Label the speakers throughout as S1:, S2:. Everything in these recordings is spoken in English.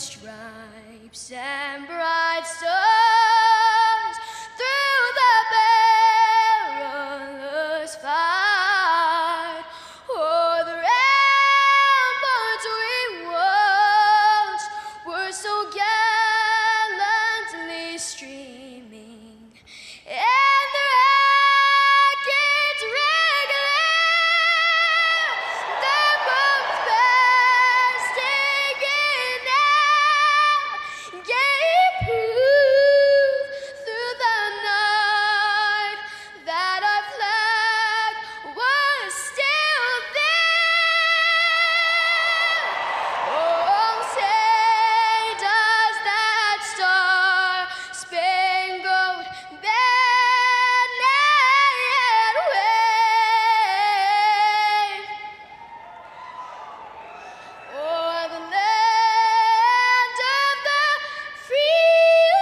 S1: stripes and bright stars through the perilous fight. Oh, the ramparts we watched were so gallantly streaming, and the rackets regular, the bombs bursting in air, gave proof through the night that our flag was still there. Oh, say does that star-spangled banner yet wave o'er the land of the free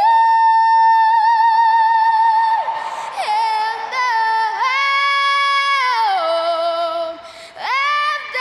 S1: and the home of the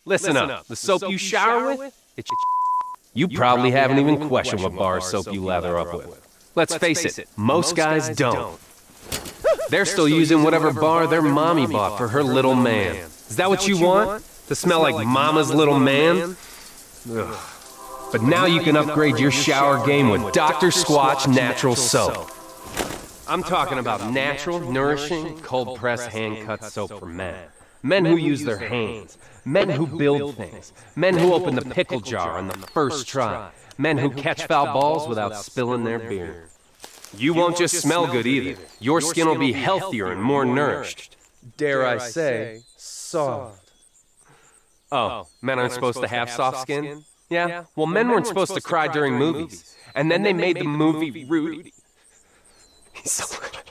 S2: Listen up. The soap you shower with? It's you probably haven't even questioned what bar of soap you lather up with. Let's face it, most guys don't. They're still using whatever bar their mommy bought for her little man. Is that what you want? To smell like mama's little man? Ugh. But now you can upgrade your shower game with Dr. Squatch Natural Soap. I'm talking about natural, nourishing, cold-pressed hand-cut soap for men. Men who use their hands. Men who build things. Men who open the pickle jar on the first try. Men who catch foul balls without spilling their beer. You won't just smell good either. Your skin will be healthier and more nourished. Dare I say, soft. Oh, men aren't supposed to have soft skin? Yeah? Well, men weren't supposed to cry during movies. And then they made the movie Rudy. He's so little.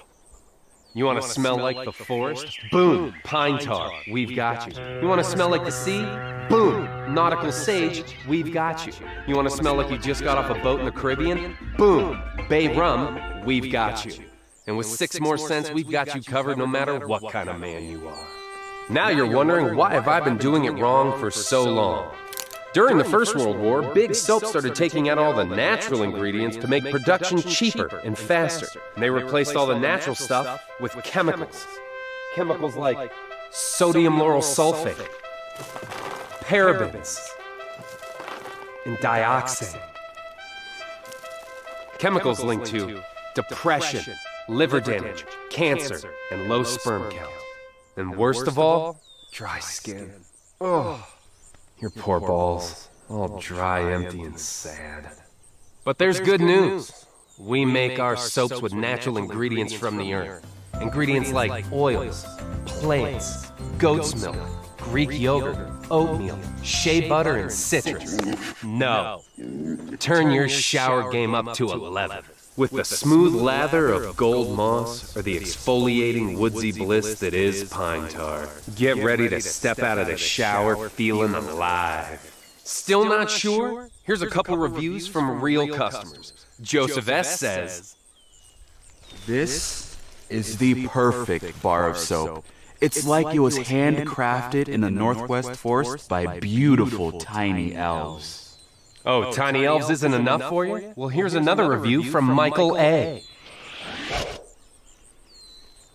S2: You want to smell like the forest? Boom, pine tar, we've got you. You want to smell like the sea? Boom, nautical sage, we've got you. You want to smell like you just got off a boat in the Caribbean? Boom, bay rum, we've got you. And with 6 more cents, we've got you covered no matter what kind of man you are. Now you're wondering, why have I been doing it wrong for so long? During the First World War, big soap started taking out all the natural ingredients to make production cheaper and faster. And they replaced all the natural stuff with chemicals. Chemicals like sodium lauryl sulfate, parabens, and dioxin. Chemicals linked to depression, liver damage, cancer, and low sperm count. And worst of all, dry skin. Oh, your poor balls, all dry, empty, and sad. But there's good news. We make our soaps with natural ingredients from the earth. Ingredients like oils, plants, goat's milk, Greek yogurt, oatmeal, shea butter, and citrus. No. Turn your shower game up to 11. With the smooth lather of gold moss or the exfoliating woodsy bliss that is pine tar. Get ready to step out of the shower feeling alive. Still not sure? Here's a couple reviews from real customers. Joseph S. says,
S3: "This is the perfect bar of soap. It's like it was handcrafted in the Northwest Forest by beautiful tiny elves."
S2: Oh, tiny elves isn't enough for you? Well, here's another review from Michael A.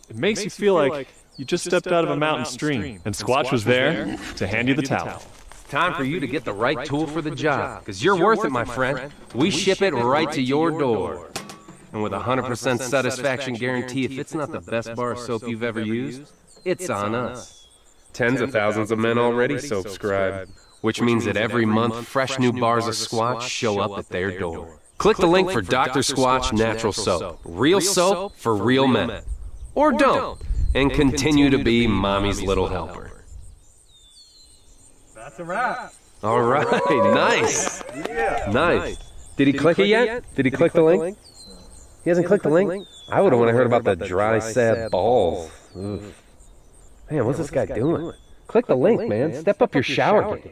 S4: It makes you feel like you just stepped out of a mountain stream, and Squatch was there to hand you the towel.
S2: Time for you to get the right tool for the job, because you're worth it, my friend. We ship it right to your door. And with a 100% satisfaction guarantee, if it's not the best bar of soap you've ever used, it's on us. Tens of thousands of men already soap-scribe, which means that every month, fresh new bars of Squatch show up at their door. Click the link for Dr. Squatch Natural Soap. Real soap for real men. Or don't, and continue to be mommy's little helper.
S5: That's a wrap.
S2: All right, nice.
S5: Yeah.
S2: Nice. Did he click it yet? Did he click the link? He hasn't clicked the link? I would have want to heard about the dry, sad balls. Oof. Man, what's this guy doing? Click the link, man. Step up your shower game.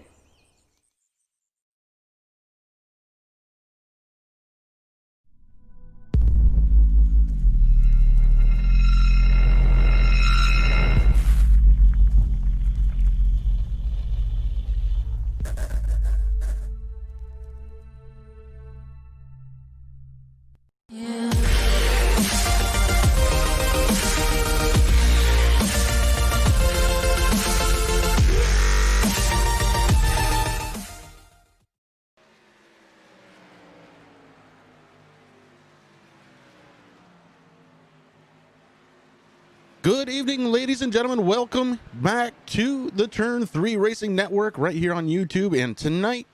S6: Good evening, ladies and gentlemen. Welcome back to the Turn 3 Racing Network right here on YouTube. And tonight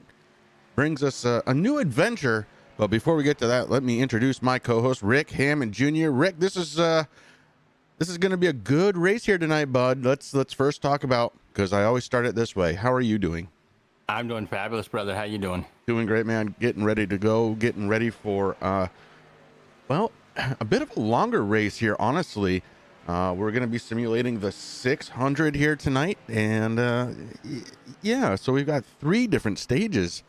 S6: brings us a new adventure. But before we get to that, let me introduce my co-host, Rick Hammond Jr. Rick, this is going to be a good race here tonight, bud. Let's first talk about, because I always start it this way. How are you doing?
S7: I'm doing fabulous, brother. How you doing?
S6: Doing great, man. Getting ready to go. Getting ready for, well, a bit of a longer race here, honestly. We're going to be simulating the 600 here tonight. And, yeah, so we've got 3 different stages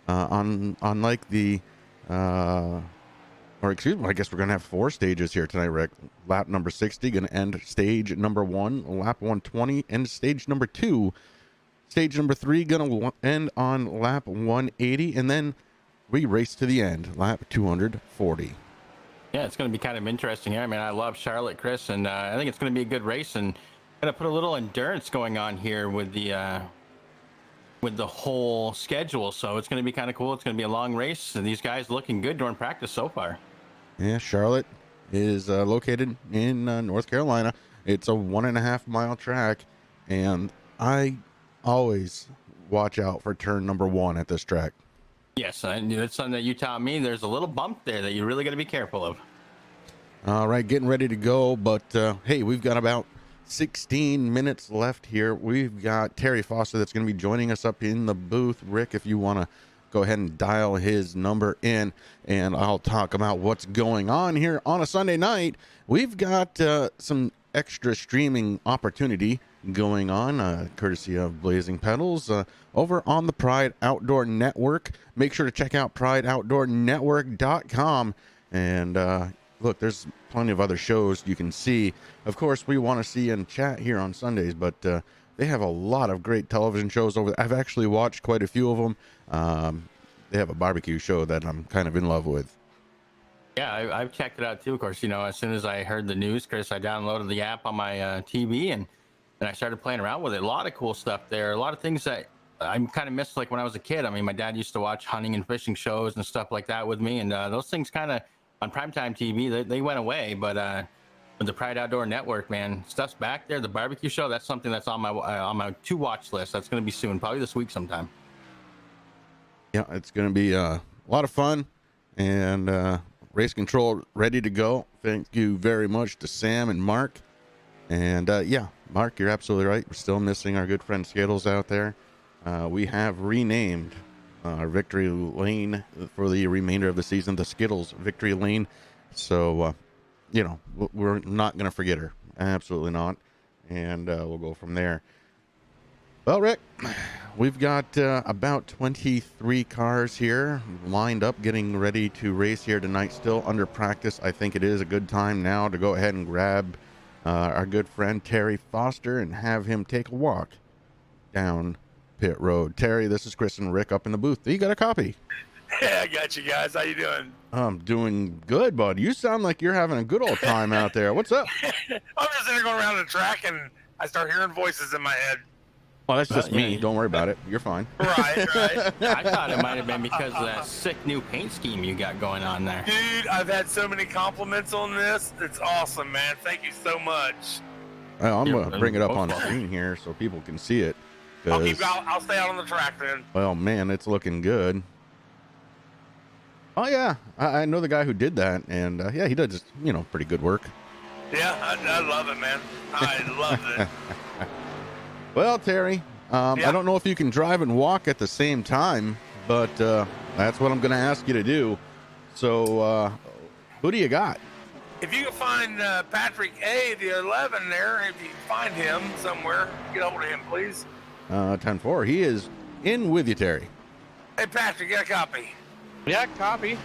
S6: on like the, or excuse me, I guess we're going to have 4 stages here tonight, Rick. Lap number 60, going to end stage number 1, lap 120, end stage number 2. Stage number 3, going to end on lap 180, and then we race to the end, lap 240.
S7: Yeah, it's going to be kind of interesting here. I mean, I love Charlotte, Chris, and I think it's going to be a good race, and going to put a little endurance going on here with the whole schedule. So it's going to be kind of cool. It's going to be a long race, and these guys looking good during practice so far.
S6: Yeah, Charlotte is located in North Carolina. It's a 1.5 mile track, and I always watch out for turn number 1 at this track.
S7: Yes, and that's something that you taught me. There's a little bump there that you really got to be careful of.
S6: All right, getting ready to go, but hey, we've got about 16 minutes left here. We've got Terry Foster that's going to be joining us up in the booth. Rick, if you want to go ahead and dial his number in, and I'll talk about what's going on here on a Sunday night. We've got some extra streaming opportunity going on, courtesy of Blazing Pedals, over on the Pride Outdoor Network. Make sure to check out prideoutdoornetwork.com. And look, there's plenty of other shows you can see. Of course, we want to see and chat here on Sundays, but they have a lot of great television shows over there. I've actually watched quite a few of them. They have a barbecue show that I'm kind of in love with.
S7: Yeah, I've checked it out too. Of course, you know, as soon as I heard the news, Chris, I downloaded the app on my TV, and and I started playing around with it. A lot of cool stuff there. A lot of things that I kind of missed, like when I was a kid. I mean, my dad used to watch hunting and fishing shows and stuff like that with me, and those things kind of on primetime TV they went away. But with the Pride Outdoor Network, man, stuff's back there. The barbecue show, that's something that's on my to watch list. That's going to be soon, probably this week sometime.
S6: Yeah, it's going to be a lot of fun, and race control ready to go. Thank you very much to Sam and Mark. And yeah, Mark, you're absolutely right. We're still missing our good friend Skittles out there. We have renamed our victory lane for the remainder of the season, the Skittles victory lane. So, you know, we're not going to forget her. Absolutely not. And we'll go from there. Well, Rick, we've got about 23 cars here lined up, getting ready to race here tonight, still under practice. I think it is a good time now to go ahead and grab our good friend Terry Foster and have him take a walk down pit road. Terry, this is Chris and Rick up in the booth. You got a copy?
S5: Yeah, I got you guys. How you doing?
S6: I'm doing good, bud. You sound like you're having a good old time out there. What's up?
S5: I'm just there going around the track, and I start hearing voices in my head.
S6: Oh, that's just me.
S7: Yeah.
S6: Don't worry about it. You're fine.
S5: Right.
S7: I thought it might have been because of that sick new paint scheme you got going on there.
S5: Dude, I've had so many compliments on this. It's awesome, man. Thank you so much.
S6: Well, I'm going to
S7: Yeah,
S6: bring it up
S7: both
S6: on
S7: of them.
S6: screen here so people can see it.
S5: I'll stay out on the track then.
S6: Well, man, it's looking good. Oh, yeah. I know the guy who did that, and yeah, he does, pretty good work.
S5: Yeah, I love it, man. I love it.
S6: Well, Terry,
S5: Yeah.
S6: I don't know if you can drive and walk at the same time, but that's what I'm going to ask you to do. So, who do you got?
S5: If you can find Patrick A, the 11 there, if you can find him somewhere, get hold of him, please.
S6: 10-4. He is in with you, Terry.
S5: Hey, Patrick, get a copy.
S8: Yeah, copy.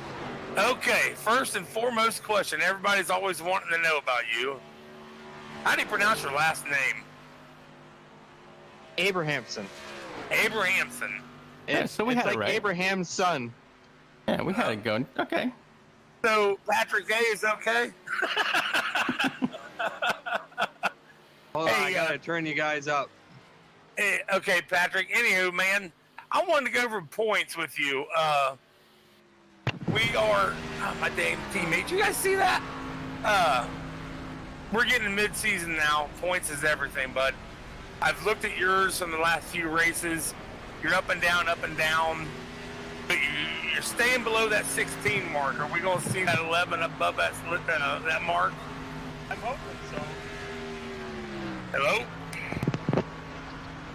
S5: Okay, first and foremost question everybody's always wanting to know about you. How do you pronounce your last name?
S8: Abrahamson.
S5: Abrahamson.
S7: Yeah, so we
S8: it's
S7: had it
S8: like
S7: right.
S8: Abraham's son.
S7: Yeah, we had it going. Okay.
S5: So Patrick A is okay?
S8: Hold on,
S5: Hey,
S8: I gotta turn you guys up.
S5: Hey, okay, Patrick. Anywho, man, I wanted to go over points with you. We are my damn teammates. You guys see that? We're getting mid-season now. Points is everything, bud. I've looked at yours from the last few races. You're up and down, but you're staying below that 16 mark. Are we going to see that 11 above that mark?
S8: I'm hoping so.
S5: Hello?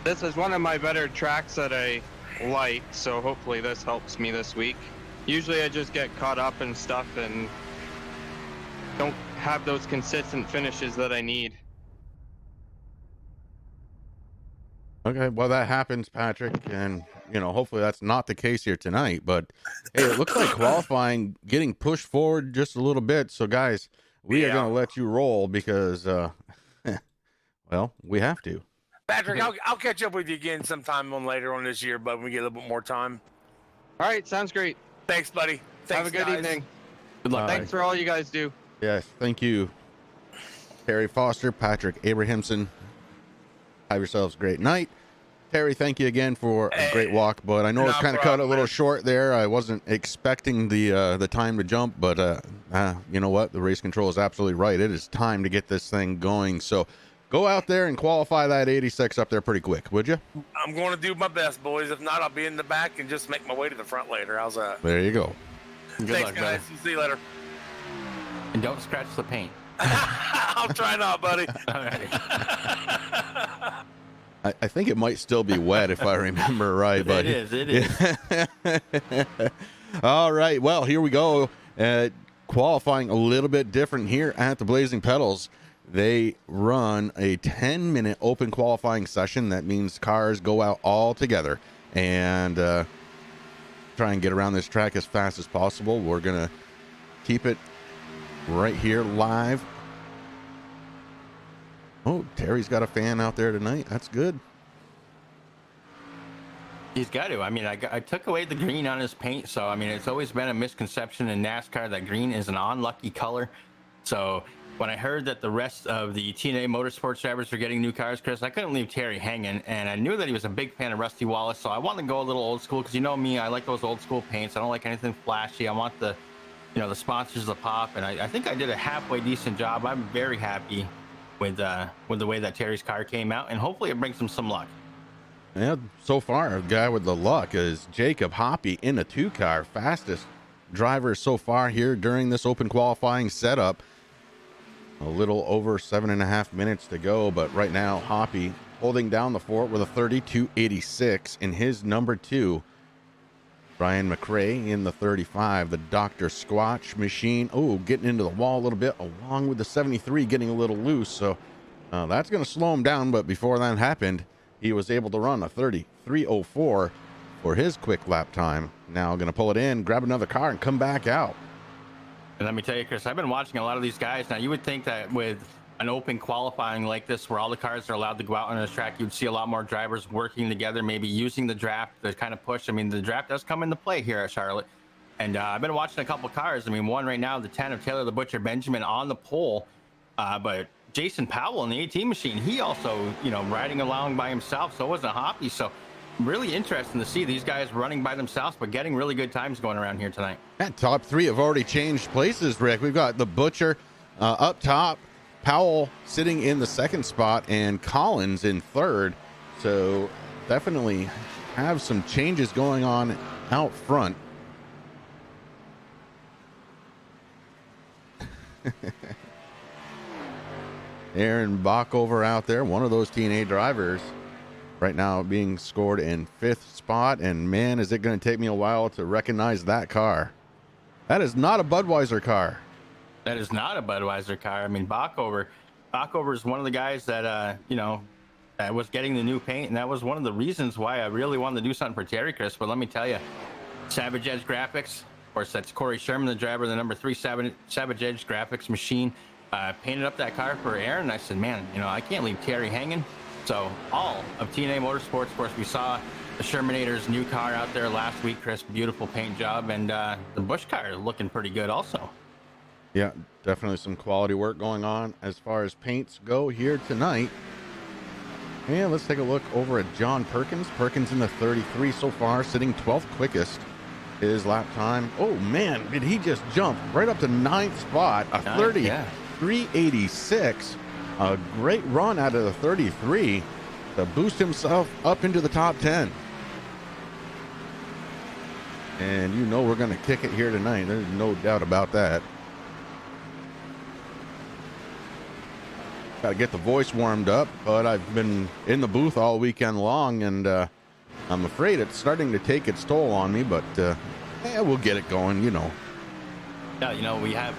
S8: This is one of my better tracks that I like, so hopefully this helps me this week. Usually I just get caught up and stuff and don't have those consistent finishes that I need.
S6: Okay, well, that happens, Patrick, and, hopefully that's not the case here tonight, but, hey, it looks like qualifying getting pushed forward just a little bit, so, guys, we are going to let you roll because, well, we have to.
S5: Patrick, I'll catch up with you again sometime later on this year, but when we get a little bit more time.
S8: All right, sounds great.
S5: Thanks, buddy. Thanks,
S8: have a good
S5: guys.
S8: evening.
S7: Good luck.
S8: Thanks for all you guys do.
S6: Yes, thank you, Terry Foster, Patrick Abrahamson. Have yourselves a great night. Terry, thank you again for a great walk, but I know it's
S5: No
S6: kind of cut
S5: problem,
S6: a little
S5: man.
S6: short there. I wasn't expecting the time to jump, but you know what? The race control is absolutely right. It is time to get this thing going. So go out there and qualify that 86 up there pretty quick, would you?
S5: I'm going to do my best, boys. If not, I'll be in the back and just make my way to the front later. How's that?
S6: There you go.
S7: Good
S5: Thanks,
S7: luck,
S5: guys.
S7: brother.
S5: See you later.
S7: And don't scratch the paint.
S5: I'll try not, buddy.
S7: All right.
S6: I think it might still be wet if I remember right, but
S7: It is.
S6: All right, well, here we go. Qualifying a little bit different here at the Blazing Pedals. They run a 10-minute open qualifying session. That means cars go out all together and try and get around this track as fast as possible. We're going to keep it right here live. Oh, Terry's got a fan out there tonight. That's good.
S7: He's got to. I mean, I took away the green on his paint, so I mean, it's always been a misconception in NASCAR that green is an unlucky color. So when I heard that the rest of the TNA Motorsports drivers were getting new cars, Chris, I couldn't leave Terry hanging. And I knew that he was a big fan of Rusty Wallace, so I wanted to go a little old school because you know me, I like those old school paints. I don't like anything flashy. I want the, the sponsors to pop, and I think I did a halfway decent job. I'm very happy with the way that Terry's car came out, and hopefully it brings him some luck.
S6: Yeah, so far, the guy with the luck is Jacob Hoppy in a 2-car, fastest driver so far here during this open qualifying setup. A little over 7.5 minutes to go, but right now Hoppy holding down the fort with a 32.86 in his number 2. Brian McRae in the 35, the Dr. Squatch machine. Oh, getting into the wall a little bit, along with the 73 getting a little loose. So that's going to slow him down. But before that happened, he was able to run a 33.04 for his quick lap time. Now going to pull it in, grab another car, and come back out.
S7: And let me tell you, Chris, I've been watching a lot of these guys. Now, you would think that with an open qualifying like this, where all the cars are allowed to go out on the track, you'd see a lot more drivers working together, maybe using the draft to kind of push. I mean, the draft does come into play here at Charlotte. And I've been watching a couple cars. I mean, one right now, the 10 of Taylor the Butcher Benjamin on the pole. But Jason Powell in the 18 machine, he also, riding along by himself. So it wasn't Hoppy. So really interesting to see these guys running by themselves, but getting really good times going around here tonight.
S6: That top 3 have already changed places, Rick. We've got the Butcher up top, Powell sitting in the 2nd spot, and Collins in 3rd. So definitely have some changes going on out front. Aaron Backover out there, one of those TNA drivers. Right now being scored in 5th spot, and man, is it going to take me a while to recognize that car. That is not a Budweiser car.
S7: That is not a Budweiser car. I mean, Backover is one of the guys that, that was getting the new paint, and that was one of the reasons why I really wanted to do something for Terry, Chris. But let me tell you, Savage Edge Graphics, of course, that's Corey Sherman, the driver of the number 3 Savage Edge Graphics machine, painted up that car for Aaron, and I said, man, I can't leave Terry hanging. So all of TNA Motorsports, of course, we saw the Shermanator's new car out there last week, Chris. Beautiful paint job, and the Busch car looking pretty good also.
S6: Yeah, definitely some quality work going on as far as paints go here tonight. And let's take a look over at John Perkins. Perkins in the 33 so far, sitting 12th quickest. His lap time. Oh, man, did he just jump right up to 9th spot? A 33.86. A great run out of the 33 to boost himself up into the top 10. And we're going to kick it here tonight. There's no doubt about that. Got to get the voice warmed up, but I've been in the booth all weekend long, and I'm afraid it's starting to take its toll on me, but we'll get it going,
S7: Yeah, we have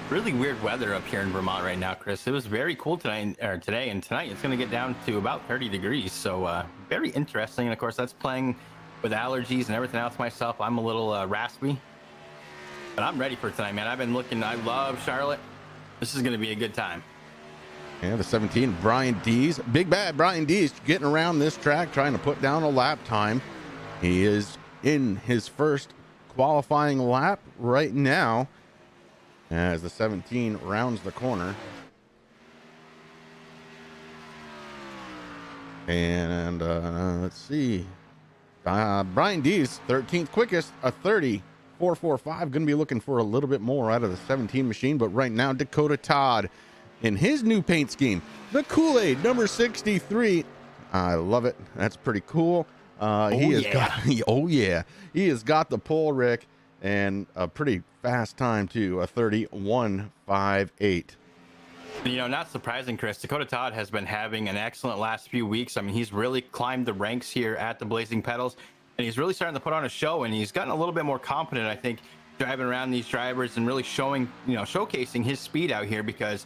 S7: really weird weather up here in Vermont right now, Chris. It was very cool today, and tonight it's going to get down to about 30 degrees. So very interesting. And of course, that's playing with allergies and everything else myself. I'm a little raspy, but I'm ready for tonight, man. I've been looking. I love Charlotte. This is going to be a good time.
S6: Yeah, the 17, Brian Dees. Big bad Brian Dees getting around this track, trying to put down a lap time. He is in his first qualifying lap right now, as the 17 rounds the corner. And let's see. Brian Dees, 13th quickest, a 30.445. Going to be looking for a little bit more out of the 17 machine. But right now, Dakota Todd in his new paint scheme, the Kool-Aid number 63. I love it. That's pretty cool. He has got the pole, Rick, and a pretty fast time too, a 31.58.
S7: Not surprising, Chris. Dakota Todd has been having an excellent last few weeks. I mean, he's really climbed the ranks here at the Blazing Pedals, and he's really starting to put on a show, and he's gotten a little bit more confident, I think, driving around these drivers and really showcasing his speed out here, because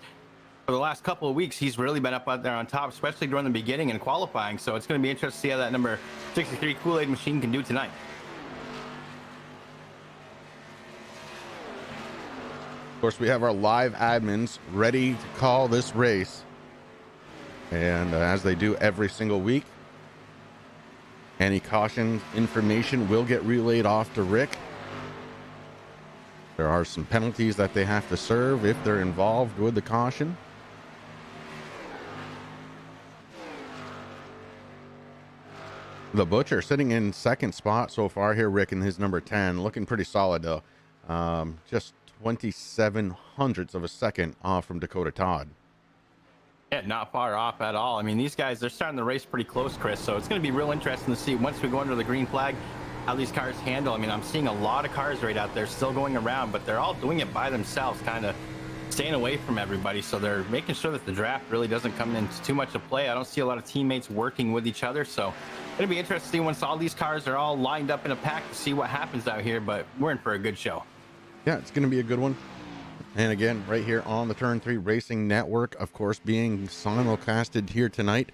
S7: for the last couple of weeks, he's really been up out there on top, especially during the beginning and qualifying. So it's going to be interesting to see how that number 63 Kool-Aid machine can do tonight.
S6: Of course, we have our live admins ready to call this race. And as they do every single week, any caution information will get relayed off to Rick. There are some penalties that they have to serve if they're involved with the caution. The Butcher sitting in second spot so far here, Rick, in his number 10. Looking pretty solid, though. Just 27 hundredths of a second off from Dakota Todd.
S7: Yeah, not far off at all. I mean, these guys, they're starting the race pretty close, Chris. So it's going to be real interesting to see once we go under the green flag how these cars handle. I mean, I'm seeing a lot of cars right out there still going around, but they're all doing it by themselves, kind of staying away from everybody. So they're making sure that the draft really doesn't come into too much of play. I don't see a lot of teammates working with each other. So it'll be interesting to see once all these cars are all lined up in a pack to see what happens out here. But we're in for a good show.
S6: Yeah, it's going to be a good one. And again, right here on the Turn 3 Racing Network, of course, being simulcasted here tonight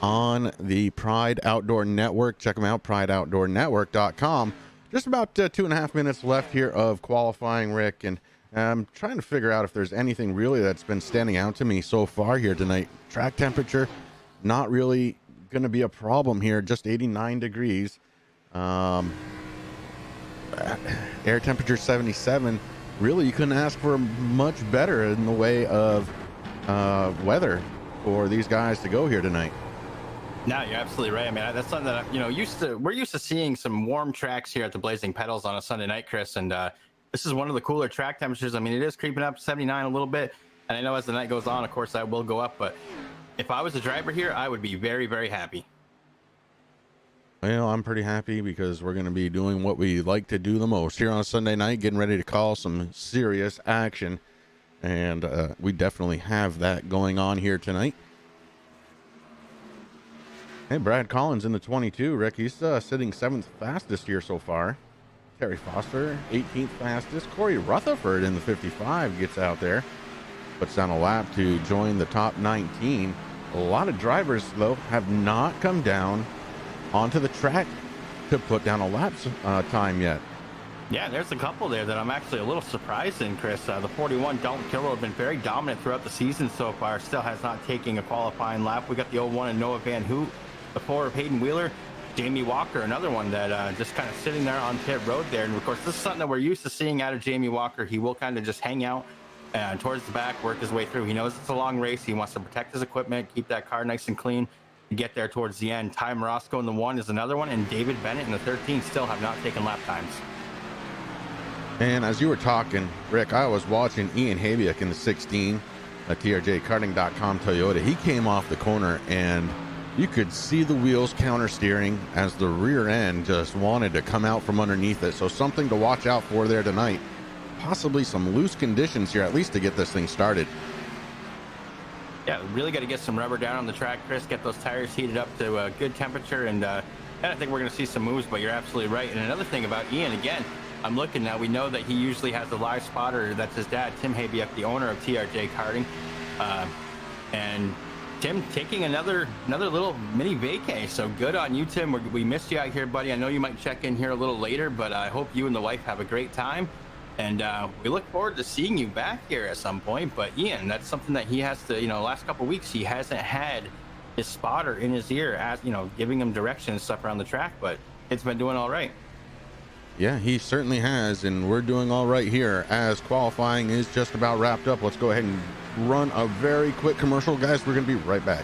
S6: on the Pride Outdoor Network. Check them out, prideoutdoornetwork.com. Just about 2.5 minutes left here of qualifying, Rick, and I'm trying to figure out if there's anything really that's been standing out to me so far here tonight. Track temperature, not really going to be a problem here, just 89 degrees. Air temperature 77. Really, you couldn't ask for much better in the way of weather for these guys to go here tonight.
S7: No, you're absolutely right. I mean, that's something that we're used to seeing some warm tracks here at the Blazing Pedals on a Sunday night, Chris, and this is one of the cooler track temperatures. I mean, it is creeping up 79 a little bit, and I know as the night goes on, of course, that will go up. But if I was a driver here, I would be very, very happy.
S6: Well, I'm pretty happy because we're going to be doing what we like to do the most here on a Sunday night, getting ready to call some serious action. And we definitely have that going on here tonight. Hey, Brad Collins in the 22. Rick, he's sitting 7th fastest here so far. Terry Foster, 18th fastest. Corey Rutherford in the 55 gets out there. Puts down a lap to join the top 19. A lot of drivers, though, have not come down onto the track to put down a lap time yet.
S7: Yeah, there's a couple there that I'm actually a little surprised in, Chris. The 41 Dalton Kilrow have been very dominant throughout the season so far. Still has not taken a qualifying lap. We got the 01 and Noah Van Hoot, the 4 of Hayden Wheeler, Jamie Walker, another one that just kind of sitting there on pit road there. And of course, this is something that we're used to seeing out of Jamie Walker. He will kind of just hang out towards the back, work his way through. He knows it's a long race. He wants to protect his equipment, keep that car nice and clean, and get there towards the end. Ty Morosco in the 1 is another one, and David Bennett in the 13 still have not taken lap times.
S6: And as you were talking, Rick, I was watching Ian Habiak in the 16, a TRJkarting.com Toyota. He came off the corner, and you could see the wheels counter steering as the rear end just wanted to come out from underneath it. So something to watch out for there tonight. Possibly some loose conditions here, at least to get this thing started.
S7: Yeah, really got to get some rubber down on the track, Chris, get those tires heated up to a good temperature, and I think we're going to see some moves, but you're absolutely right. And another thing about Ian, again, I'm looking now, we know that he usually has a live spotter. That's his dad, Tim Habiak, the owner of TRJ Karting. And Tim taking another little mini vacay. So good on you, Tim. We missed you out here, buddy. I know you might check in here a little later, but I hope you and the wife have a great time. And we look forward to seeing you back here at some point. But Ian, that's something that he has to, last couple of weeks, he hasn't had his spotter in his ear, as giving him direction and stuff around the track, but it's been doing all right.
S6: Yeah, he certainly has, and we're doing all right here as qualifying is just about wrapped up. Let's go ahead and run a very quick commercial, guys. We're going to be right back.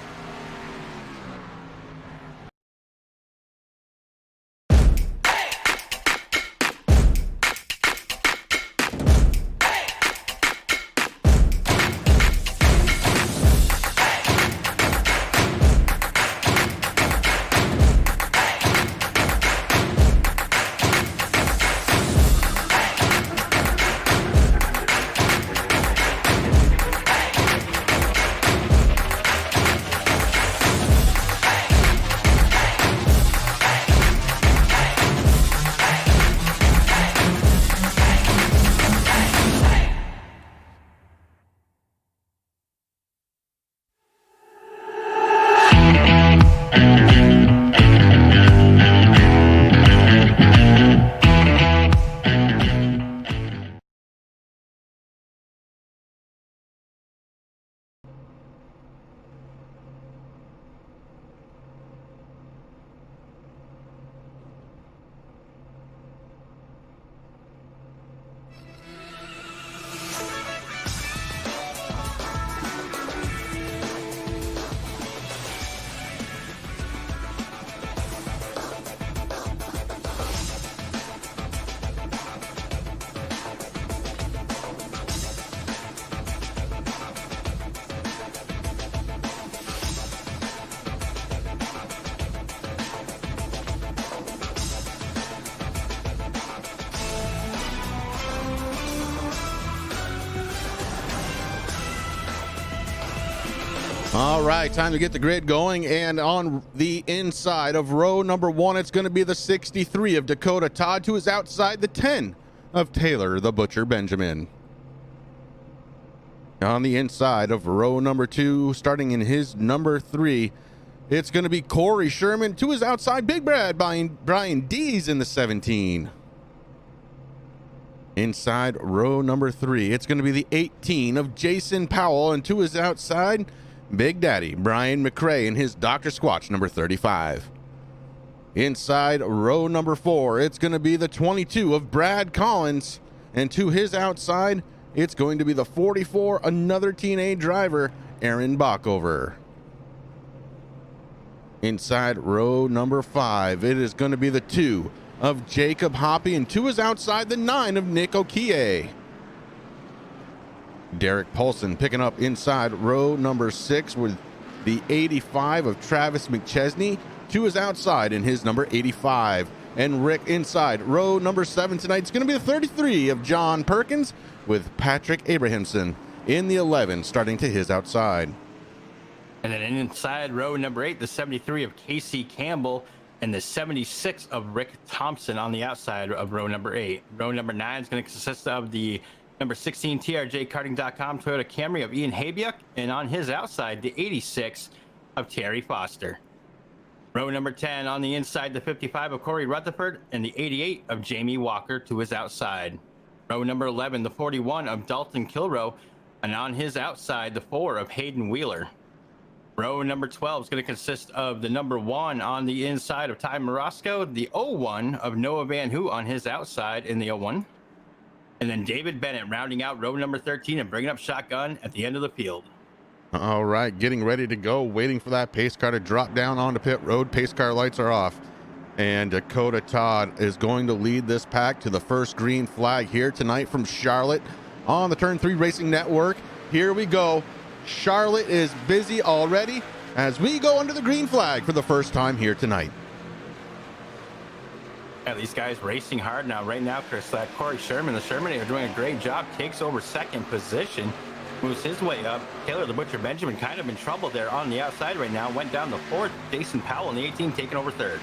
S6: All right, time to get the grid going. And on the inside of row number 1, it's going to be the 63 of Dakota Todd, who is outside the 10 of Taylor the Butcher Benjamin. On the inside of row number 2, starting in his number 3, it's going to be Corey Sherman. To his outside, Big Brad Brian Dees in the 17. Inside row number 3, it's going to be the 18 of Jason Powell. And to his outside, Big Daddy Brian McRae in his Dr. Squatch number 35. Inside row number 4, it's going to be the 22 of Brad Collins. And to his outside, it's going to be the 44, another teenage driver, Aaron Bockover. Inside row number 5, it is going to be the 2 of Jacob Hoppy. And to his outside, the 9 of Nick Okie. Derek Paulson picking up inside row number 6 with the 85 of Travis McChesney. To his outside in his number 85. And Rick inside row number 7 tonight. It's going to be the 33 of John Perkins with Patrick Abrahamson in the 11 starting to his outside.
S7: And then inside row number 8, the 73 of Casey Campbell and the 76 of Rick Thompson on the outside of row number 8. Row number 9 is going to consist of the number 16 TRJKarting.com Toyota Camry of Ian Habiuk, and on his outside, the 86 of Terry Foster. Row number 10 on the inside, the 55 of Corey Rutherford and the 88 of Jamie Walker to his outside. Row number 11, the 41 of Dalton Kilroe, and on his outside, the 4 of Hayden Wheeler. Row number 12 is going to consist of the number 1 on the inside of Ty Morosco, the 01 of Noah Van Hoo on his outside in the 01. And then David Bennett rounding out row number 13 and bringing up shotgun at the end of the field.
S6: All right, getting ready to go, waiting for that pace car to drop down onto pit road. Pace car lights are off. And Dakota Todd is going to lead this pack to the first green flag here tonight from Charlotte on the Turn 3 Racing Network. Here we go. Charlotte is busy already as we go under the green flag for the first time here tonight.
S7: Yeah, these guys racing hard now. Right now, Chris, Corey Sherman, the Sherman are doing a great job. Takes over second position, moves his way up. Taylor the Butcher Benjamin kind of in trouble there on the outside right now. Went down to 4th. Jason Powell in the 18 taking over 3rd.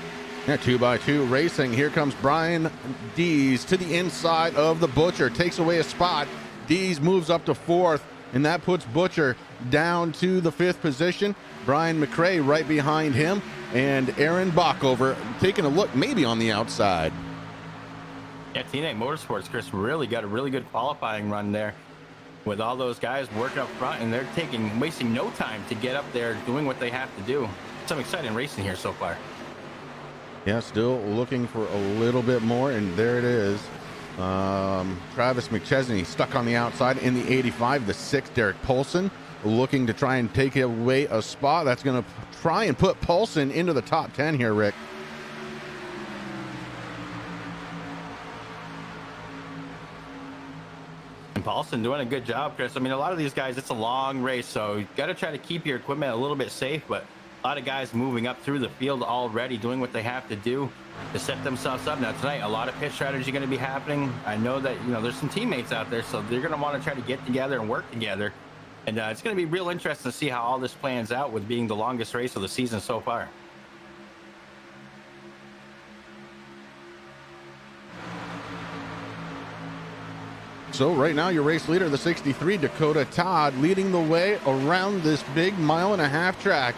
S6: Yeah, 2x2 racing. Here comes Brian Dees to the inside of the Butcher. Takes away a spot. Dees moves up to 4th, and that puts Butcher down to the 5th position. Brian McRae right behind him. And Aaron Bockover taking a look maybe on the outside.
S7: Yeah, TNA Motorsports, Chris, really got a really good qualifying run there with all those guys working up front, and they're wasting no time to get up there doing what they have to do. Some exciting racing here so far.
S6: Yeah, still looking for a little bit more, and there it is. Travis McChesney stuck on the outside in the 85, the 6, Derek Paulson, looking to try and take away a spot. That's going to try and put Paulson into the top 10 here, Rick.
S7: And Paulson doing a good job, Chris. I mean, a lot of these guys, it's a long race, so you got to try to keep your equipment a little bit safe, but a lot of guys moving up through the field already, doing what they have to do to set themselves up. Now tonight, a lot of pit strategy going to be happening. I know that, there's some teammates out there, so they're going to want to try to get together and work together. And it's going to be real interesting to see how all this plans out with being the longest race of the season so far.
S6: So right now, your race leader, the 63, Dakota Todd, leading the way around this big 1.5-mile track.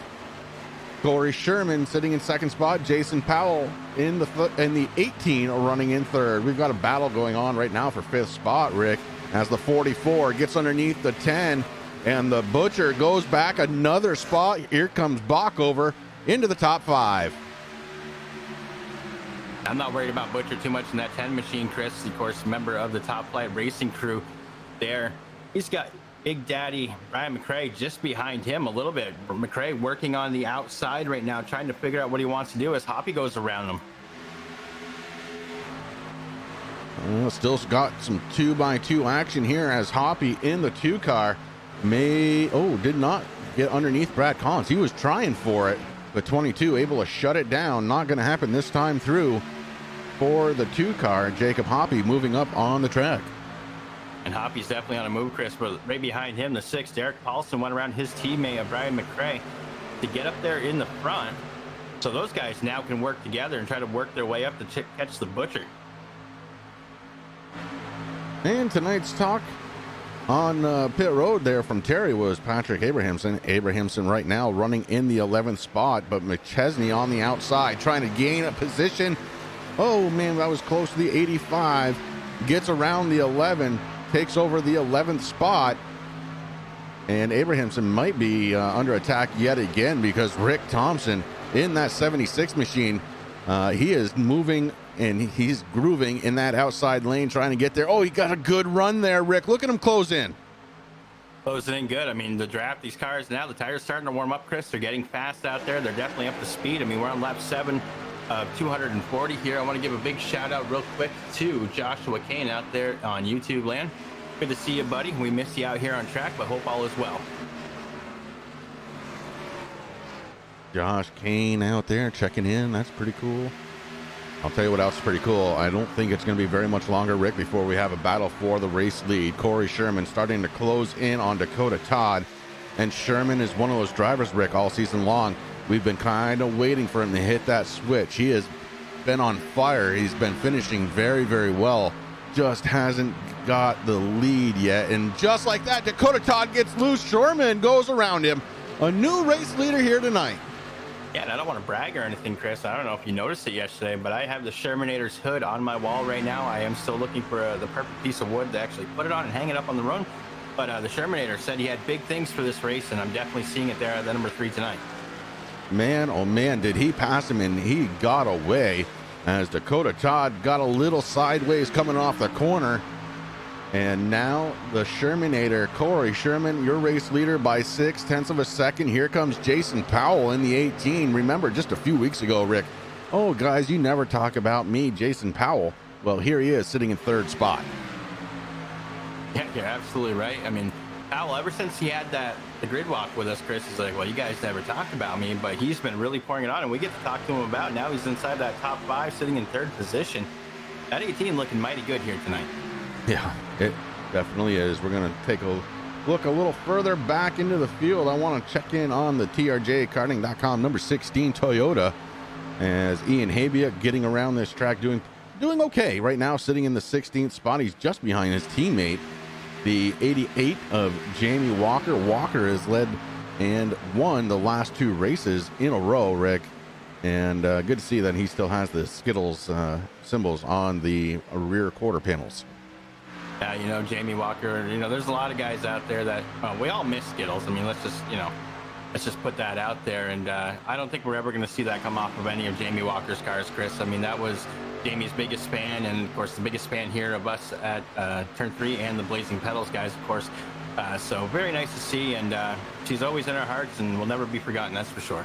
S6: Corey Sherman sitting in second spot. Jason Powell in the 18 running in third. We've got a battle going on right now for 5th spot, Rick, as the 44 gets underneath the 10. And the Butcher goes back another spot. Here comes Bockover into the top 5.
S7: I'm not worried about Butcher too much in that 10 machine, Chris. Of course, member of the Top Flight Racing crew there. He's got Big Daddy Brian McRae just behind him a little bit. McRae working on the outside right now, trying to figure out what he wants to do as Hoppy goes around him.
S6: Still got some 2x2 action here as Hoppy in the 2 car did not get underneath Brad Collins. He was trying for it, but 22 able to shut it down. Not going to happen this time through for the 2 car. Jacob Hoppy moving up on the track.
S7: And Hoppy's definitely on a move, Chris, but right behind him, the 6, Derek Paulson, went around his teammate, Brian McRae, to get up there in the front. So those guys now can work together and try to work their way up to catch the Butcher.
S6: And tonight's talk on pit road there from Terry was Patrick Abrahamson. Abrahamson right now running in the 11th spot, but McChesney on the outside trying to gain a position. Oh man, that was close to the 85. Gets around the 11, takes over the 11th spot. And Abrahamson might be under attack yet again because Rick Thompson in that 76 machine, he is moving and he's grooving in that outside lane trying to get there. Oh, he got a good run there, Rick. Look at him close in.
S7: Closing in good. I mean, the draft, these cars now, the tires starting to warm up, Chris. They're getting fast out there. They're definitely up to speed. I mean, we're on lap 7 of 240 here. I want to give a big shout out real quick to Joshua Kane out there on YouTube land. Good to see you, buddy. We miss you out here on track, but hope all is well.
S6: Josh Kane out there checking in. That's pretty cool. I'll tell you what else is pretty cool. I don't think it's going to be very much longer, Rick, before we have a battle for the race lead. Corey Sherman starting to close in on Dakota Todd. And Sherman is one of those drivers, Rick, all season long. We've been kind of waiting for him to hit that switch. He has been on fire. He's been finishing very, very well. Just hasn't got the lead yet. And just like that, Dakota Todd gets loose. Sherman goes around him. A new race leader here tonight.
S7: Yeah, and I don't want to brag or anything, Chris. I don't know if you noticed it yesterday, but I have the Shermanator's hood on my wall right now. I am still looking for the perfect piece of wood to actually put it on and hang it up on the run. But the Shermanator said he had big things for this race, and I'm definitely seeing it there at the number 3 tonight.
S6: Man, oh man, did he pass him, and he got away as Dakota Todd got a little sideways coming off the corner. And now the Shermanator, Corey Sherman, your race leader by 0.6 of a second. Here comes Jason Powell in the 18. Remember just a few weeks ago, Rick, oh guys, you never talk about me, Jason Powell. Well, here he is sitting in 3rd spot.
S7: Yeah, you're absolutely right. I mean, Powell, ever since he had the grid walk with us, Chris, is like, well, you guys never talked about me, but he's been really pouring it on, and we get to talk to him about it. Now he's inside that top 5, sitting in 3rd position. That 18 looking mighty good here tonight.
S6: Yeah, it definitely is. We're going to take a look a little further back into the field. I want to check in on the TRJKarting.com number 16 Toyota as Ian Habia getting around this track doing okay right now, sitting in the 16th spot. He's just behind his teammate, the 88 of Jamie Walker. Walker has led and won the last 2 races in a row, Rick. And good to see that he still has the Skittles symbols on the rear quarter panels.
S7: Yeah, you know, Jamie Walker, you know, there's a lot of guys out there that we all miss Skittles. I mean, let's just put that out there. And I don't think we're ever going to see that come off of any of Jamie Walker's cars, Chris. I mean, that was Jamie's biggest span, and of course the biggest span here of us at turn 3 and the Blazing Pedals guys, of course. So very nice to see, and she's always in our hearts and will never be forgotten, that's for sure.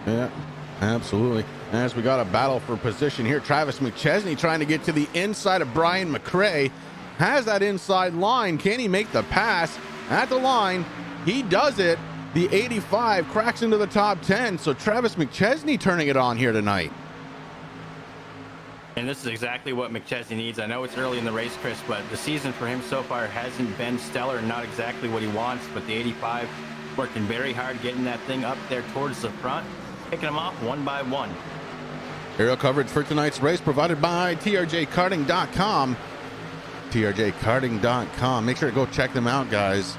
S6: Yeah, absolutely. As we got a battle for position here, Travis McChesney trying to get to the inside of Brian McRae. Has that inside line. Can he make the pass at the line? He does it. The 85 cracks into the top 10. So Travis McChesney turning it on here tonight.
S7: And this is exactly what McChesney needs. I know it's early in the race, Chris, but the season for him so far hasn't been stellar and not exactly what he wants. But the 85 working very hard, getting that thing up there towards the front, picking them off one by one.
S6: Aerial coverage for tonight's race provided by TRJKarting.com. TRJKarting.com. Make sure to go check them out, guys.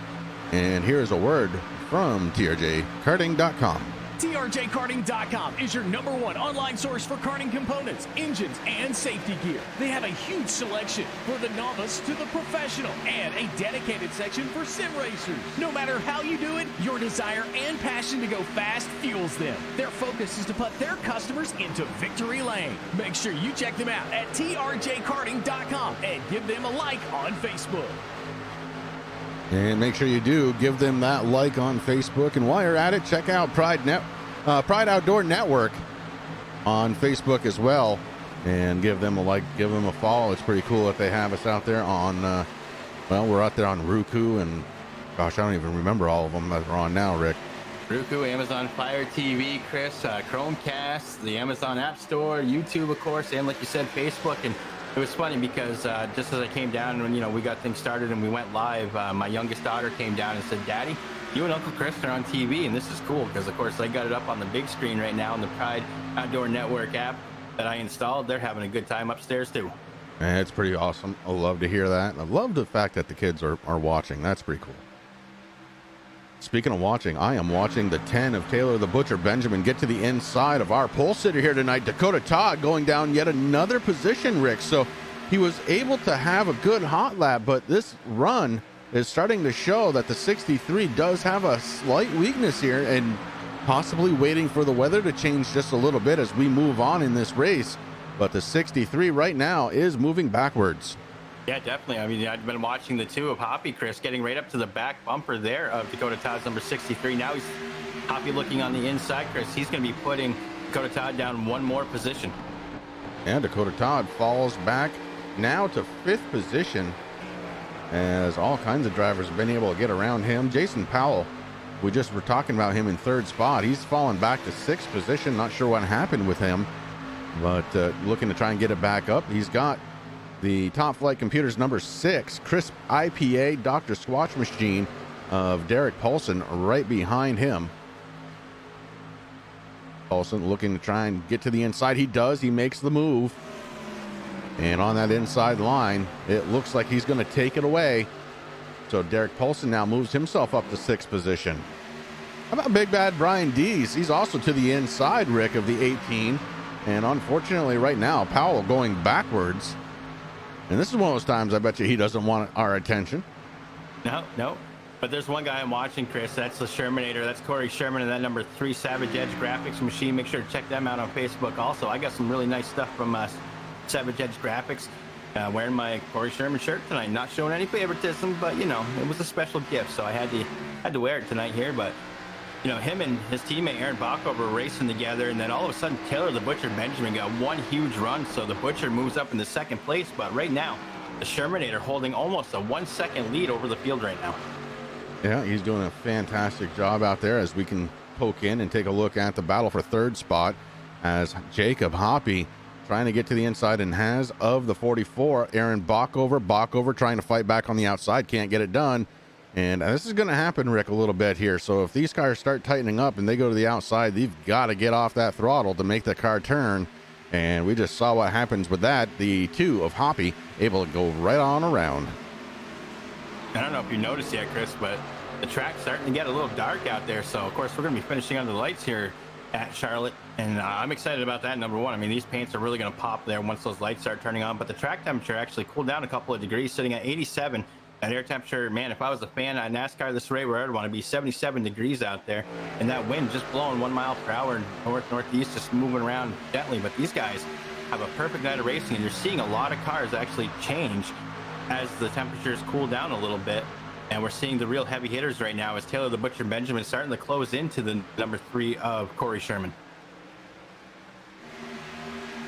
S6: And here's a word from TRJKarting.com.
S9: TRJKarting.com is your #1 online source for karting components, engines, and safety gear. They have a huge selection for the novice to the professional and a dedicated section for sim racers. No matter how you do it, your desire and passion to go fast fuels them. Their focus is to put their customers into victory lane. Make sure you check them out at TRJKarting.com and give them a like on Facebook.
S6: And make sure you do give them that like on Facebook. And while you're at it, check out Pride Outdoor Network on Facebook as well. And give them a like, give them a follow. It's pretty cool that they have us out there on, we're out there on Roku. And gosh, I don't even remember all of them that are on now, Rick.
S7: Roku, Amazon Fire TV, Chris, Chromecast, the Amazon App Store, YouTube, of course, and like you said, Facebook. And It was funny because just as I came down when, we got things started and we went live, my youngest daughter came down and said, Daddy, you and Uncle Chris are on TV, and this is cool because, of course, I got it up on the big screen right now on the Pride Outdoor Network app that I installed. They're having a good time upstairs, too.
S6: Man, it's pretty awesome. I love to hear that. I love the fact that the kids are watching. That's pretty cool. Speaking of watching, I am watching the 10 of Taylor the Butcher Benjamin get to the inside of our pole sitter here tonight. Dakota Todd going down yet another position, Rick. So he was able to have a good hot lap, but this run is starting to show that the 63 does have a slight weakness here and possibly waiting for the weather to change just a little bit as we move on in this race. But the 63 right now is moving backwards.
S7: Yeah, definitely. I mean, I've been watching the 2 of Hoppy, Chris, getting right up to the back bumper there of Dakota Todd's number 63. Now he's Hoppy looking on the inside, Chris. He's going to be putting Dakota Todd down one more position.
S6: And Dakota Todd falls back now to 5th position as all kinds of drivers have been able to get around him. Jason Powell, we just were talking about him in 3rd spot. He's fallen back to 6th position. Not sure what happened with him, but looking to try and get it back up. He's got the Top Flight Computers number 6, Crisp IPA Dr. Squatch Machine of Derek Paulson right behind him. Paulson looking to try and get to the inside. He does. He makes the move. And on that inside line, it looks like he's going to take it away. So Derek Paulson now moves himself up to 6th position. How about Big Bad Brian Dees? He's also to the inside, Rick, of the 18. And unfortunately right now, Powell going backwards. And this is one of those times I bet you he doesn't want our attention.
S7: No. But there's one guy I'm watching, Chris. That's the Shermanator. That's Corey Sherman and that number 3 Savage Edge Graphics Machine. Make sure to check them out on Facebook also. I got some really nice stuff from Savage Edge Graphics. Wearing my Corey Sherman shirt tonight. Not showing any favoritism, but, it was a special gift. So I had to wear it tonight here. But, him and his teammate Aaron Backover were racing together, and then all of a sudden Taylor the Butcher Benjamin got one huge run, so the Butcher moves up into 2nd place. But right now, the Shermanator holding almost a 1-second lead over the field right now.
S6: Yeah, he's doing a fantastic job out there as we can poke in and take a look at the battle for 3rd spot as Jacob Hoppy trying to get to the inside and has of the 44. Aaron Backover trying to fight back on the outside, can't get it done. And this is going to happen, Rick, a little bit here. So if these cars start tightening up and they go to the outside, they've got to get off that throttle to make the car turn. And we just saw what happens with that. The 2 of Hoppy able to go right on around.
S7: I don't know if you noticed yet, Chris, but the track's starting to get a little dark out there. So, of course, we're going to be finishing under the lights here at Charlotte. And I'm excited about that, number one. I mean, these paints are really going to pop there once those lights start turning on. But the track temperature actually cooled down a couple of degrees, sitting at 87. That air temperature, man, if I was a fan of NASCAR this race, where I'd want to be 77 degrees out there. And that wind just blowing 1 mile per hour northeast, just moving around gently. But these guys have a perfect night of racing, and you're seeing a lot of cars actually change as the temperatures cool down a little bit. And we're seeing the real heavy hitters right now as Taylor the Butcher Benjamin starting to close into the number 3 of Corey Sherman.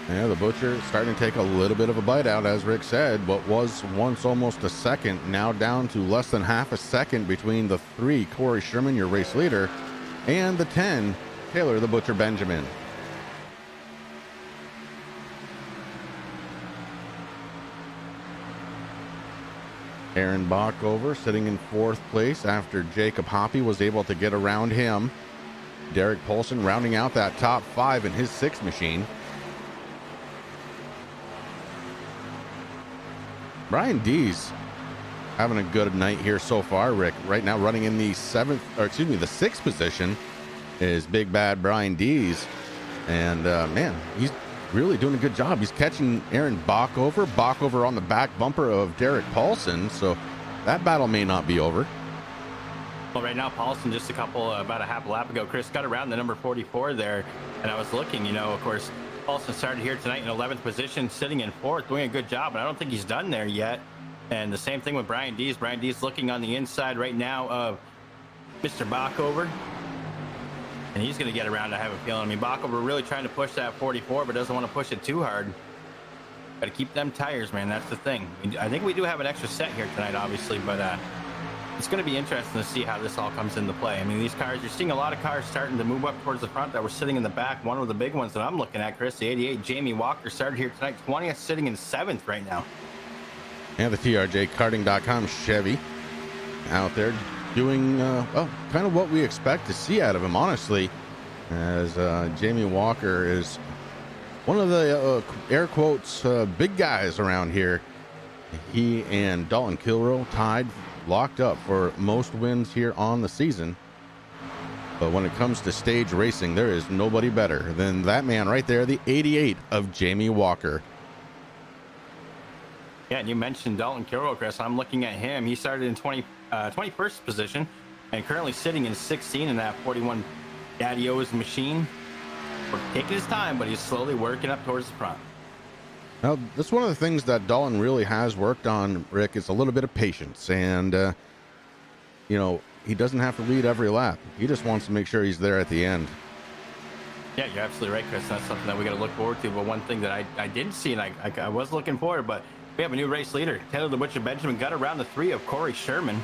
S6: Yeah, the Butcher starting to take a little bit of a bite out, as Rick said. What was once almost a second, now down to less than half a second between the 3, Corey Sherman, your race leader, and the 10, Taylor the Butcher Benjamin. Aaron Backover sitting in 4th place after Jacob Hoppy was able to get around him. Derek Paulson rounding out that top 5 in his 6 machine. Brian Dees having a good night here so far, Rick. Right now running in the 6th position is Big Bad Brian Dees. And man, he's really doing a good job. He's catching Aaron Backover on the back bumper of Derek Paulson. So that battle may not be over.
S7: Well, right now, Paulson just about a half a lap ago, Chris got around the number 44 there. And I was looking, of course, Paulson started here tonight in 11th position, sitting in 4th, doing a good job, and I don't think he's done there yet. And the same thing with Brian Dees. Brian Dees looking on the inside right now of Mr. Backover. And he's going to get around, I have a feeling. I mean, Backover really trying to push that 44, but doesn't want to push it too hard. Got to keep them tires, man. That's the thing. I think we do have an extra set here tonight, obviously, but it's going to be interesting to see how this all comes into play. I mean, these cars, you're seeing a lot of cars starting to move up towards the front that were sitting in the back. One of the big ones that I'm looking at, Chris, the 88 Jamie Walker, started here tonight, 20th, sitting in 7th right now.
S6: And the TRJ Karting.com Chevy out there doing, well, kind of what we expect to see out of him, honestly, as Jamie Walker is one of the, air quotes, big guys around here. He and Dalton Kilrow tied, locked up for most wins here on the season. But when it comes to stage racing, there is nobody better than that man right there, the 88 of Jamie Walker.
S7: Yeah, and you mentioned Dalton Kilrow, Chris. I'm looking at him. He started in 21st position and currently sitting in 16 in that 41 Daddy-O's machine. We're taking his time, but he's slowly working up towards the front.
S6: Now, that's one of the things that Dalton really has worked on, Rick, is a little bit of patience. And, you know, he doesn't have to lead every lap. He just wants to make sure he's there at the end.
S7: Yeah, you're absolutely right, Chris. That's something that we got to look forward to. But one thing that I didn't see, and I was looking forward, but we have a new race leader. Taylor the Butcher Benjamin got around the 3 of Corey Sherman.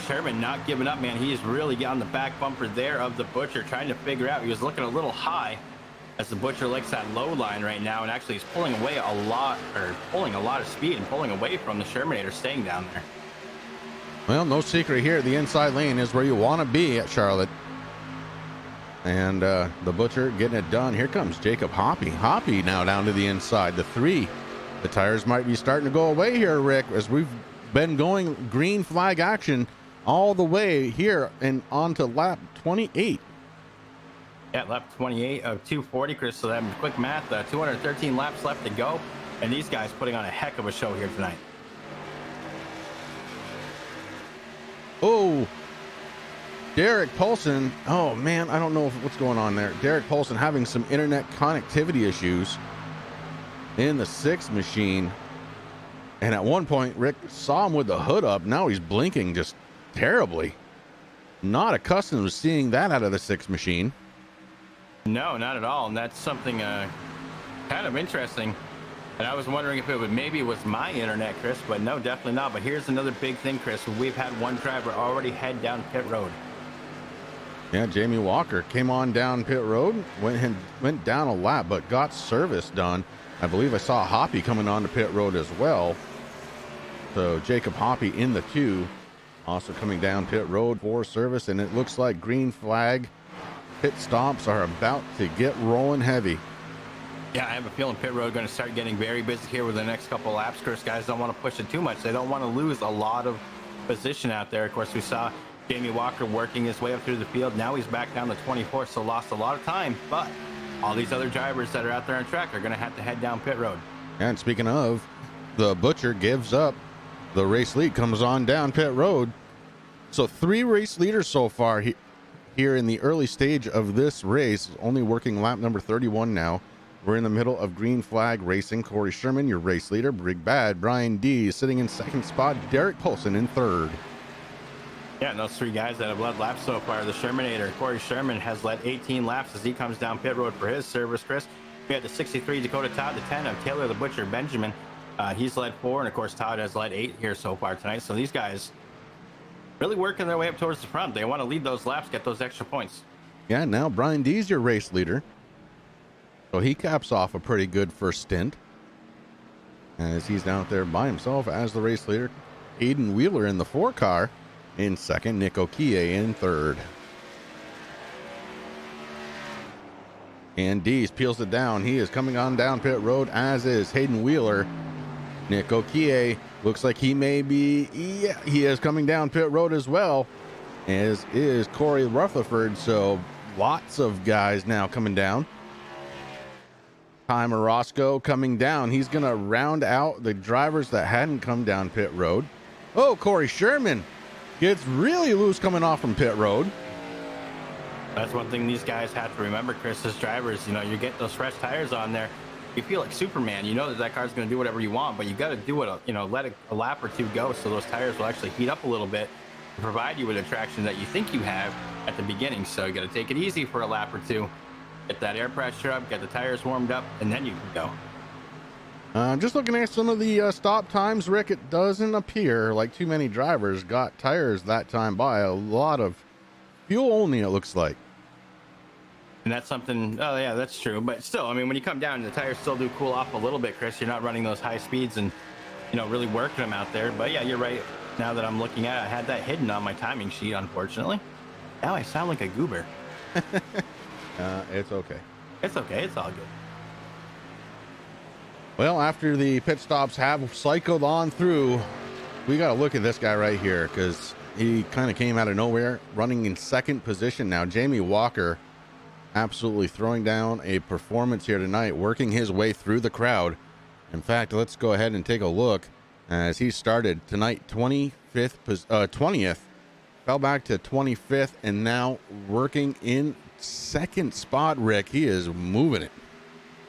S7: Sherman not giving up, man. He's really on the back bumper there of the Butcher, trying to figure out. He was looking a little high as the Butcher likes that low line right now, and actually he's pulling away a lot, or pulling a lot of speed and pulling away from the Shermanator, staying down there.
S6: Well, no secret here. The inside lane is where you want to be at Charlotte. And the Butcher getting it done. Here comes Jacob Hoppy. Hoppy now down to the inside, the 3. The tires might be starting to go away here, Rick, as we've been going green flag action all the way here and on to lap 28.
S7: Yeah, lap 28 of 240, Chris. So that quick math, 213 laps left to go. And these guys putting on a heck of a show here tonight.
S6: Oh, Derek Paulson. Oh, man, I don't know what's going on there. Derek Paulson having some internet connectivity issues in the 6th machine. And at one point, Rick saw him with the hood up. Now he's blinking just terribly. Not accustomed to seeing that out of the 6th machine.
S7: No, not at all. And that's something kind of interesting. And I was wondering if maybe it was my internet, Chris, but no, definitely not. But here's another big thing, Chris. We've had one driver already head down pit road.
S6: Yeah, Jamie Walker came on down pit road, went down a lap, but got service done. I believe I saw Hoppy coming on to pit road as well. So Jacob Hoppy in the 2, also coming down pit road for service. And it looks like green flag pit stops are about to get rolling heavy.
S7: Yeah, I have a feeling pit road going to start getting very busy here with the next couple of laps. Chris, guys don't want to push it too much. They don't want to lose a lot of position out there. Of course, we saw Jamie Walker working his way up through the field. Now he's back down to 24th, so lost a lot of time. But all these other drivers that are out there on track are going to have to head down pit road.
S6: And speaking of, the Butcher gives up. The race lead comes on down pit road. So 3 race leaders so far here in the early stage of this race, only working lap number 31 now. We're in the middle of green flag racing. Corey Sherman, your race leader. Big Bad Brian D sitting in 2nd spot. Derek Paulson in 3rd.
S7: Yeah, and those 3 guys that have led laps so far, the Shermanator, Corey Sherman, has led 18 laps as he comes down pit road for his service, Chris. We had the 63 Dakota Todd, the 10 of Taylor the Butcher Benjamin. He's led 4, and of course Todd has led 8 here so far tonight. So these guys really working their way up towards the front. They want to lead those laps, get those extra points.
S6: Yeah, now Brian D's your race leader. So he caps off a pretty good first stint as he's out there by himself as the race leader. Aiden Wheeler in the 4 car in 2nd, Nick Okie in 3rd. And Dees peels it down. He is coming on down pit road, as is Hayden Wheeler. Nick Okie looks like he may be, yeah, he is coming down pit road as well, as is Corey Rutherford. So lots of guys now coming down. Ty Morosco coming down. He's going to round out the drivers that hadn't come down pit road. Oh, Corey Sherman gets really loose coming off from pit road.
S7: That's one thing these guys have to remember, Chris, as drivers. You know, you get those fresh tires on there, you feel like Superman. You know that car's going to do whatever you want, but you got to do it, you know, let a lap or 2 go so those tires will actually heat up a little bit to provide you with the traction that you think you have at the beginning. So you got to take it easy for a lap or 2. Get that air pressure up, get the tires warmed up, and then you can go.
S6: Just looking at some of the stop times, Rick, it doesn't appear like too many drivers got tires that time by. A lot of fuel only, it looks like.
S7: And that's something, oh yeah, that's true. But still, I mean, when you come down, the tires still do cool off a little bit, Chris. You're not running those high speeds and, you know, really working them out there. But yeah, you're right. Now that I'm looking at it, I had that hidden on my timing sheet, unfortunately. Now I sound like a goober.
S6: It's okay.
S7: It's okay. It's all good.
S6: Well, after the pit stops have cycled on through, we got to look at this guy right here because he kind of came out of nowhere, running in second position now. Jamie Walker absolutely throwing down a performance here tonight, working his way through the crowd. In fact, let's go ahead and take a look as he started tonight 20th, fell back to 25th, and now working in second spot. Rick, he is moving it.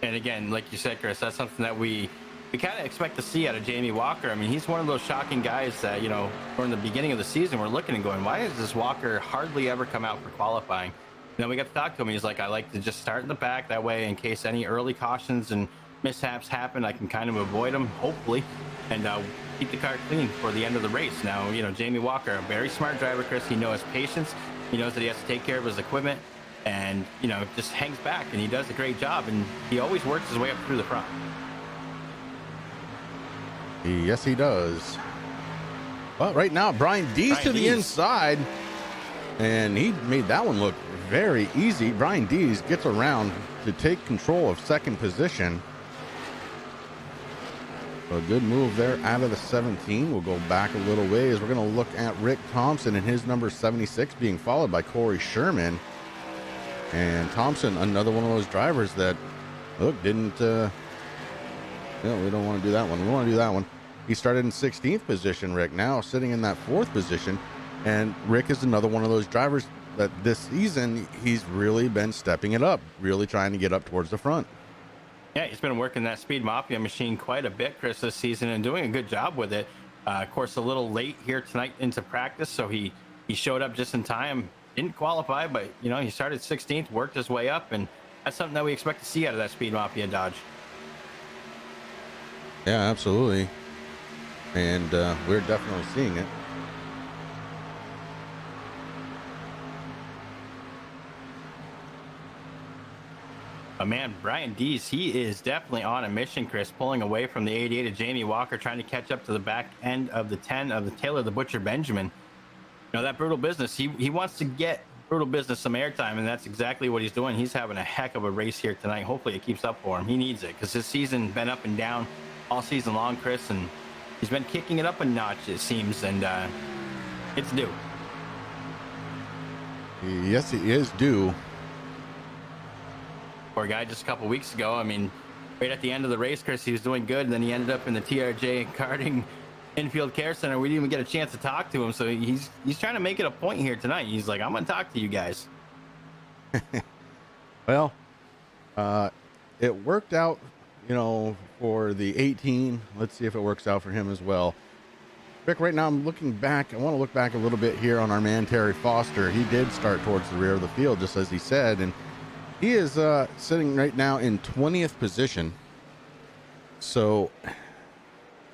S7: And again, like you said, Chris, that's something that we kind of expect to see out of Jamie Walker. I mean, he's one of those shocking guys that, you know, during the beginning of the season, we're looking and going, why does this Walker hardly ever come out for qualifying? And then we got to talk to him. He's like, I like to just start in the back. That way, in case any early cautions and mishaps happen, I can kind of avoid them, hopefully, and keep the car clean for the end of the race. Now, you know, Jamie Walker, a very smart driver, Chris. He knows patience. He knows that he has to take care of his equipment. And, you know, just hangs back, and he does a great job, and he always works his way up through the front.
S6: Yes, he does. Well, right now, Brian Dees to the inside, and he made that one look very easy. Brian Dees gets around to take control of second position. A good move there out of the 17. We'll go back a little ways. We're going to look at Rick Thompson and his number 76 being followed by Corey Sherman. And Thompson, another one of those drivers that, look, didn't, no, we don't want to do that one. We want to do that one. He started in 16th position, Rick, now sitting in that 4th position. And Rick is another one of those drivers that this season, he's really been stepping it up, really trying to get up towards the front.
S7: Yeah, he's been working that Speed Mafia machine quite a bit, Chris, this season, and doing a good job with it. Of course, a little late here tonight into practice, so he showed up just in time. Didn't qualify, but, you know, he started 16th, worked his way up, and that's something that we expect to see out of that Speed Mafia Dodge.
S6: Yeah, absolutely. And we're definitely seeing it.
S7: But man, Brian Dees, he is definitely on a mission, Chris, pulling away from the 88 of Jamie Walker, trying to catch up to the back end of the 10 of the Taylor the Butcher Benjamin. You know, that Brutal Business, he wants to get Brutal Business some airtime, and that's exactly what he's doing. He's having a heck of a race here tonight. Hopefully it keeps up for him. He needs it because this season's been up and down all season long, Chris, and he's been kicking it up a notch, it seems, and it's due.
S6: Yes, he is due.
S7: Poor guy just a couple weeks ago, I mean, right at the end of the race, Chris, he was doing good, and then he ended up in the TRJ Karting Infield Care Center. We didn't even get a chance to talk to him, so he's trying to make it a point here tonight. He's like, I'm gonna talk to you guys.
S6: Well, it worked out, you know, for the 18. Let's see if it works out for him as well. Rick, right now I'm looking back. I want to look back a little bit here on our man Terry Foster. He did start towards the rear of the field, just as he said, and he is sitting right now in 20th position. So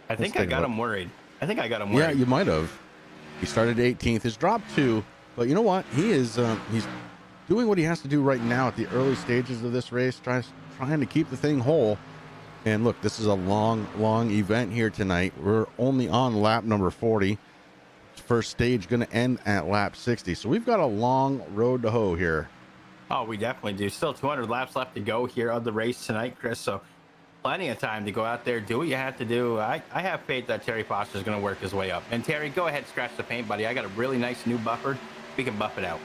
S7: I think I got him worried. Yeah,
S6: you might have. He started 18th. His dropped 2, but you know what? He is he's doing what he has to do right now at the early stages of this race, trying to keep the thing whole. And look, this is a long event here tonight. We're only on lap number 40. First stage going to end at lap 60. So we've got a long road to hoe here.
S7: Oh, we definitely do. Still 200 laps left to go here of the race tonight, Chris. So plenty of time to go out there, do what you have to do. I have faith that Terry Foster is going to work his way up. And Terry, go ahead, scratch the paint, buddy. I got a really nice new buffer. We can buff it out.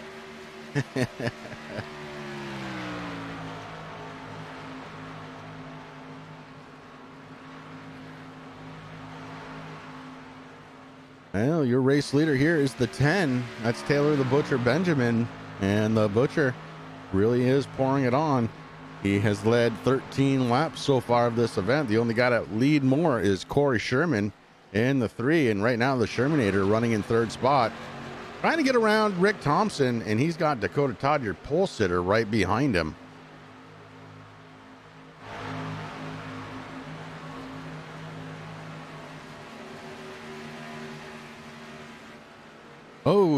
S6: Well, your race leader here is the 10. That's Taylor the Butcher Benjamin. And the Butcher really is pouring it on. He has led 13 laps so far of this event. The only guy to lead more is Corey Sherman in the 3. And right now the Shermanator running in 3rd spot, trying to get around Rick Thompson. And he's got Dakota Todd, your pole sitter, right behind him.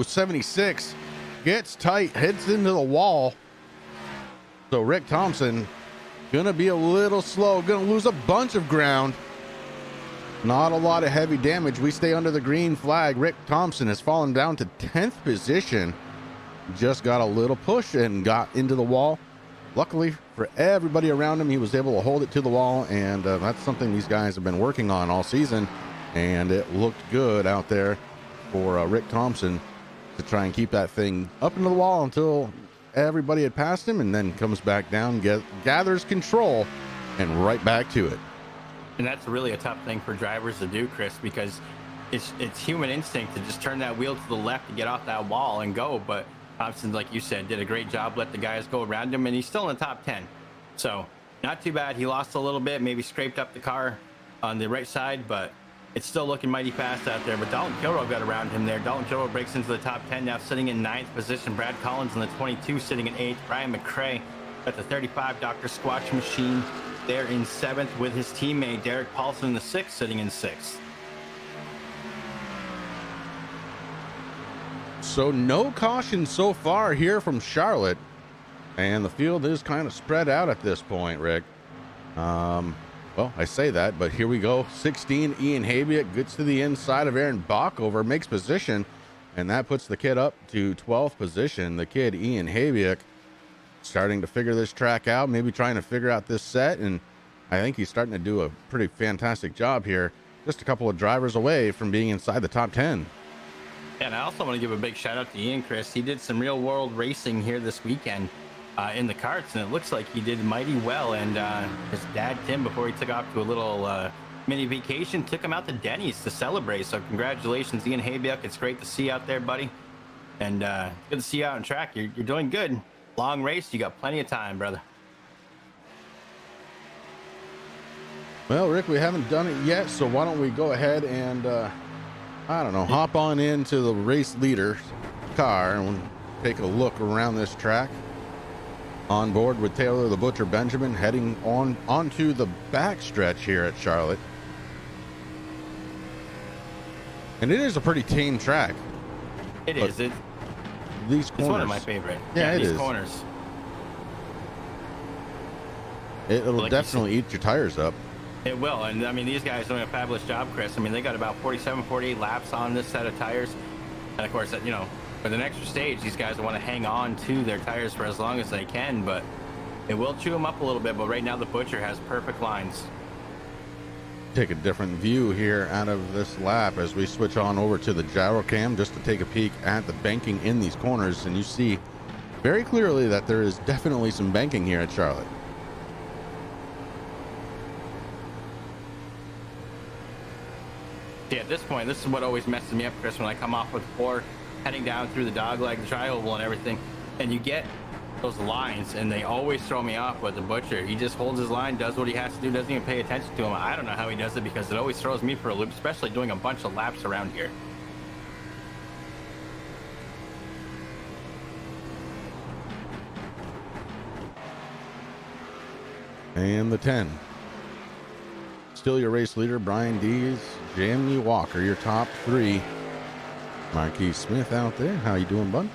S6: Ooh, 76 gets tight, hits into the wall. So Rick Thompson gonna be a little slow, gonna lose a bunch of ground. Not a lot of heavy damage. We stay under the green flag. Rick Thompson has fallen down to 10th position. Just got a little push and got into the wall. Luckily for everybody around him, he was able to hold it to the wall, and that's something these guys have been working on all season, and it looked good out there for Rick Thompson to try and keep that thing up into the wall until everybody had passed him, and then comes back down, gathers control, and right back to it.
S7: And that's really a tough thing for drivers to do, Chris, because it's human instinct to just turn that wheel to the left to get off that wall and go. But Thompson, like you said, did a great job, let the guys go around him, and he's still in the top 10. So not too bad. He lost a little bit, maybe scraped up the car on the right side, but it's still looking mighty fast out there. But Dalton Kilroy got around him there. Dalton Kilroy breaks into the top 10 now, sitting in 9th position. Brad Collins in the 22, sitting in 8th. Brian McCrae at the 35. Dr. Squatch Machine there in 7th with his teammate Derek Paulson in the 6th, sitting in 6th.
S6: So no caution so far here from Charlotte, and the field is kind of spread out at this point, Rick. Well, I say that, but here we go. 16, Ian Habiak gets to the inside of Aaron Bockover, makes position, and that puts the kid up to 12th position. The kid, Ian Habiak, starting to figure this track out, maybe trying to figure out this set, and I think he's starting to do a pretty fantastic job here. Just a couple of drivers away from being inside the top 10.
S7: And I also want to give a big shout out to Ian, Chris. He did some real world racing here this weekend in the karts, and it looks like he did mighty well. And his dad, Tim, before he took off to a little mini vacation, took him out to Denny's to celebrate. So congratulations, Ian Habiak. It's great to see you out there, buddy. And good to see you out on track. You're doing good. Long race. You got plenty of time, brother.
S6: Well, Rick, we haven't done it yet, so why don't we go ahead and I don't know, hop on into the race leader's car and we'll take a look around this track. On board with Taylor the Butcher Benjamin, heading onto the backstretch here at Charlotte. And it is a pretty tame track.
S7: It is. These
S6: corners.
S7: It's one of my favorite.
S6: Yeah,
S7: these
S6: is.
S7: corners.
S6: It'll
S7: like
S6: definitely eat your tires up.
S7: It will, and I mean, these guys doing a fabulous job, Chris. I mean, they got about 47, 48 laps on this set of tires. And of course, you know, for the next stage, these guys want to hang on to their tires for as long as they can, but it will chew them up a little bit. But right now, the Butcher has perfect lines.
S6: Take a different view here out of this lap as we switch on over to the gyro cam just to take a peek at the banking in these corners. And you see very clearly that there is definitely some banking here at Charlotte.
S7: Yeah, at this point, this is what always messes me up, Chris, when I come off with 4, heading down through the dogleg, the tri-oval and everything, and you get those lines, and they always throw me off with the Butcher. He just holds his line, does what he has to do, doesn't even pay attention to him. I don't know how he does it, because it always throws me for a loop, especially doing a bunch of laps around here.
S6: And the 10. Still your race leader, Brian Dees, Jamie Walker, your top 3. Marquis Smith out there. How you doing, bud?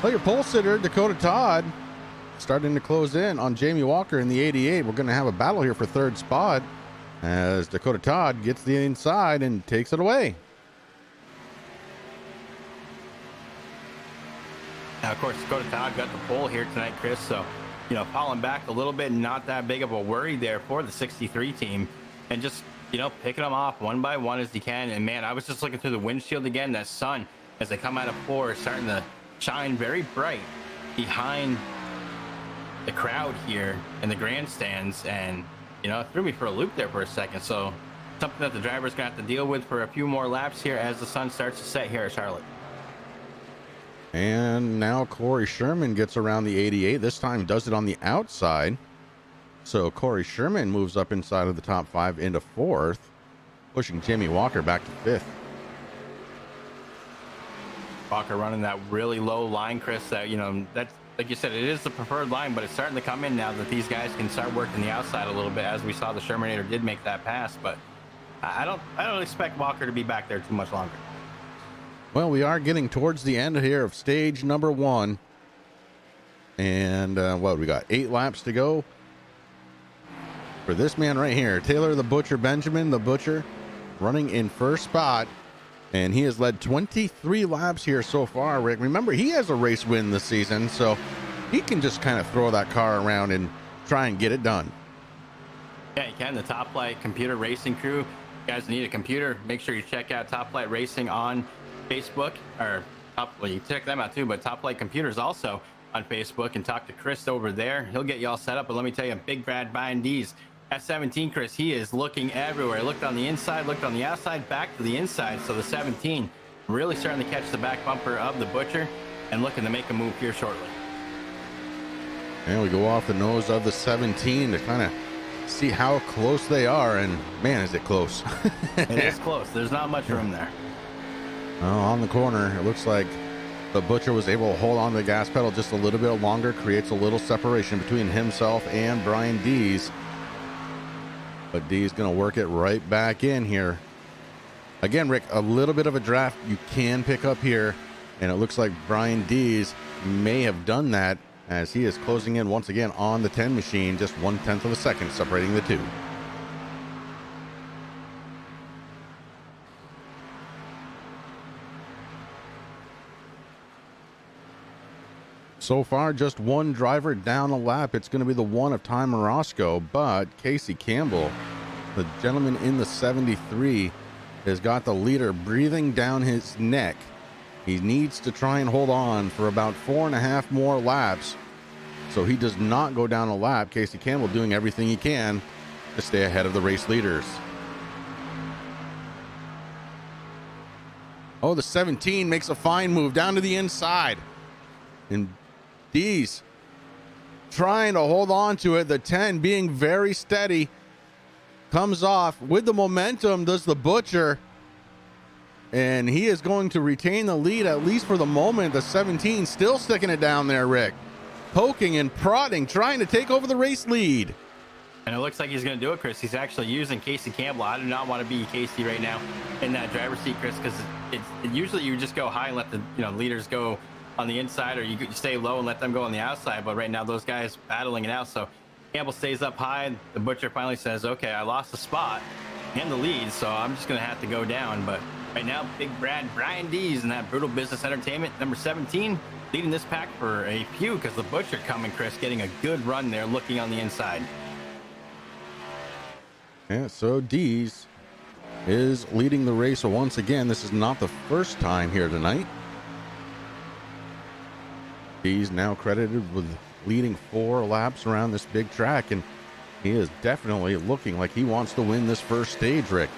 S6: Well, your pole sitter, Dakota Todd, starting to close in on Jamie Walker in the 88. We're going to have a battle here for 3rd spot as Dakota Todd gets the inside and takes it away.
S7: Now, of course, Dakota Todd got the pole here tonight, Chris, so you know, falling back a little bit, not that big of a worry there for the 63 team, and just, you know, picking them off one by one as he can. And man, I was just looking through the windshield again. That sun, as they come out of 4, is starting to shine very bright behind the crowd here in the grandstands, and you know, it threw me for a loop there for a second. So something that the driver's gonna have to deal with for a few more laps here as the sun starts to set here at Charlotte.
S6: And now Corey Sherman gets around the 88. This time does it on the outside. So Corey Sherman moves up inside of the top 5 into 4th, pushing Jamie Walker back to 5th.
S7: Walker running that really low line, Chris, that, you know, that's, like you said, it is the preferred line, but it's starting to come in now that these guys can start working the outside a little bit, as we saw the Shermanator did make that pass. But I don't expect Walker to be back there too much longer.
S6: Well, we are getting towards the end here of stage number 1. And what we got? 8 laps to go for this man right here, Taylor the Butcher Benjamin, the Butcher, running in first spot. And he has led 23 laps here so far, Rick. Remember, he has a race win this season, so he can just kind of throw that car around and try and get it done.
S7: Yeah, you can. The Top Flight Computer Racing Crew. You guys need a computer, make sure you check out Top Flight Racing on Facebook, or well, you check them out too, but Top Flight Computers also on Facebook, and talk to Chris over there. He'll get you all set up. But let me tell you, Big Brad Brian D's at 17, Chris, he is looking everywhere. Looked on the inside, looked on the outside, back to the inside. So the 17 really starting to catch the back bumper of the Butcher and looking to make a move here shortly.
S6: And we go off the nose of the 17 to kind of see how close they are. And man, is it close.
S7: It is close. There's not much room there.
S6: On the corner, it looks like the Butcher was able to hold on to the gas pedal just a little bit longer, creates a little separation between himself and Brian Dees. But Dees going to work it right back in here. Again, Rick, a little bit of a draft you can pick up here, and it looks like Brian Dees may have done that as he is closing in once again on the 10 machine, just 1/10 of a second separating the two. So far, just one driver down a lap. It's going to be the one of Ty Morosco, but Casey Campbell, the gentleman in the 73, has got the leader breathing down his neck. He needs to try and hold on for about 4.5 more laps, so he does not go down a lap. Casey Campbell doing everything he can to stay ahead of the race leaders. Oh, the 17 makes a fine move down to the inside. And Dees trying to hold on to it. The 10 being very steady. Comes off with the momentum, does the Butcher. And he is going to retain the lead, at least for the moment. The 17 still sticking it down there, Rick. Poking and prodding, trying to take over the race lead.
S7: And it looks like he's going to do it, Chris. He's actually using Casey Campbell. I do not want to be Casey right now in that driver's seat, Chris, because usually you just go high and let the leaders go on the inside, or you stay low and let them go on the outside. But right now, those guys battling it out. So Campbell stays up high. The Butcher finally says, okay, I lost the spot and the lead, so I'm just going to have to go down. But right now, Big Brad Brian Dees in that Brutal Business Entertainment, number 17, leading this pack for a few, because the Butcher coming, Chris, getting a good run there, looking on the inside.
S6: Yeah, so Dees is leading the race once again. This is not the first time here tonight. He's now credited with leading 4 laps around this big track, and he is definitely looking like he wants to win this first stage, Rick.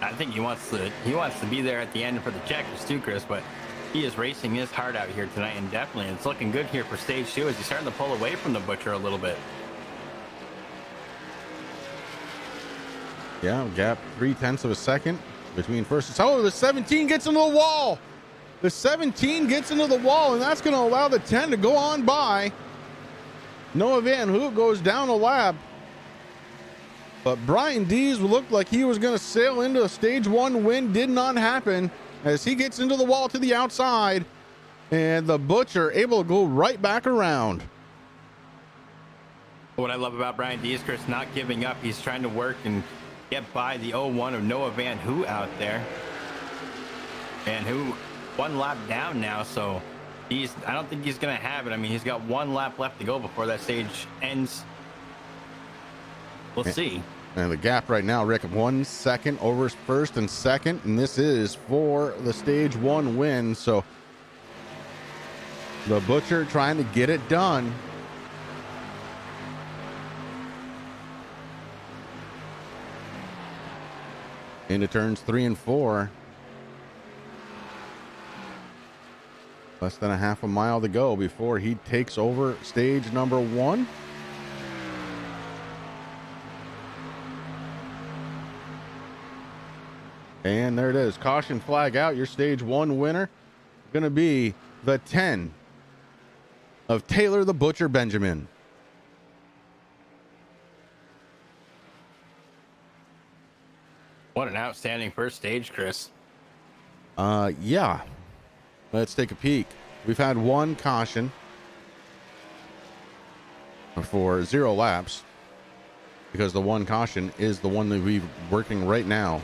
S7: I think he wants to be there at the end for the checkers too, Chris, but he is racing his heart out here tonight, and definitely it's looking good here for stage 2 as he's starting to pull away from the Butcher a little bit.
S6: Yeah, gap 0.3 of a second between first and second. Oh, the 17 gets into the wall. The 17 gets into the wall, and that's going to allow the 10 to go on by. Noah Van Hook goes down a lap. But Brian Dees looked like he was going to sail into a stage 1 win. Did not happen as he gets into the wall to the outside. And the Butcher able to go right back around.
S7: What I love about Brian Dees, Chris, not giving up. He's trying to work and get by the 0-1 of Noah Van Hook out there. Van Hook 1 lap down now, so I don't think he's going to have it. I mean, he's got 1 lap left to go before that stage ends. We'll see.
S6: And the gap right now, Rick, 1 second over first and second, and this is for the stage 1 win. So the Butcher trying to get it done. Into turns 3 and 4. Less than a half a mile to go before he takes over stage number 1. And there it is. Caution flag out. Your stage 1 winner going to be the 10 of Taylor the Butcher Benjamin.
S7: What an outstanding first stage, Chris.
S6: Yeah. Let's take a peek. We've had one caution for 0 laps because the one caution is the one that we're working right now.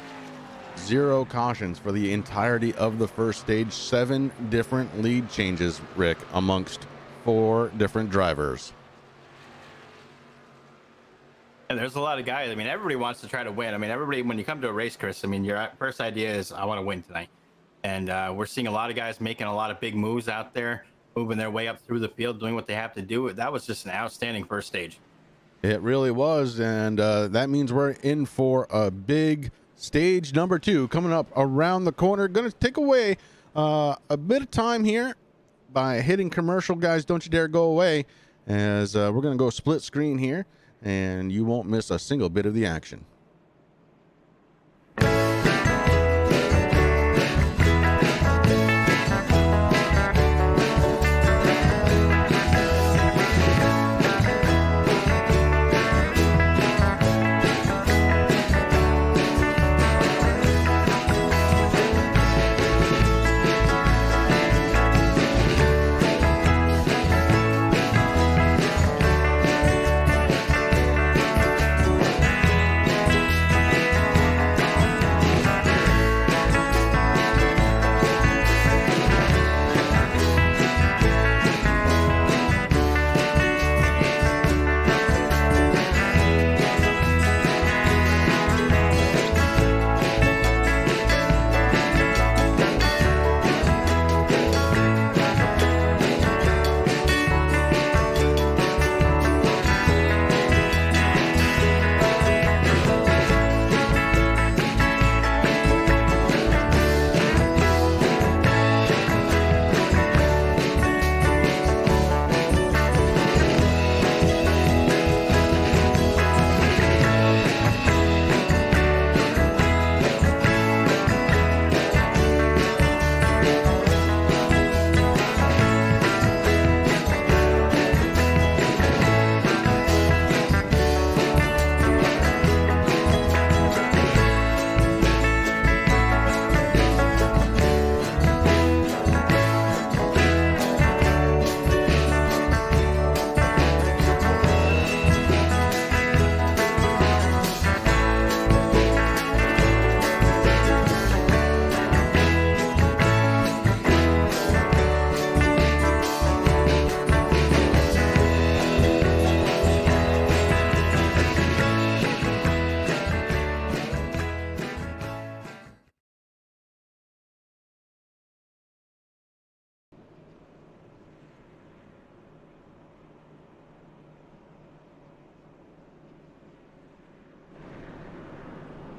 S6: 0 cautions for the entirety of the first stage. 7 different lead changes, Rick, amongst 4 different drivers.
S7: And there's a lot of guys. I mean, everybody wants to try to win. I mean, everybody, when you come to a race, Chris, I mean, your first idea is, I want to win tonight. And we're seeing a lot of guys making a lot of big moves out there, moving their way up through the field, doing what they have to do. That was just an outstanding first stage.
S6: It really was. And that means we're in for a big stage number 2 coming up around the corner. Going to take away a bit of time here by hitting commercial. Guys, don't you dare go away, as we're going to go split screen here, and you won't miss a single bit of the action.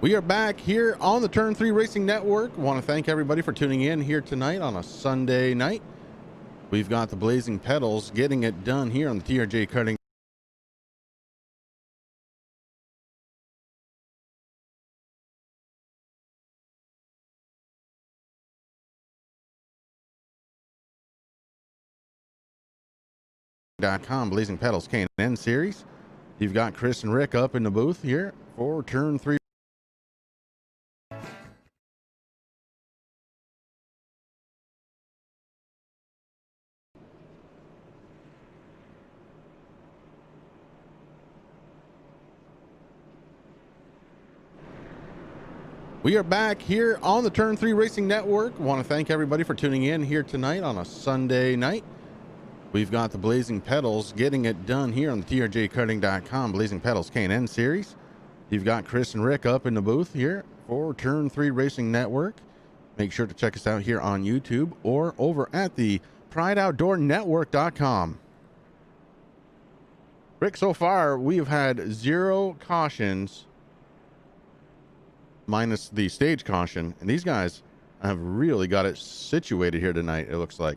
S6: We are back here on the Turn 3 Racing Network. Want to thank everybody for tuning in here tonight on a Sunday night. We've got the Blazing Pedals getting it done here on the TRJ Karting. Blazing Pedals K&N Series. You've got Chris and Rick up in the booth here for Turn 3. We are back here on the Turn 3 Racing Network. Want to thank everybody for tuning in here tonight on a Sunday night. We've got the Blazing Pedals getting it done here on the TRJKarting.com Blazing Pedals K&N Series. You've got Chris and Rick up in the booth here for Turn 3 Racing Network. Make sure to check us out here on YouTube or over at the PrideOutdoorNetwork.com. Rick, so far we've had 0 cautions minus the stage caution, and these guys have really got it situated here tonight, it looks like.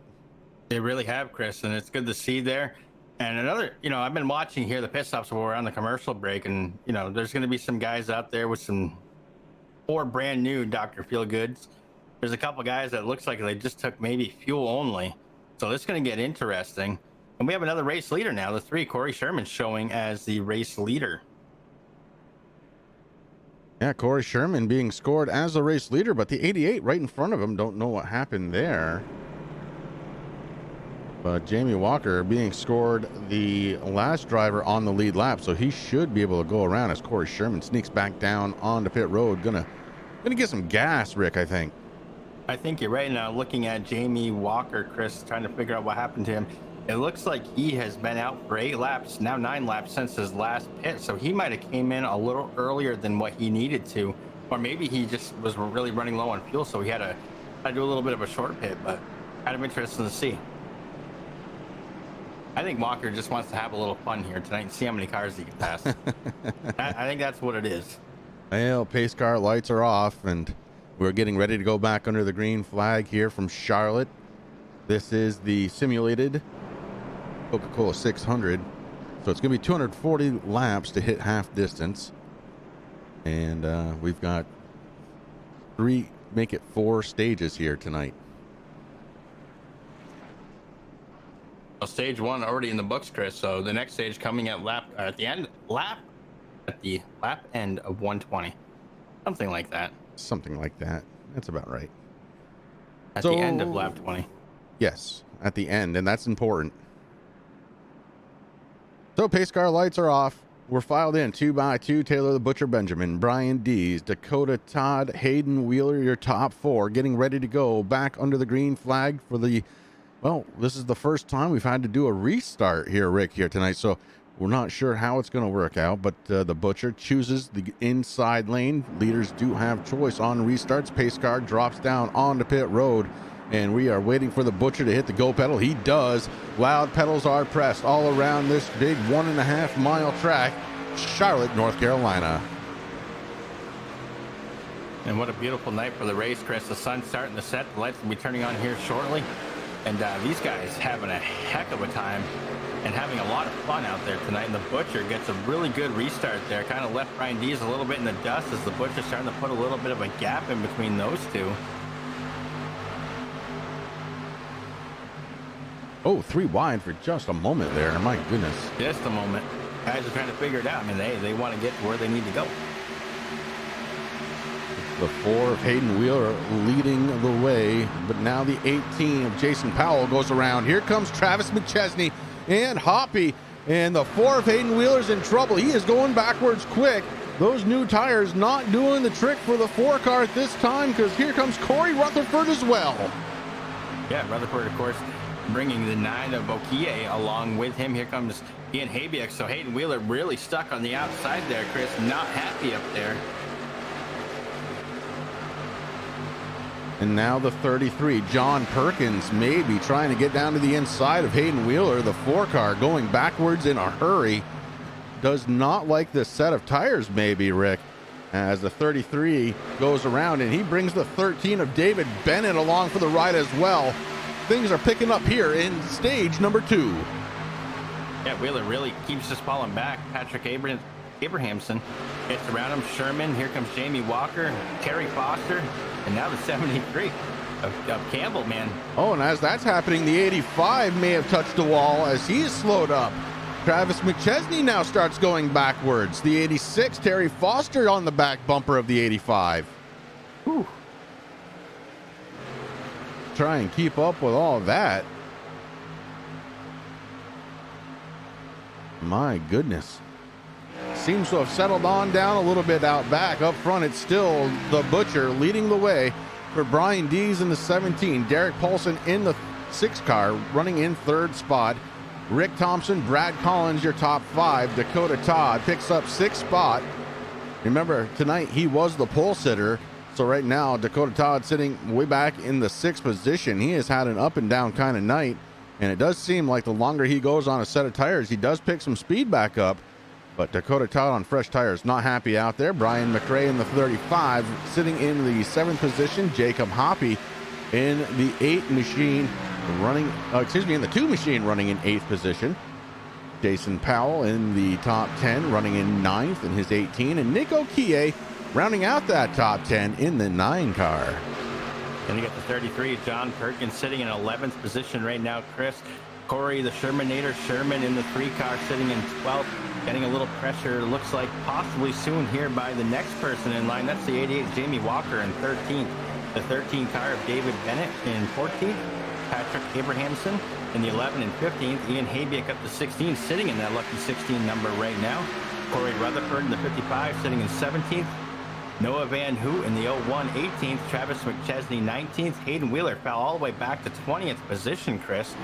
S7: They really have, Chris, and it's good to see there. And another, I've been watching here the pit stops while we're on the commercial break, and, there's going to be some guys out there with some 4 brand new Dr. Feelgoods. There's a couple guys that looks like they just took maybe fuel only. So it's going to get interesting. And we have another race leader now, the 3, Corey Sherman, showing as the race leader.
S6: Yeah, Corey Sherman being scored as the race leader, but the 88 right in front of him, don't know what happened there. But Jamie Walker being scored the last driver on the lead lap, so he should be able to go around as Corey Sherman sneaks back down onto pit road. Gonna get some gas, Rick, I think.
S7: I think you're right. Now looking at Jamie Walker, Chris, trying to figure out what happened to him. It looks like he has been out for 8 laps, now 9 laps since his last pit. So he might have came in a little earlier than what he needed to, or maybe he just was really running low on fuel, so he had to do a little bit of a short pit. But kind of interesting to see. I think Walker just wants to have a little fun here tonight and see how many cars he can pass. I think that's what it is.
S6: Well, pace car lights are off, and we're getting ready to go back under the green flag here from Charlotte. This is the simulated Coca-Cola 600. So it's going to be 240 laps to hit half distance. And we've got 4 stages here tonight.
S7: Well, stage 1 already in the books, Chris. So the next stage coming at the end of 120, something like that.
S6: Something like that. That's about right.
S7: At the end of lap 20.
S6: Yes, at the end, and that's important. So pace car lights are off. We're filed in 2 by 2. Taylor the Butcher Benjamin, Brian Dees, Dakota Todd, Hayden Wheeler, your top 4, getting ready to go back under the green flag for the. Well, this is the first time we've had to do a restart here, Rick, here tonight. So we're not sure how it's going to work out, but the Butcher chooses the inside lane. Leaders do have choice on restarts. Pace car drops down onto pit road, and we are waiting for the Butcher to hit the go pedal. He does. Loud pedals are pressed all around this big 1.5 mile track, Charlotte, North Carolina.
S7: And what a beautiful night for the race, Chris. The sun's starting to set. The lights will be turning on here shortly. And these guys having a heck of a time and having a lot of fun out there tonight. And the Butcher gets a really good restart there. Kind of left Brian Dees a little bit in the dust as the Butcher's starting to put a little bit of a gap in between those two.
S6: Oh, 3 wide for just a moment there. My goodness.
S7: Just a moment. Guys are trying to figure it out. I mean, they want to get to where they need to go.
S6: The 4 of Hayden Wheeler leading the way, but now the 18 of Jason Powell goes around. Here comes Travis McChesney and Hoppy, and the 4 of Hayden Wheeler's in trouble. He is going backwards quick. Those new tires not doing the trick for the 4 car at this time, because here comes Corey Rutherford as well.
S7: Yeah, Rutherford, of course, bringing the 9 of Okie along with him. Here comes Ian Habiak. So Hayden Wheeler really stuck on the outside there, Chris. Not happy up there.
S6: And now the 33, John Perkins, maybe trying to get down to the inside of Hayden Wheeler. The 4 car going backwards in a hurry. Does not like this set of tires, maybe, Rick, as the 33 goes around, and he brings the 13 of David Bennett along for the ride as well. Things are picking up here in stage number 2.
S7: Yeah, Wheeler really keeps just falling back. Patrick Abrahamson gets around him. Sherman, here comes Jamie Walker, Terry Foster, and now the 73 of Campbell, man.
S6: Oh, and as that's happening, the 85 may have touched the wall as he is slowed up. Travis McChesney now starts going backwards. The 86, Terry Foster on the back bumper of the 85.
S7: Whew.
S6: Try and keep up with all that. My goodness. Seems to have settled on down a little bit out back. Up front, it's still the Butcher leading the way for Brian Dees in the 17. Derek Paulson in the 6 car, running in 3rd spot. Rick Thompson, Brad Collins, your top 5. Dakota Todd picks up 6th spot. Remember, tonight he was the pole sitter. So right now, Dakota Todd sitting way back in the 6th position. He has had an up and down kind of night. And it does seem like the longer he goes on a set of tires, he does pick some speed back up. But Dakota Todd on fresh tires, not happy out there. Brian McRae in the 35, sitting in the 7th position. Jacob Hoppy in the 8 machine, running, in the 2 machine, running in 8th position. Jason Powell in the top 10, running in 9th in his 18. And Nick Okie rounding out that top 10 in the 9 car.
S7: Then you get the 33, John Perkins, sitting in 11th position right now, Chris. Corey, the Shermanator Sherman in the 3-car sitting in 12th, getting a little pressure. Looks like possibly soon here by the next person in line. That's the 88 Jamie Walker in 13th. The 13 car of David Bennett in 14th. Patrick Abrahamson in the 11 and 15th. Ian Habiak up to 16, sitting in that lucky 16 number right now. Corey Rutherford in the 55, sitting in 17th. Noah Van Hoot in the 01, 18th. Travis McChesney, 19th. Hayden Wheeler fell all the way back to 20th position, Chris.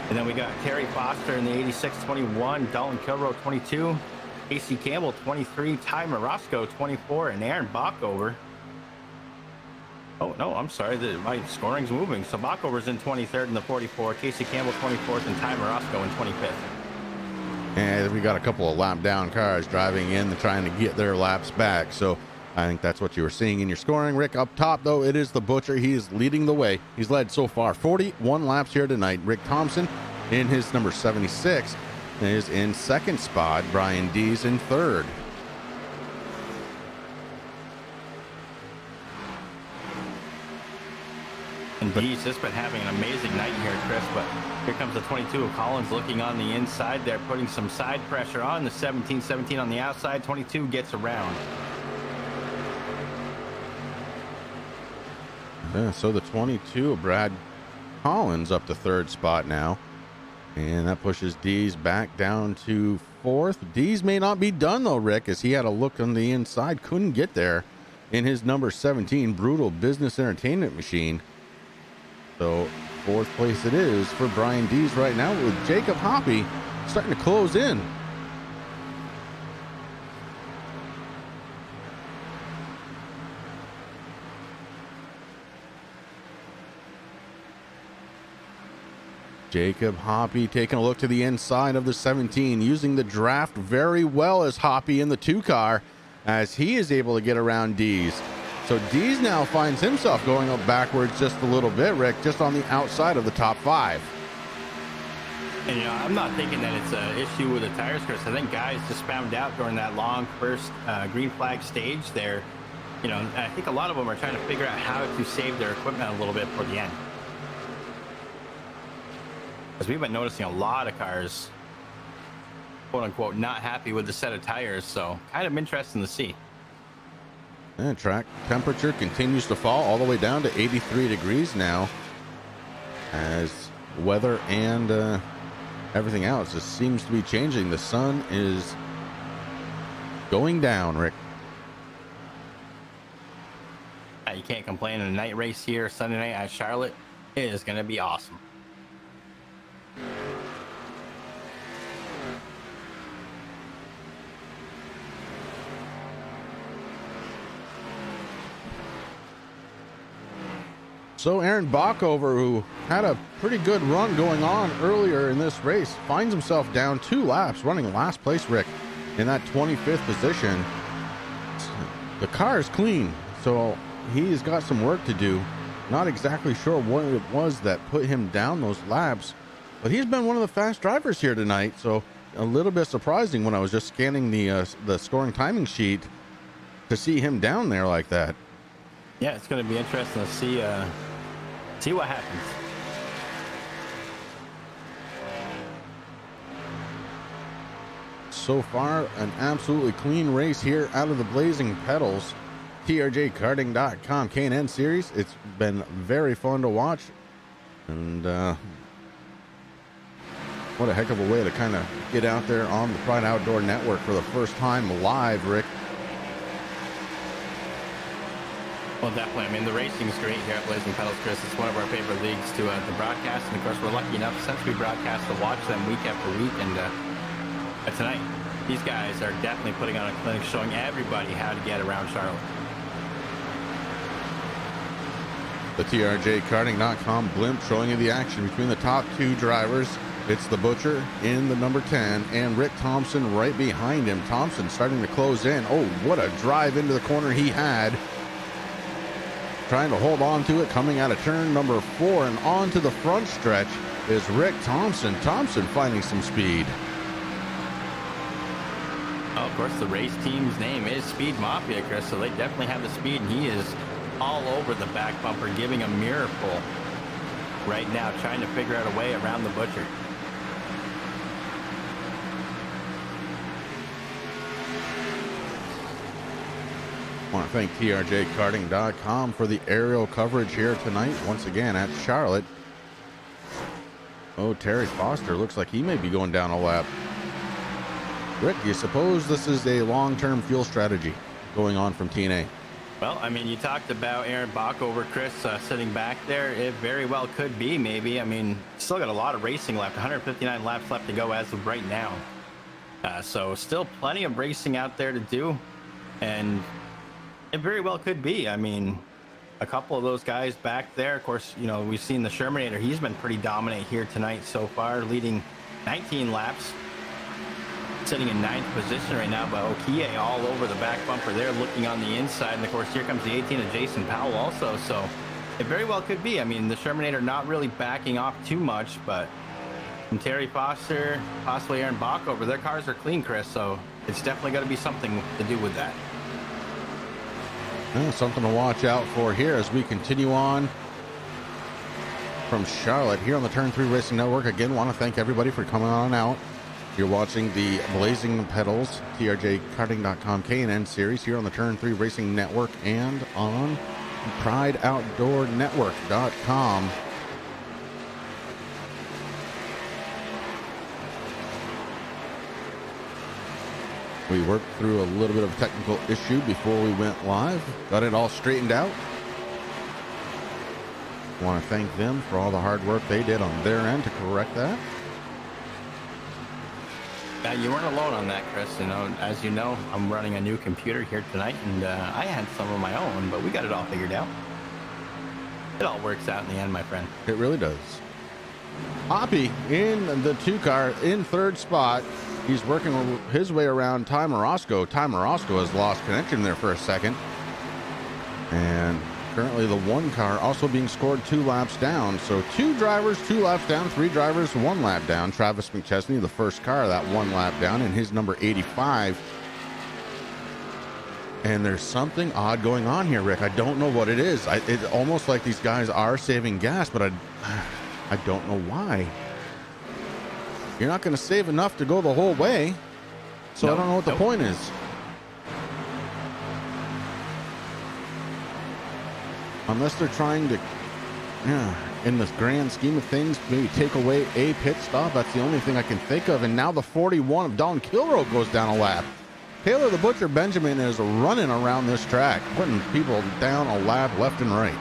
S7: And then we got Terry Foster in the 86, 21. Dalton Kilroe, 22. Casey Campbell, 23. Ty Morosco, 24. And Aaron Bockover. Oh, no, I'm sorry. My scoring's moving. So Bockover's in 23rd in the 44. Casey Campbell, 24th. And Ty Morosco in 25th.
S6: And we got a couple of lap down cars driving in and trying to get their laps back. So I think that's what you were seeing in your scoring, Rick. Up top, though, it is the Butcher. He is leading the way. He's led so far 41 laps here tonight. Rick Thompson in his number 76 is in second spot. Brian Dees in third.
S7: And Dees just been having an amazing night here, Chris, but here comes the 22 of Collins looking on the inside there, putting some side pressure on the 17 on the outside. 22 gets around.
S6: Yeah, so the 22 of Brad Collins up to third spot now. And that pushes Dees back down to fourth. Dees may not be done, though, Rick, as he had a look on the inside. Couldn't get there in his number 17 Brutal Business Entertainment Machine. So fourth place it is for Brian Dees right now, with Jacob Hoppy starting to close in. Jacob Hoppy taking a look to the inside of the 17, using the draft very well as Hoppy in the 2-car, as he is able to get around Dees. So Dees now finds himself going up backwards just a little bit, Rick, just on the outside of the top 5.
S7: And, I'm not thinking that it's an issue with the tires, Chris. I think guys just found out during that long first green flag stage there. I think a lot of them are trying to figure out how to save their equipment a little bit for the end. Because we've been noticing a lot of cars, quote unquote, not happy with the set of tires. So kind of interesting to see.
S6: And track temperature continues to fall all the way down to 83 degrees now, as weather and everything else just seems to be changing. The sun is going down, Rick.
S7: You can't complain. In a night race here Sunday night at Charlotte, it is going to be awesome.
S6: So Aaron Bockover, who had a pretty good run going on earlier in this race, finds himself down 2 laps, running last place, Rick, in that 25th position. The car is clean, so he's got some work to do. Not exactly sure what it was that put him down those laps, but he's been one of the fast drivers here tonight, so a little bit surprising when I was just scanning the scoring timing sheet to see him down there like that.
S7: Yeah, it's going to be interesting to see what happens.
S6: So far, an absolutely clean race here out of the Blazing Pedals. TRJKarting.com K&N series. It's been very fun to watch, and what a heck of a way to kind of get out there on the Pride Outdoor Network for the first time live, Rick.
S7: Well, definitely. I mean, the racing is great here at Blazing Pedals, Chris. It's one of our favorite leagues to broadcast, and of course, we're lucky enough since we broadcast to watch them week after week. And tonight, these guys are definitely putting on a clinic, showing everybody how to get around Charlotte.
S6: The TRJKarting.com blimp showing you the action between the top 2 drivers. It's the Butcher in the number 10 and Rick Thompson right behind him. Thompson starting to close in. Oh, what a drive into the corner he had. Trying to hold on to it, coming out of turn number 4 and onto the front stretch is Rick Thompson. Thompson finding some speed.
S7: Oh, of course, the race team's name is Speed Mafia, Chris, so they definitely have the speed, and he is all over the back bumper, giving a mirror pull right now, trying to figure out a way around the Butcher.
S6: Want to thank TRJKarting.com for the aerial coverage here tonight. Once again at Charlotte. Oh, Terry Foster looks like he may be going down a lap. Rick, do you suppose this is a long-term fuel strategy going on from TNA?
S7: Well, I mean, you talked about Aaron Bach over Chris sitting back there. It very well could be, maybe. I mean, still got a lot of racing left. 159 laps left to go as of right now. So still plenty of racing out there to do. And it very well could be. I mean, a couple of those guys back there, of course, you know, we've seen the Shermanator. He's been pretty dominant here tonight so far, leading 19 laps. Sitting in 9th position right now, but Okie all over the back bumper there, looking on the inside. And of course, here comes the 18 of Jason Powell also. So it very well could be. I mean, the Shermanator not really backing off too much, but from Terry Foster, possibly Aaron Bach over, their cars are clean, Chris. So it's definitely going to be something to do with that.
S6: Well, something to watch out for here as we continue on from Charlotte here on the Turn 3 Racing Network. Again, want to thank everybody for coming on out. You're watching the Blazing Pedals TRJKarting.com K&N series here on the Turn 3 Racing Network and on PrideOutdoorNetwork.com. We worked through a little bit of a technical issue before we went live. Got it all straightened out. Want to thank them for all the hard work they did on their end to correct that.
S7: You weren't alone on that, Chris. You know, as you know, I'm running a new computer here tonight, and I had some of my own, but we got it all figured out. It all works out in the end, my friend.
S6: It really does. Hoppy in the 2-car in 3rd spot. He's working his way around Ty Morosco. Ty Morosco has lost connection there for a second. And currently the 1-car also being scored 2 laps down. So 2 drivers, 2 laps down, 3 drivers, 1 lap down. Travis McChesney, the first car, that 1 lap down in his number 85. And there's something odd going on here, Rick. I don't know what it is. It's almost like these guys are saving gas, but I don't know why. You're not going to save enough to go the whole way. So I don't know what the point is. Unless they're trying to, in the grand scheme of things, maybe take away a pit stop. That's the only thing I can think of. And now the 41 of Don Kilroe goes down a lap. Taylor the Butcher Benjamin is running around this track, putting people down a lap left and right.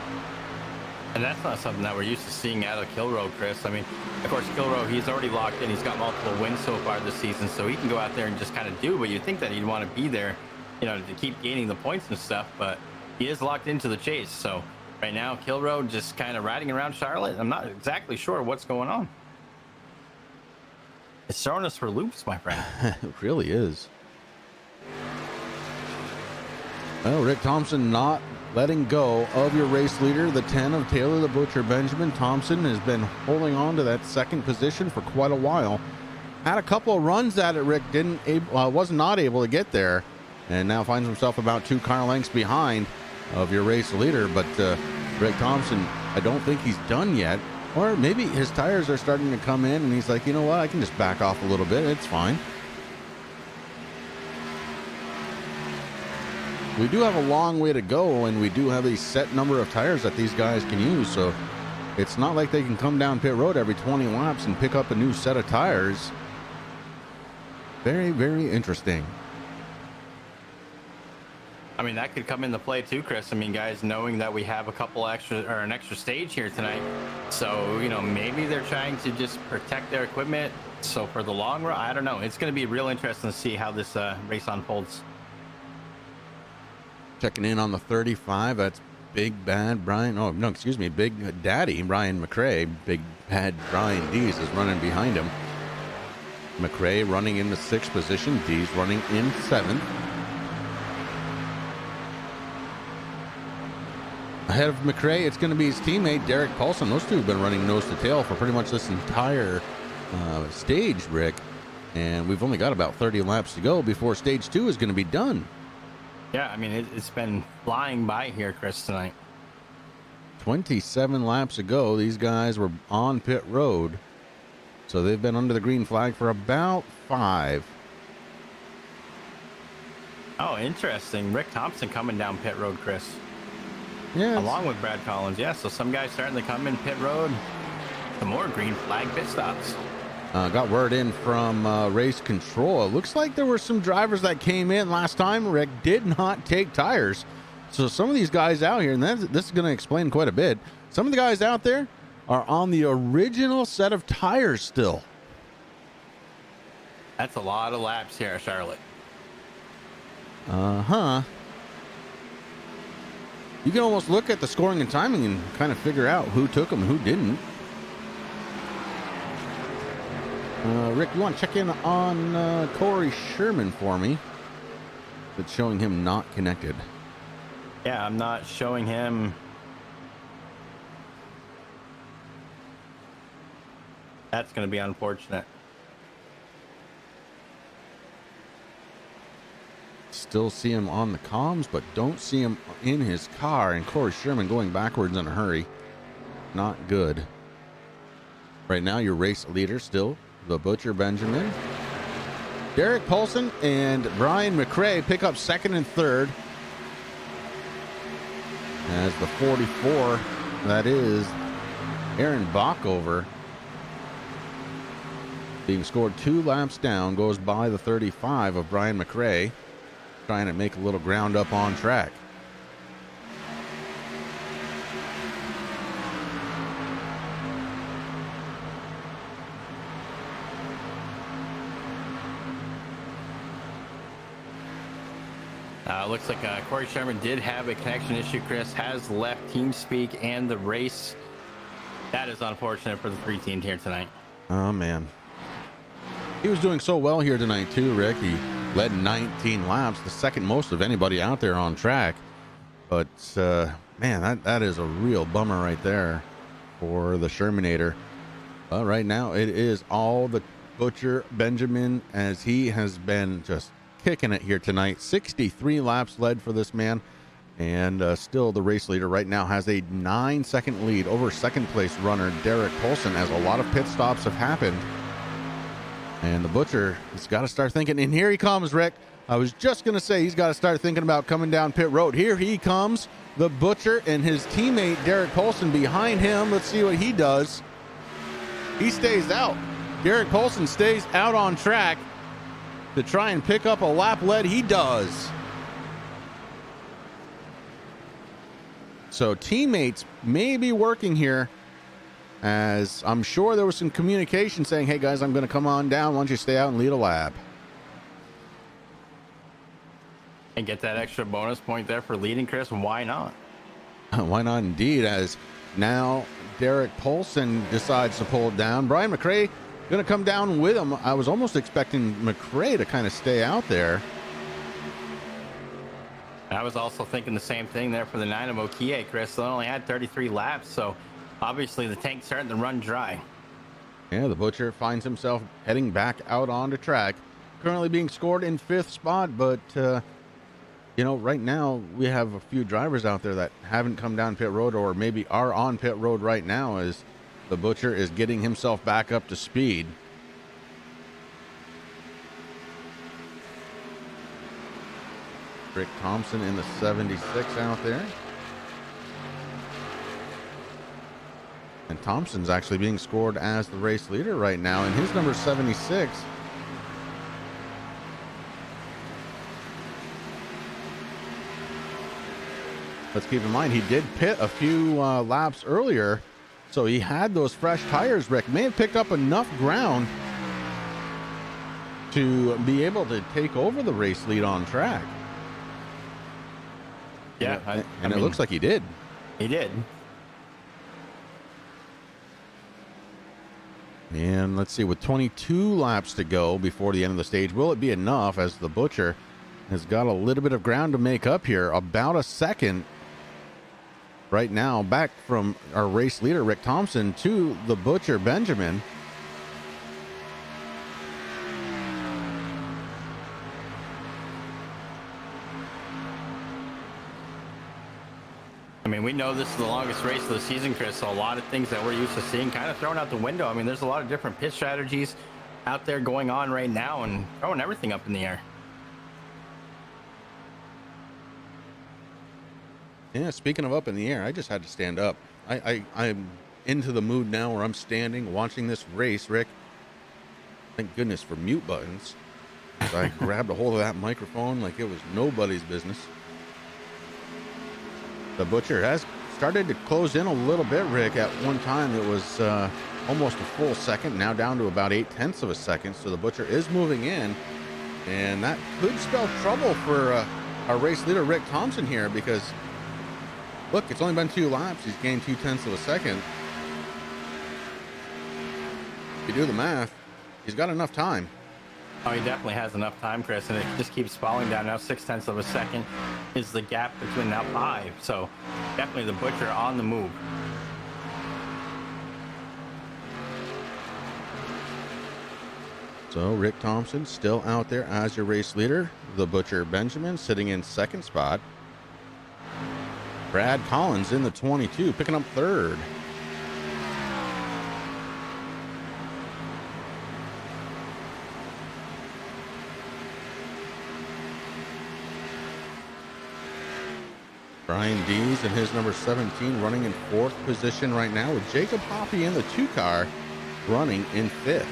S7: And that's not something that we're used to seeing out of Kilroe, Chris. I mean, of course, Kilroe, he's already locked in. He's got multiple wins so far this season, so he can go out there and just kind of do, but you'd think that he'd want to be there, you know, to keep gaining the points and stuff, but he is locked into the chase. So right now, Kilroe just kind of riding around Charlotte. I'm not exactly sure what's going on. It's throwing us for loops, my friend.
S6: It really is. Well, Rick Thompson not letting go of your race leader, the 10 of Taylor the Butcher Benjamin. Thompson has been holding on to that 2nd position for quite a while. Had a couple of runs at it, Rick. Was not able to get there, and now finds himself about 2 car lengths behind of your race leader. But Rick Thompson, I don't think he's done yet. Or maybe his tires are starting to come in, and he's like, you know what, I can just back off a little bit. It's fine. We do have a long way to go, and we do have a set number of tires that these guys can use, so it's not like they can come down pit road every 20 laps and pick up a new set of tires. Very, very interesting.
S7: I mean, that could come into play too, Chris. I mean, guys, knowing that we have an extra stage here tonight, so, you know, maybe they're trying to just protect their equipment. So for the long run, I don't know. It's going to be real interesting to see how this race unfolds.
S6: Checking in on the 35, that's Big Bad Brian. Oh, no, excuse me, Big Daddy Brian McRae. Big Bad Brian Dees is running behind him. McRae running in the 6th position. Dees running in 7th. Ahead of McRae, it's going to be his teammate, Derek Paulson. Those two have been running nose to tail for pretty much this entire stage, Rick. And we've only got about 30 laps to go before stage 2 is going to be done.
S7: Yeah, I mean, it's been flying by here, Chris, tonight.
S6: 27 laps ago, these guys were on pit road. So they've been under the green flag for about 5.
S7: Oh, interesting. Rick Thompson coming down pit road, Chris.
S6: Yeah.
S7: Along with Brad Collins. Yeah, so some guys starting to come in pit road. Some more green flag pit stops.
S6: Got word in from race control. It looks like there were some drivers that came in last time. Rick did not take tires. So some of these guys out here, and this is going to explain quite a bit. Some of the guys out there are on the original set of tires still.
S7: That's a lot of laps here at Charlotte.
S6: Uh-huh. You can almost look at the scoring and timing and kind of figure out who took them and who didn't. Rick, you want to check in on Corey Sherman for me? It's showing him not connected.
S7: Yeah, I'm not showing him. That's going to be unfortunate.
S6: Still see him on the comms, but don't see him in his car. And Corey Sherman going backwards in a hurry. Not good. Right now, your race leader still, the Butcher Benjamin. Derek Paulson and Brian McRae pick up second and third. As the 44, that is Aaron Bockover, being scored 2 laps down, goes by the 35 of Brian McRae, trying to make a little ground up on track.
S7: Looks like Corey Sherman did have a connection issue. Chris has left TeamSpeak and the race. That is unfortunate for the 3 teams here tonight.
S6: Oh, man. He was doing so well here tonight, too, Rick. He led 19 laps, the second most of anybody out there on track. But, man, that is a real bummer right there for the Shermanator. But right now, it is all the Butcher Benjamin, as he has been just kicking it here tonight. 63 laps led for this man, and still the race leader right now has a 9-second lead over second place runner Derek Paulson, as a lot of pit stops have happened. And the Butcher has got to start thinking, and here he comes, Rick. I was just going to say he's got to start thinking about coming down pit road. Here he comes, the Butcher, and his teammate Derek Paulson behind him. Let's see what he does. He stays out. Derek Paulson stays out on track to try and pick up a lap lead. He does. So teammates may be working here, as I'm sure there was some communication saying, hey guys, I'm going to come on down. Why don't you stay out and lead a lap?
S7: And get that extra bonus point there for leading, Chris. Why not?
S6: Why not indeed, as now Derek Paulson decides to pull it down. Brian McRae going to come down with him. I was almost expecting McRae to kind of stay out there.
S7: I was also thinking the same thing there for the Dynamo Kia, Chris. They only had 33 laps, so obviously the tank's starting to run dry.
S6: Yeah, the Butcher finds himself heading back out onto track. Currently being scored in 5th spot, but, you know, right now we have a few drivers out there that haven't come down pit road, or maybe are on pit road right now, as the Butcher is getting himself back up to speed. Rick Thompson in the 76 out there. And Thompson's actually being scored as the race leader right now, and his number 76. Let's keep in mind, he did pit a few laps earlier, so he had those fresh tires. Rick may have picked up enough ground to be able to take over the race lead on track.
S7: Yeah,
S6: and it looks like he did.
S7: He did.
S6: And let's see, with 22 laps to go before the end of the stage, will it be enough, as the Butcher has got a little bit of ground to make up here? About a second right now, back from our race leader, Rick Thompson, to the Butcher Benjamin.
S7: I mean, we know this is the longest race of the season, Chris, so a lot of things that we're used to seeing kind of thrown out the window. I mean, there's a lot of different pit strategies out there going on right now, and throwing everything up in the air.
S6: Yeah, speaking of up in the air, I just had to stand up. I'm into the mood now where I'm standing watching this race, Rick. Thank goodness for mute buttons. So I grabbed a hold of that microphone like it was nobody's business. The Butcher has started to close in a little bit, Rick. At one time, it was almost a full second, now down to about 0.8 of a second. So the Butcher is moving in, and that could spell trouble for our race leader, Rick Thompson, here, because look, it's only been 2 laps. He's gained 0.2 of a second. If you do the math, he's got enough time.
S7: Oh, he definitely has enough time, Chris, and it just keeps falling down. Now 0.6 of a second is the gap between now 5. So definitely the Butcher on the move.
S6: So Rick Thompson still out there as your race leader. The Butcher Benjamin sitting in 2nd spot. Brad Collins in the 22, picking up 3rd. Brian Dees in his number 17 running in 4th position right now, with Jacob Hoppy in the 2 car running in 5th.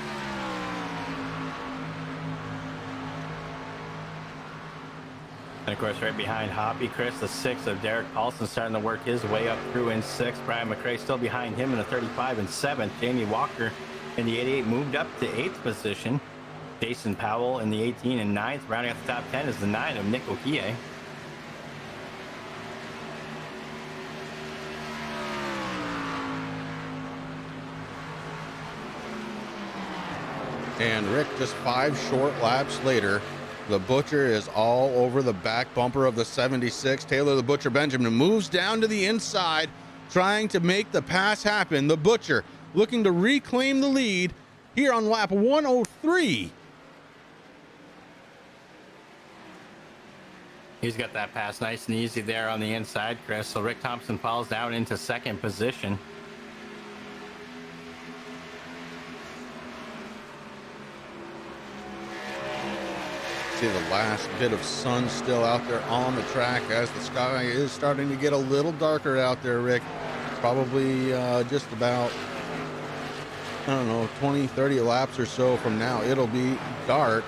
S7: And of course, right behind Hoppy, Chris, the 6 of Derek Paulson starting to work his way up through in 6th. Brian McRae still behind him in the 35 and 7th. Jamie Walker in the 88 moved up to 8th position. Jason Powell in the 18 and 9th. Rounding out the top 10 is the 9 of Nick Okie.
S6: And Rick, just 5 short laps later, the Butcher is all over the back bumper of the 76. Taylor the Butcher Benjamin moves down to the inside, trying to make the pass happen. The Butcher looking to reclaim the lead here on lap 103.
S7: He's got that pass nice and easy there on the inside, Chris. So Rick Thompson falls down into 2nd position.
S6: See the last bit of sun still out there on the track as the sky is starting to get a little darker out there, Rick. Probably just about, I don't know, 20, 30 laps or so from now, it'll be dark.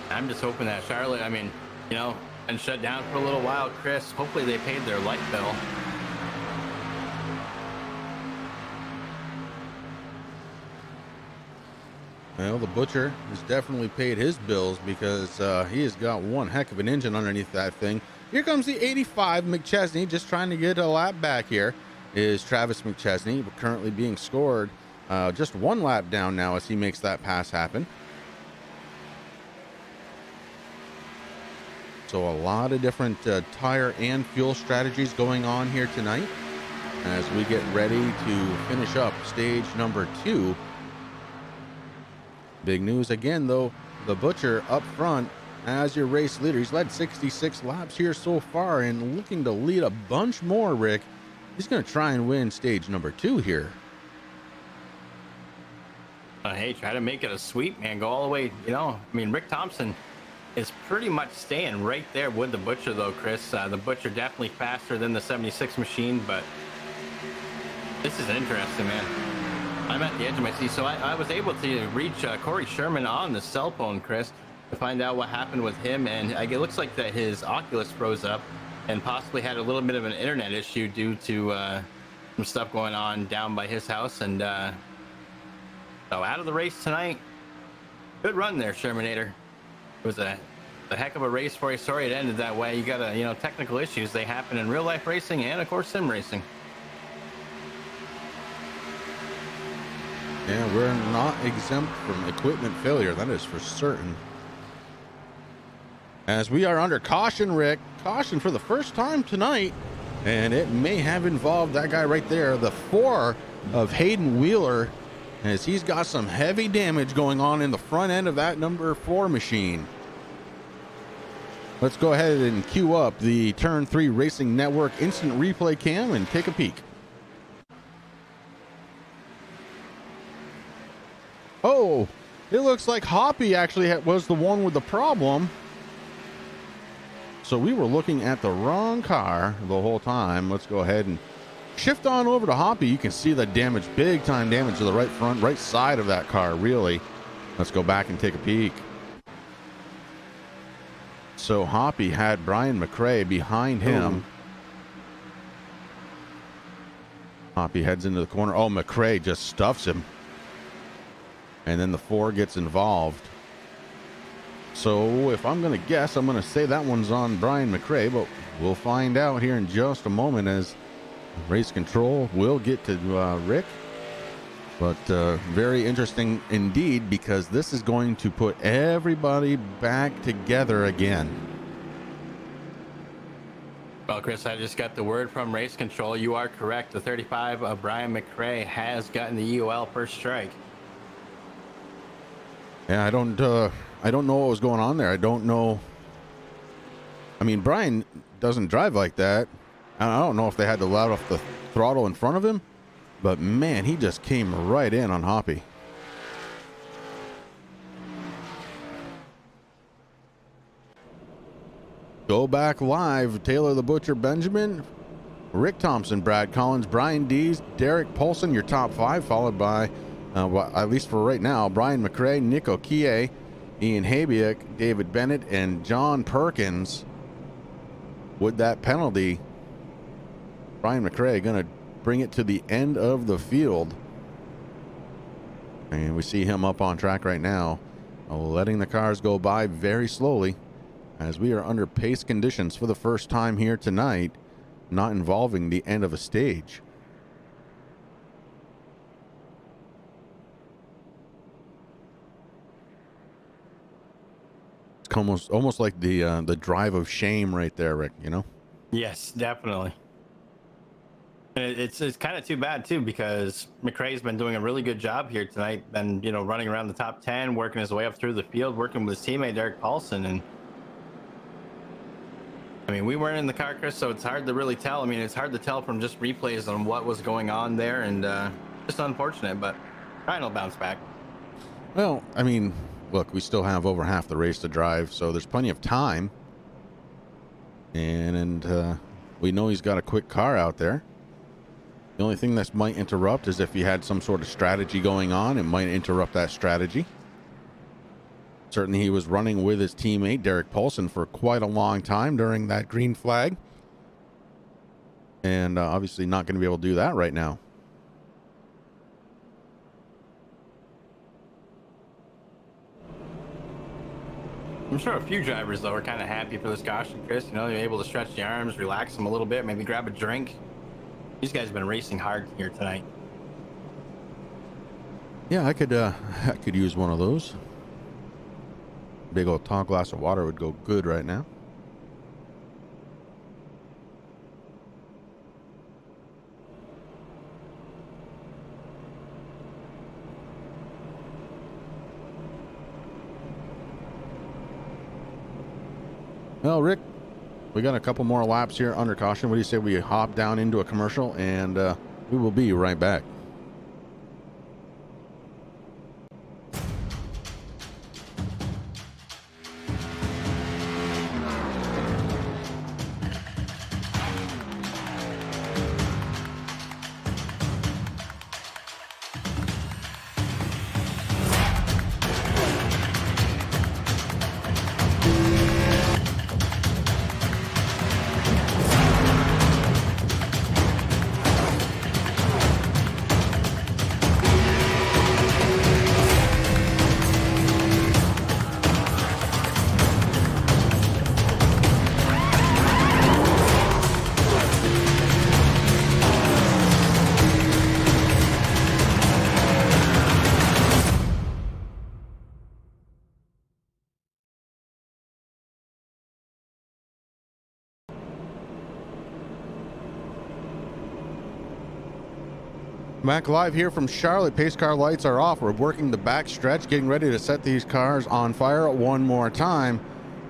S7: I'm just hoping that Charlotte, been shut down for a little while, Chris. Hopefully they paid their light bill.
S6: Well, the Butcher has definitely paid his bills because he has got one heck of an engine underneath that thing. Here comes the 85 McChesney, just trying to get a lap back here, is Travis McChesney, currently being scored just 1 lap down now as he makes that pass happen. So a lot of different tire and fuel strategies going on here tonight as we get ready to finish up stage number 2. Big news again, though, the Butcher up front as your race leader. He's led 66 laps here so far and looking to lead a bunch more, Rick. He's going to try and win stage number 2 here.
S7: Hey, try to make it a sweep, man. Go all the way, Rick Thompson is pretty much staying right there with the Butcher, though, Chris. The Butcher definitely faster than the 76 machine, but this is interesting, man. I'm at the edge of my seat, so I was able to reach Corey Sherman on the cell phone, Chris, to find out what happened with him, and it looks like that his Oculus froze up and possibly had a little bit of an internet issue due to some stuff going on down by his house, and so out of the race tonight. Good run there, Shermanator. It was a heck of a race for you. Sorry it ended that way. You got technical issues. They happen in real life racing and, of course, sim racing.
S6: Yeah, we're not exempt from equipment failure. That is for certain. As we are under caution, Rick. Caution for the first time tonight. And it may have involved that guy right there, the 4 of Hayden Wheeler, as he's got some heavy damage going on in the front end of that number 4 machine. Let's go ahead and queue up the Turn 3 Racing Network instant replay cam and take a peek. Oh, it looks like Hoppy actually was the one with the problem. So we were looking at the wrong car the whole time. Let's go ahead and shift on over to Hoppy. You can see the damage, big time damage to the right front, right side of that car, really. Let's go back and take a peek. So Hoppy had Brian McRae behind him.
S3: Ooh.
S6: Hoppy heads into the corner. Oh, McRae just stuffs him. And then the 4 gets involved. So if I'm going to guess, I'm going to say that one's on Brian McRae, but we'll find out here in just a moment as race control will get to Rick. But very interesting indeed, because this is going to put everybody back together again.
S7: Well, Chris, I just got the word from race control. You are correct. The 35 of Brian McRae has gotten the EOL first strike.
S6: Yeah, I don't know what was going on there. I don't know. I mean, Brian doesn't drive like that. I don't know if they had to let off the throttle in front of him, but man, he just came right in on Hoppy. Go back live. Taylor the Butcher Benjamin, Rick Thompson, Brad Collins, Brian Dees, Derek Polson, your top 5, followed by, well, at least for right now, Brian McRae, Nick Okie, Ian Habiak, David Bennett, and John Perkins. With that penalty, Brian McRae going to bring it to the end of the field. And we see him up on track right now, letting the cars go by very slowly as we are under pace conditions for the first time here tonight, not involving the end of a stage. It's almost like the drive of shame right there, Rick, you know?
S7: Yes, definitely. And it's kind of too bad too, because McRae's been doing a really good job here tonight. Been, you know, running around the top 10, working his way up through the field, working with his teammate Derek Paulson. And I mean, we weren't in the car, Chris, so it's hard to really tell. I mean, it's hard to tell from just replays on what was going on there, and just unfortunate, but Ryan will bounce back.
S6: Well, I mean, look, we still have over half the race to drive, so there's plenty of time. And we know he's got a quick car out there. The only thing that might interrupt is if he had some sort of strategy going on, it might interrupt that strategy. Certainly he was running with his teammate Derek Paulson for quite a long time during that green flag. And obviously not going to be able to do that right now.
S7: I'm sure a few drivers, though, are kind of happy for this caution, Chris. You know, you're able to stretch the arms, relax them a little bit, maybe grab a drink. These guys have been racing hard here tonight.
S6: Yeah, I could use one of those. Big old tall glass of water would go good right now. Well, Rick, we got a couple more laps here under caution. What do you say we hop down into a commercial, and we will be right back. Back live here from Charlotte. Pace car lights are off. We're working the back stretch, getting ready to set these cars on fire one more time.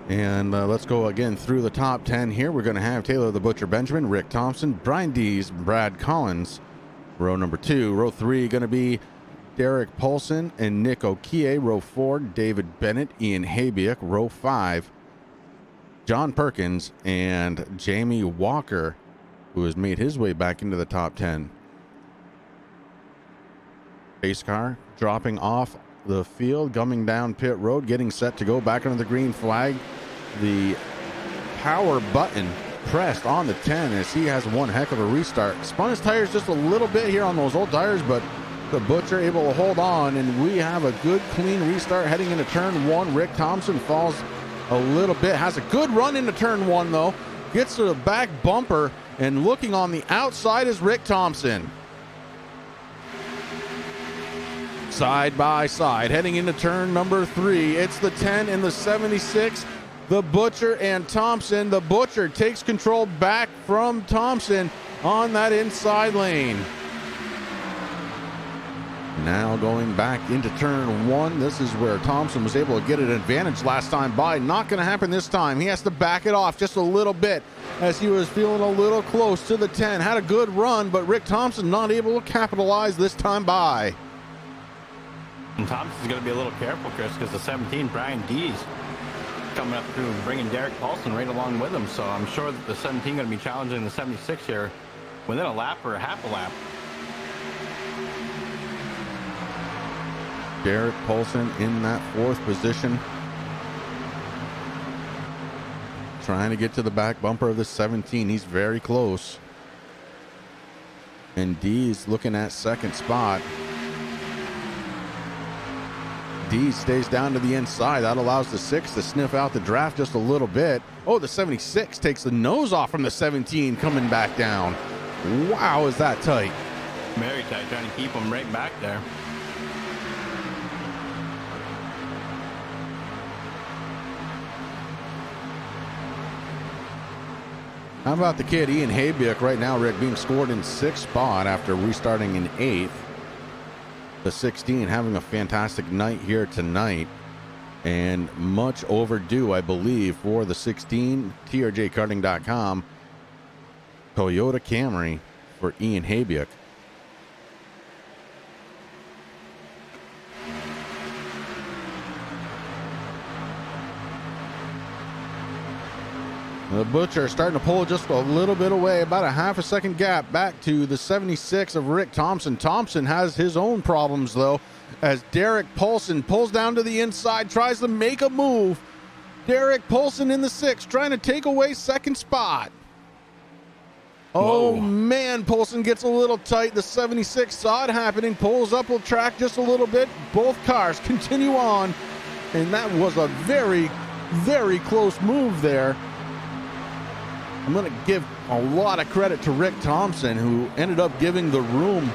S6: And let's go again through the top 10 here. We're going to have Taylor the Butcher Benjamin, Rick Thompson, Brian Dees, Brad Collins. Row number 2. Row 3 going to be Derek Paulson and Nick Okie. Row 4, David Bennett, Ian Habiak. Row 5, John Perkins and Jamie Walker, who has made his way back into the top 10. Pace car dropping off the field, coming down pit road, getting set to go back under the green flag. The power button pressed on the 10 as he has one heck of a restart. Spun his tires just a little bit here on those old tires, but the Butcher able to hold on, and we have a good clean restart heading into turn 1. Rick Thompson falls a little bit, has a good run into turn 1 though, gets to the back bumper, and looking on the outside is Rick Thompson. Side by side heading into turn number 3. It's the 10 and the 76, the Butcher and Thompson. The Butcher takes control back from Thompson on that inside lane. Now going back into turn 1. This is where Thompson was able to get an advantage last time by. Not going to happen this time. He has to back it off just a little bit as he was feeling a little close to the 10. Had a good run, but Rick Thompson not able to capitalize this time by.
S7: And Thompson's going to be a little careful, Chris, because the 17, Brian Dees, coming up through and bringing Derek Paulson right along with him. So I'm sure that the 17 going to be challenging the 76 here within a lap or a half a lap.
S6: Derek Paulson in that 4th position, trying to get to the back bumper of the 17. He's very close. And Dees looking at 2nd spot. Dees stays down to the inside. That allows the 6 to sniff out the draft just a little bit. Oh, the 76 takes the nose off from the 17 coming back down. Wow, is that tight?
S7: Very tight, trying to keep him right back there.
S6: How about the kid Ian Haybiuk right now, Rick, being scored in 6th spot after restarting in 8th. The 16 having a fantastic night here tonight, and much overdue, I believe, for the 16 TRJKarting.com Toyota Camry for Ian Haybiuk. The Butcher starting to pull just a little bit away, about a half a second gap back to the 76 of Rick Thompson. Thompson has his own problems, though, as Derek Paulson pulls down to the inside, tries to make a move. Derek Paulson in the 6, trying to take away 2nd spot. Oh,
S7: Whoa.
S6: man, Paulson gets a little tight. The 76 saw it happening, pulls up the track just a little bit. Both cars continue on, and that was a very, very close move there. I'm going to give a lot of credit to Rick Thompson, who ended up giving the room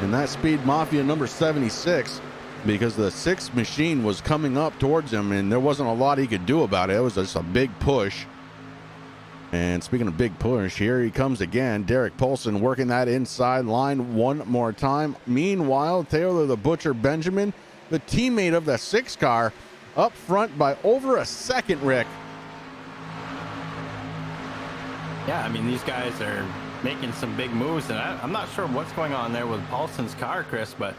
S6: in that Speed Mafia number 76, because the 6 machine was coming up towards him and there wasn't a lot he could do about it. It was just a big push. And speaking of big push, here he comes again. Derek Paulson working that inside line one more time. Meanwhile, Taylor the Butcher Benjamin, the teammate of the 6 car, up front by over a second, Rick.
S7: Yeah, I mean, these guys are making some big moves, and I'm not sure what's going on there with Paulson's car, Chris, but,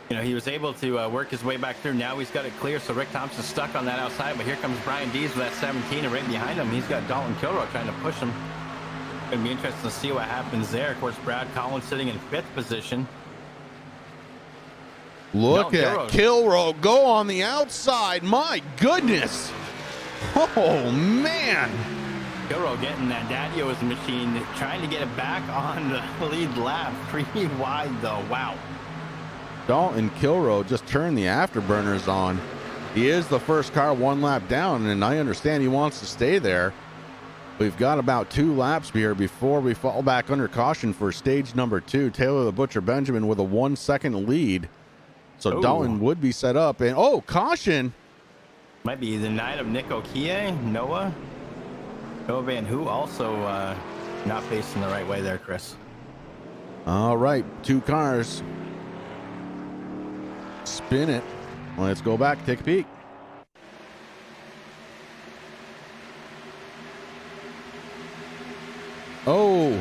S7: you know, he was able to work his way back through. Now he's got it clear, so Rick Thompson's stuck on that outside, but here comes Brian Dees with that 17, and right behind him, he's got Dalton Kilroy trying to push him. Going to be interesting to see what happens there. Of course, Brad Collins sitting in 5th position.
S6: Look at Kilroy go on the outside. My goodness. Oh, man.
S7: Kilroy getting that Daddy-O's machine, trying to get it back on the lead lap. 3 wide, though. Wow.
S6: Dalton Kilroy just turned the afterburners on. He is the first car 1 lap down, and I understand he wants to stay there. We've got about 2 laps here before we fall back under caution for stage number 2. Taylor the Butcher Benjamin with a 1 second lead. So Dalton would be set up. And, oh, caution.
S7: Might be the night of Nick Okie, Noah Van Hu also not facing the right way there, Chris.
S6: All right, 2 cars. Spin it. Let's go back, take a peek. Oh,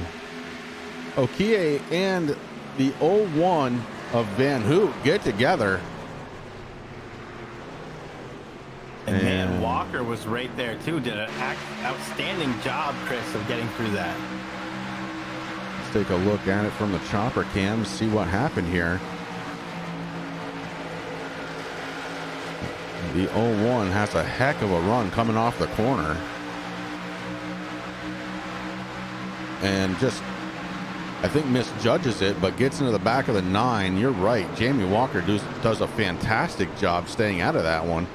S6: Okie and the 01 of Van Hoot get together.
S7: And man, Walker was right there too. Did an outstanding job, Chris, of getting through that.
S6: Let's take a look at it from the chopper cam, see what happened here. The 01 has a heck of a run coming off the corner. And just, I think, misjudges it, but gets into the back of the 9. You're right. Jamie Walker does a fantastic job staying out of that one.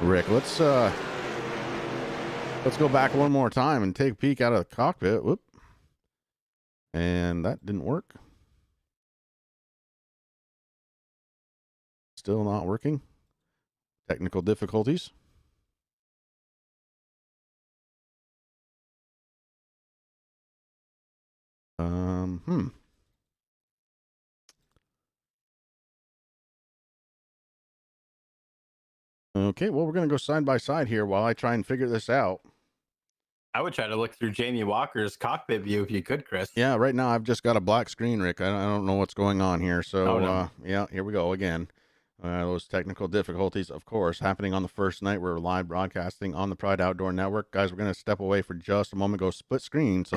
S6: Rick, let's go back one more time and take a peek out of the cockpit. Whoop. And that didn't work. Still not working. Technical difficulties. Okay, well, we're going to go side by side here while I try and figure this out.
S7: I would try to look through Jamie Walker's cockpit view if you could, Chris.
S6: Yeah, right now I've just got a black screen, Rick. I don't know what's going on here. So, yeah, here we go again. Those technical difficulties, of course, happening on the first night. We're live broadcasting on the Pride Outdoor Network. Guys, we're going to step away for just a moment, go split screen. So...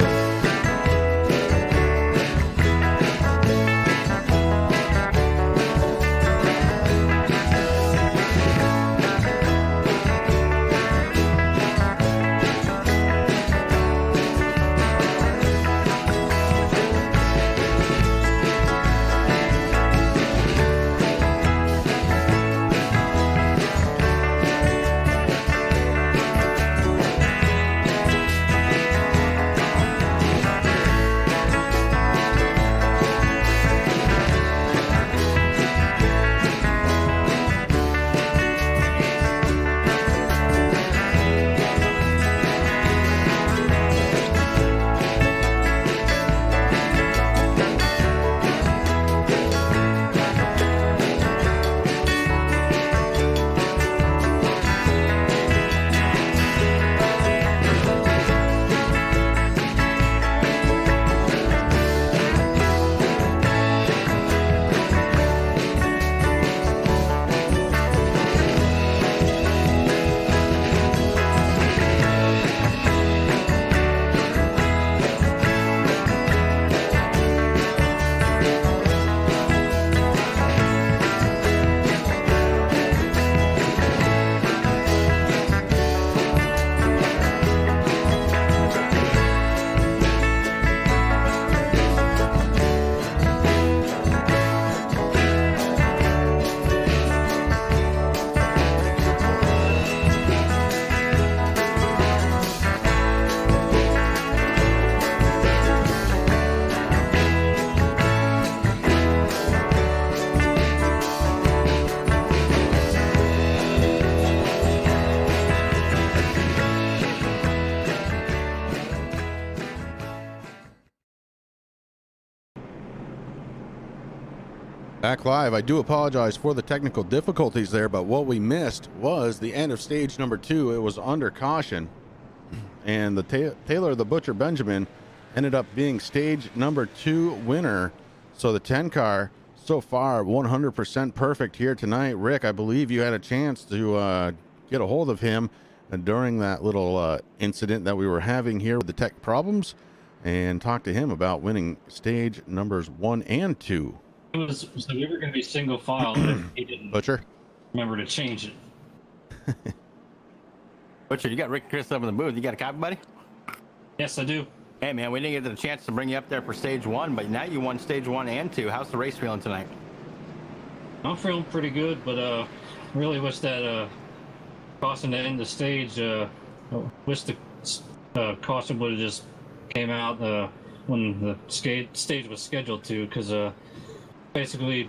S6: Back live. I do apologize for the technical difficulties there, but what we missed was the end of stage number 2. It was under caution, and the Taylor the Butcher Benjamin ended up being stage number 2 winner. So the 10 car so far 100% perfect here tonight. Rick, I believe you had a chance to get a hold of him during that little incident that we were having here with the tech problems, and talk to him about winning stage numbers 1 and 2.
S10: It was, so we were going to be single file if he didn't
S6: Butcher,
S10: remember to change it.
S7: Butcher, you got Rick and Chris up in the booth. You got a copy, buddy?
S10: Yes, I do.
S7: Hey, man, we didn't get the chance to bring you up there for stage 1, but now you won stage 1 and 2. How's the race feeling tonight?
S10: I'm feeling pretty good, but really wish that caution to end the stage. Wish the caution would have just came out when the stage was scheduled to, because basically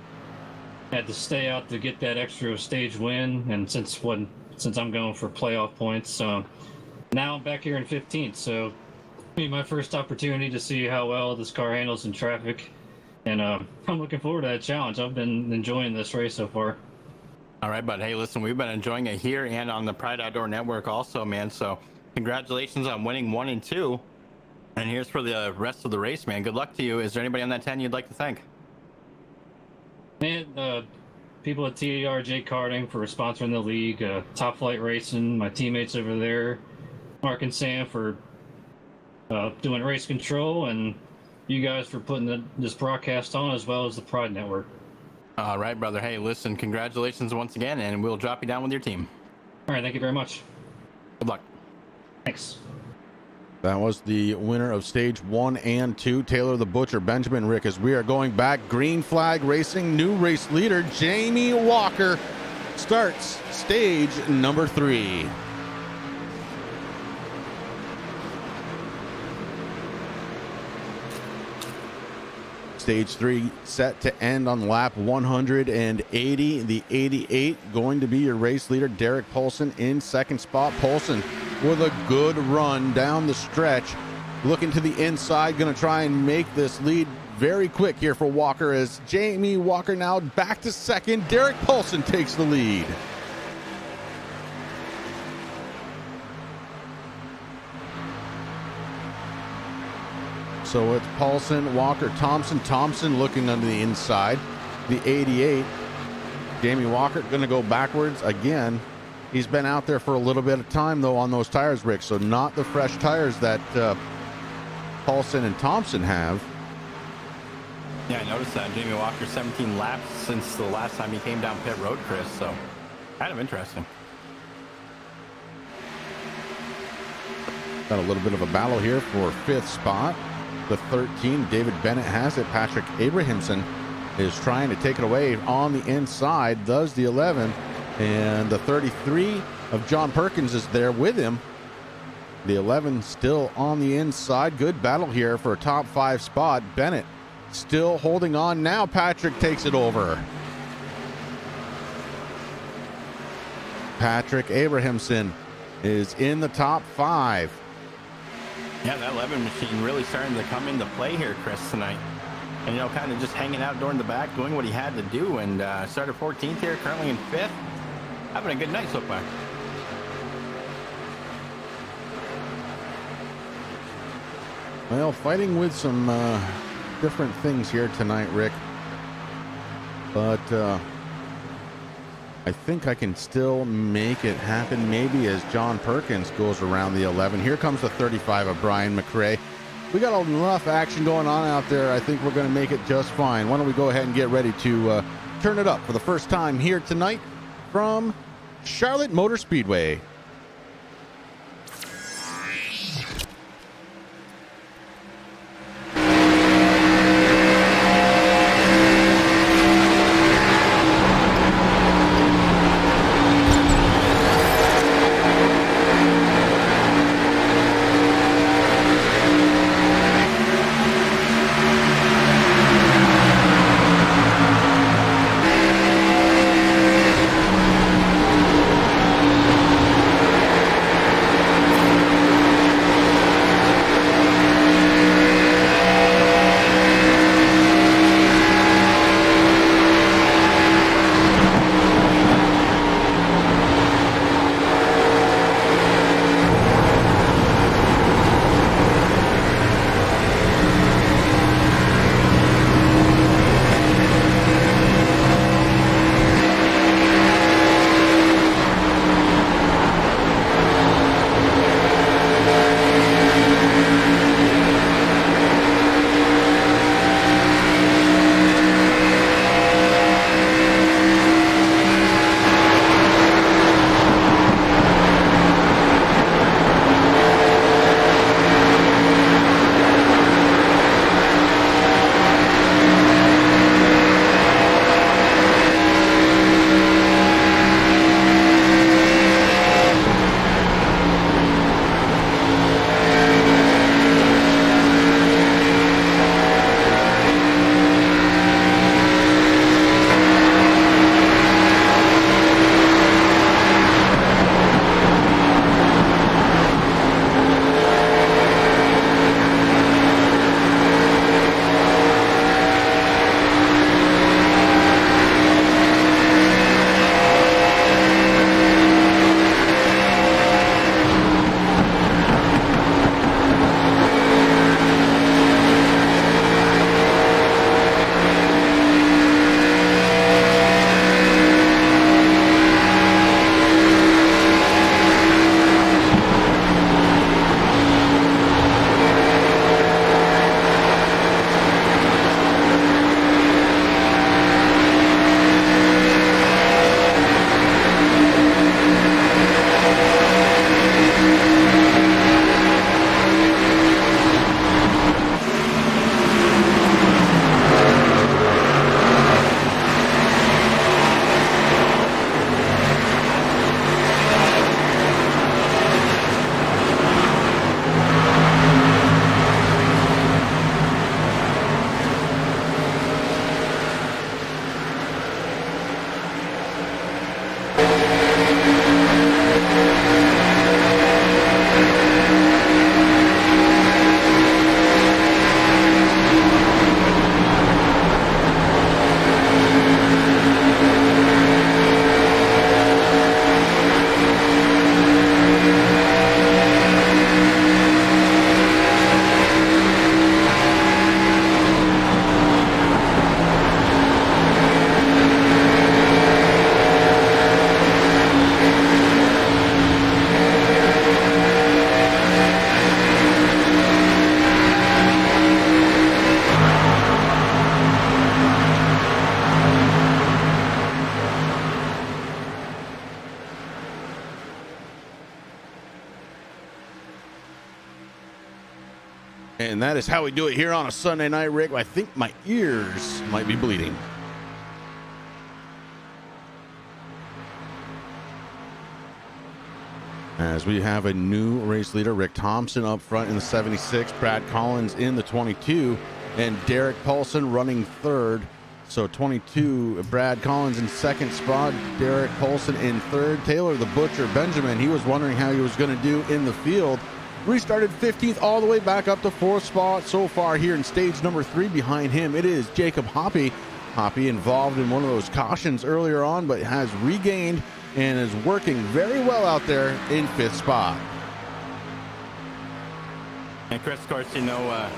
S10: had to stay out to get that extra stage win, and since I'm going for playoff points, now I'm back here in 15th, so be my first opportunity to see how well this car handles in traffic, and I'm looking forward to that challenge. I've been enjoying this race so far.
S7: All right, bud. Hey, listen, we've been enjoying it here and on the Pride Outdoor Network also, man. So congratulations on winning 1 and 2. And here's for the rest of the race, man. Good luck to you. Is there anybody on that 10 you'd like to thank?
S10: Man, people at TRJ Karting for sponsoring the league, Top Flight Racing, my teammates over there, Mark and Sam for doing race control, and you guys for putting this broadcast on, as well as the Pride Network.
S7: All right, brother. Hey, listen, congratulations once again, and we'll drop you down with your team.
S10: All right, thank you very much.
S7: Good luck.
S10: Thanks.
S6: That was the winner of stage 1 and 2, Taylor the Butcher, Benjamin Rick. As we are going back, green flag racing, new race leader, Jamie Walker, starts stage number 3. Stage 3 set to end on lap 180. The 88 going to be your race leader, Derek Poulsen, in second spot. Poulsen with a good run down the stretch, looking to the inside, going to try and make this lead very quick here for Walker, as Jamie Walker now back to second. Derek Poulsen takes the lead. So it's Poulsen, Walker, Thompson looking on the inside. The 88, Jamie Walker going to go backwards again. He's been out there for a little bit of time, though, on those tires, Rick, so not the fresh tires that Poulsen and Thompson have.
S7: Yeah, I noticed that. Jamie Walker, 17 laps since the last time he came down pit road, Chris, so kind of interesting.
S6: Got a little bit of a battle here for 5th spot. The 13, David Bennett has it. Patrick Abrahamson is trying to take it away on the inside, does the 11. And the 33 of John Perkins is there with him. The 11 still on the inside. Good battle here for a top 5 spot. Bennett still holding on. Now Patrick takes it over. Patrick Abrahamson is in the top 5.
S7: Yeah, that 11 machine really starting to come into play here, Chris, tonight. And, you know, kind of just hanging out during the back, doing what he had to do, and started 14th here, currently in 5th. Having a good night so far.
S6: Well, fighting with some different things here tonight, Rick. But I think I can still make it happen, maybe, as John Perkins goes around the 11. Here comes the 35 of Brian McRae. We got enough action going on out there. I think we're going to make it just fine. Why don't we go ahead and get ready to turn it up for the first time here tonight from Charlotte Motor Speedway. And that is how we do it here on a Sunday night, Rick. I think my ears might be bleeding. As we have a new race leader, Rick Thompson up front in the 76, Brad Collins in the 22, and Derek Paulson running third. So 22, Brad Collins in second spot, Derek Paulson in third. Taylor the Butcher Benjamin, he was wondering how he was going to do in the field. Restarted 15th all the way back up to fourth spot so far here in stage number 3. Behind him, it is Jacob Hoppy. Hoppy involved in one of those cautions earlier on, but has regained and is working very well out there in 5th spot.
S7: And Chris, of course, you know,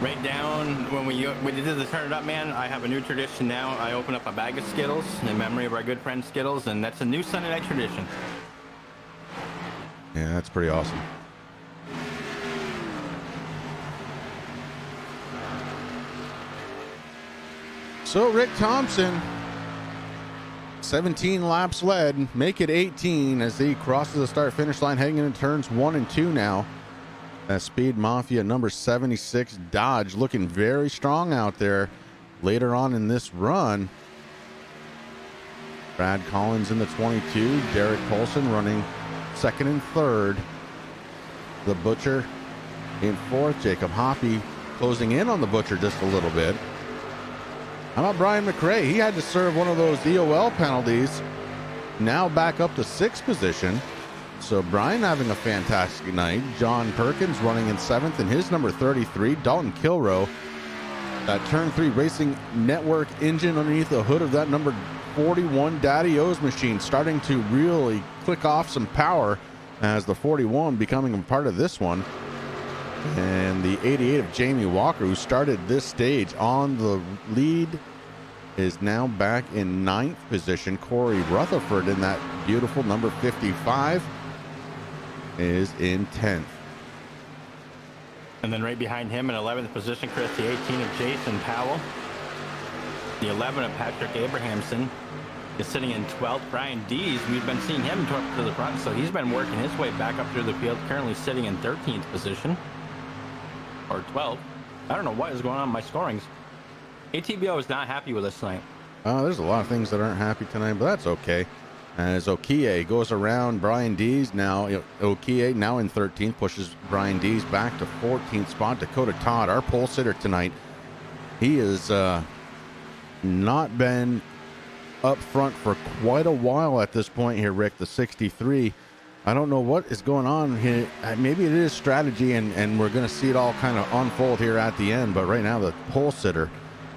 S7: right down when we did the Turn It Up, man, I have a new tradition now. I open up a bag of Skittles in memory of our good friend Skittles, and that's a new Sunday night tradition.
S6: Yeah, that's pretty awesome. So Rick Thompson, 17 laps led, make it 18 as he crosses the start-finish line, heading into turns 1 and 2 now. That Speed Mafia number 76 Dodge looking very strong out there later on in this run. Brad Collins in the 22, Derek Paulson running second and third. The Butcher in fourth, Jacob Hoppy closing in on the Butcher just a little bit. How about Brian McRae? He had to serve one of those EOL penalties. Now back up to 6th position. So Brian having a fantastic night. John Perkins running in 7th in his number 33. Dalton Kilroe, that Turn 3 Racing Network engine underneath the hood of that number 41 Daddy O's machine, starting to really click off some power as the 41 becoming a part of this one. And the 88 of Jamie Walker, who started this stage on the lead, is now back in 9th position. Corey Rutherford in that beautiful number 55 is in 10th.
S7: And then right behind him in 11th position, Chris, the 18 of Jason Powell. The 11 of Patrick Abrahamson is sitting in 12th. Brian Dees, we've been seeing him up to the front, so he's been working his way back up through the field, currently sitting in 13th position. Or 12th. I don't know what is going on in my scorings. ATBO is not happy with us tonight.
S6: There's a lot of things that aren't happy tonight, but that's okay. As Okie goes around Brian Dees now, Okie now in 13th, pushes Brian Dees back to 14th spot. Dakota Todd, our pole sitter tonight, he has not been up front for quite a while at this point here, Rick, the 63. I don't know what is going on here. Maybe it is strategy, and we're going to see it all kind of unfold here at the end. But right now, the pole sitter,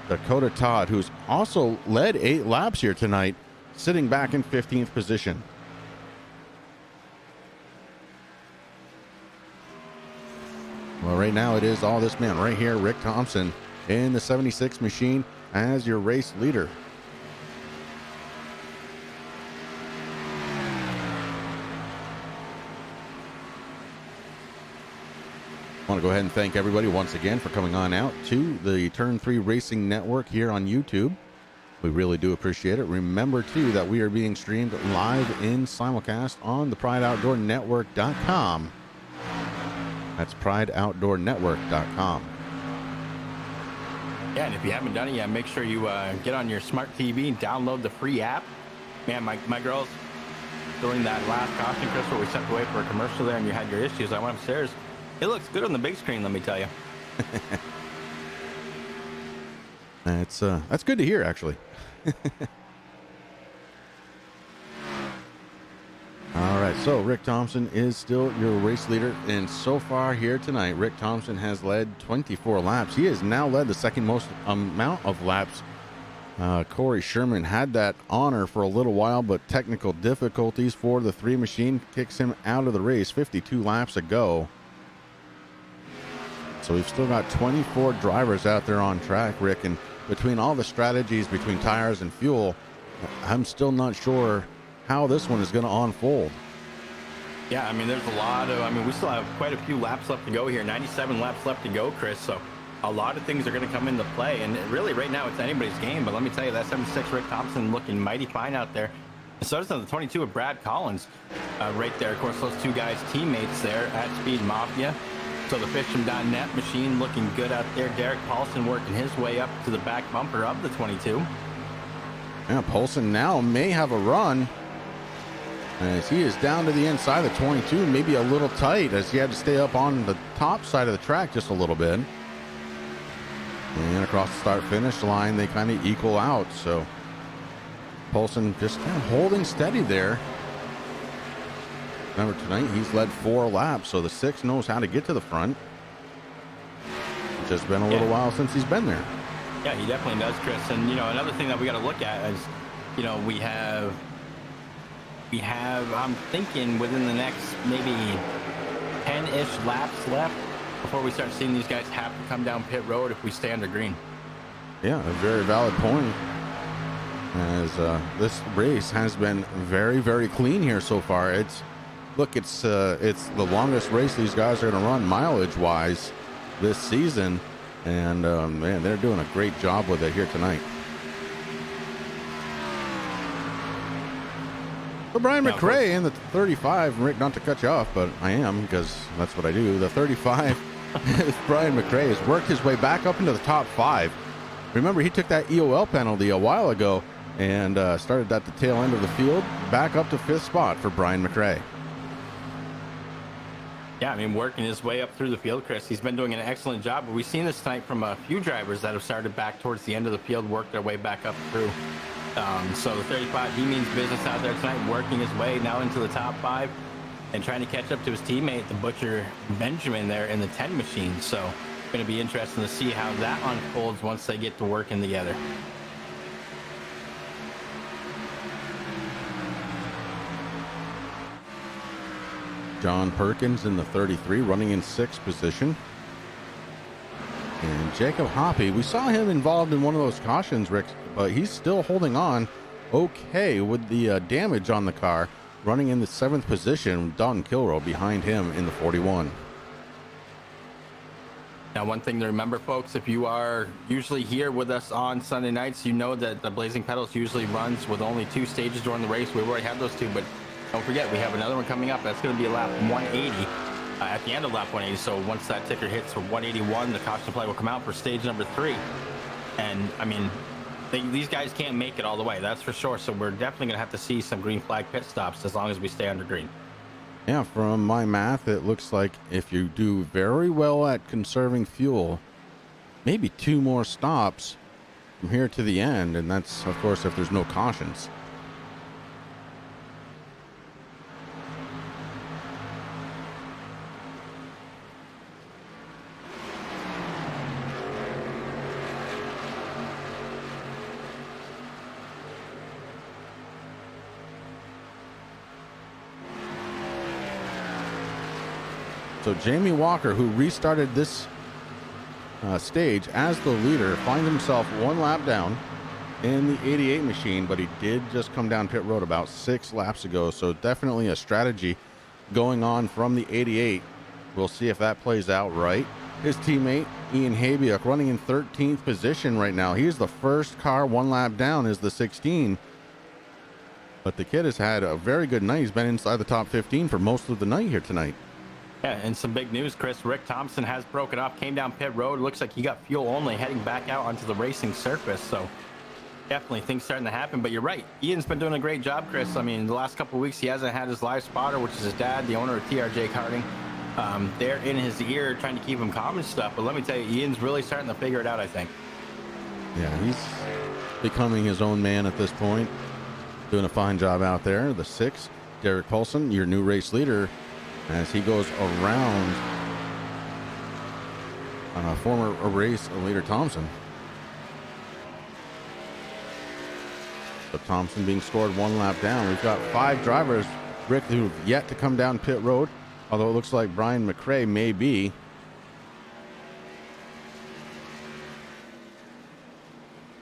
S6: Dakota Todd, who's also led 8 laps here tonight, sitting back in 15th position. Well, right now it is all this man right here, Rick Thompson, in the 76 machine as your race leader. I want to go ahead and thank everybody once again for coming on out to the Turn 3 Racing Network here on YouTube. We really do appreciate it. Remember, too, that we are being streamed live in simulcast on the PrideOutdoorNetwork.com. That's PrideOutdoorNetwork.com.
S7: Yeah, and if you haven't done it yet, make sure you get on your smart TV and download the free app. Man, my girls, during that last caution, Chris, where we stepped away for a commercial there and you had your issues, I went upstairs. It looks good on the big screen, let me tell you.
S6: That's good to hear, actually. All right, so Rick Thompson is still your race leader, and so far here tonight, Rick Thompson has led 24 laps. He has now led the second most amount of laps. Corey Sherman had that honor for a little while, but technical difficulties for the 3 machine kicks him out of the race 52 laps ago. So we've still got 24 drivers out there on track, Rick, and between all the strategies between tires and fuel, I'm still not sure how this one is going to unfold.
S7: Yeah, I mean, there's a lot of, we still have quite a few laps left to go here, 97 laps left to go, Chris, so a lot of things are going to come into play, and really right now it's anybody's game, but let me tell you, that 76 Rick Thompson looking mighty fine out there. And so does the 22 of Brad Collins right there. Of course, those 2 guys, teammates there at Speed Mafia. So the Fisham.net machine looking good out there. Derek Paulson working his way up to the back bumper of the 22.
S6: Yeah, Paulson now may have a run as he is down to the inside of the 22, maybe a little tight as he had to stay up on the top side of the track just a little bit. And across the start-finish line, they kind of equal out. So Paulson just kind of holding steady there. Remember, tonight he's led 4 laps, so the 6 knows how to get to the front. It's just been a little while since he's been there.
S7: Yeah, he definitely does, Chris. And, you know, another thing that we got to look at is, you know, we have, I'm thinking within the next maybe 10-ish laps left before we start seeing these guys have to come down pit road if we stay under green.
S6: Yeah, a very valid point. As this race has been very, very clean here so far. It's the longest race these guys are going to run mileage-wise this season. And, man, they're doing a great job with it here tonight. So Brian McRae in the 35, Rick, not to cut you off, but I am because that's what I do. The 35, Brian McRae has worked his way back up into the top 5. Remember, he took that EOL penalty a while ago and started at the tail end of the field, back up to 5th spot for Brian McRae.
S7: Yeah, I mean, working his way up through the field, Chris. He's been doing an excellent job. But we've seen this tonight from a few drivers that have started back towards the end of the field, worked their way back up through. So the 35, he means business out there tonight, working his way now into the top 5 and trying to catch up to his teammate, the Butcher Benjamin, there in the 10 machine. So it's going to be interesting to see how that unfolds once they get to working together.
S6: John Perkins in the 33, running in 6th position. And Jacob Hoppy, we saw him involved in one of those cautions, Rick, but he's still holding on okay with the damage on the car, running in the 7th position. Don Kilroe behind him in the 41.
S7: Now, one thing to remember, folks, if you are usually here with us on Sunday nights, you know that the Blazing Pedals usually runs with only 2 stages during the race. We've already had those 2, but don't forget, we have another one coming up. That's going to be lap 180 at the end of lap 180. So once that ticker hits for 181, the caution flag will come out for stage number 3. And, I mean, these guys can't make it all the way, that's for sure. So we're definitely going to have to see some green flag pit stops as long as we stay under green.
S6: Yeah, from my math, it looks like if you do very well at conserving fuel, maybe 2 more stops from here to the end. And that's, of course, if there's no cautions. So Jamie Walker, who restarted this stage as the leader, finds himself 1 lap down in the 88 machine, but he did just come down pit road about 6 laps ago. So definitely a strategy going on from the 88. We'll see if that plays out right. His teammate, Ian Habiuk, running in 13th position right now. He's the first car 1 lap down, is the 16. But the kid has had a very good night. He's been inside the top 15 for most of the night here tonight.
S7: Yeah, and some big news, Chris. Rick Thompson has broken off, came down pit road. Looks like he got fuel only, heading back out onto the racing surface. So definitely things starting to happen. But you're right, Ian's been doing a great job, Chris. I mean, the last couple of weeks he hasn't had his live spotter, which is his dad, the owner of TRJ Karting. They're in his ear trying to keep him calm and stuff. But let me tell you, Ian's really starting to figure it out, I think.
S6: Yeah, he's becoming his own man at this point. Doing a fine job out there. The 6, Derek Paulson, your new race leader, as he goes around former race leader Thompson. So Thompson being scored 1 lap down. We've got 5 drivers, Rick, who've yet to come down pit road, although it looks like Brian McRae may be.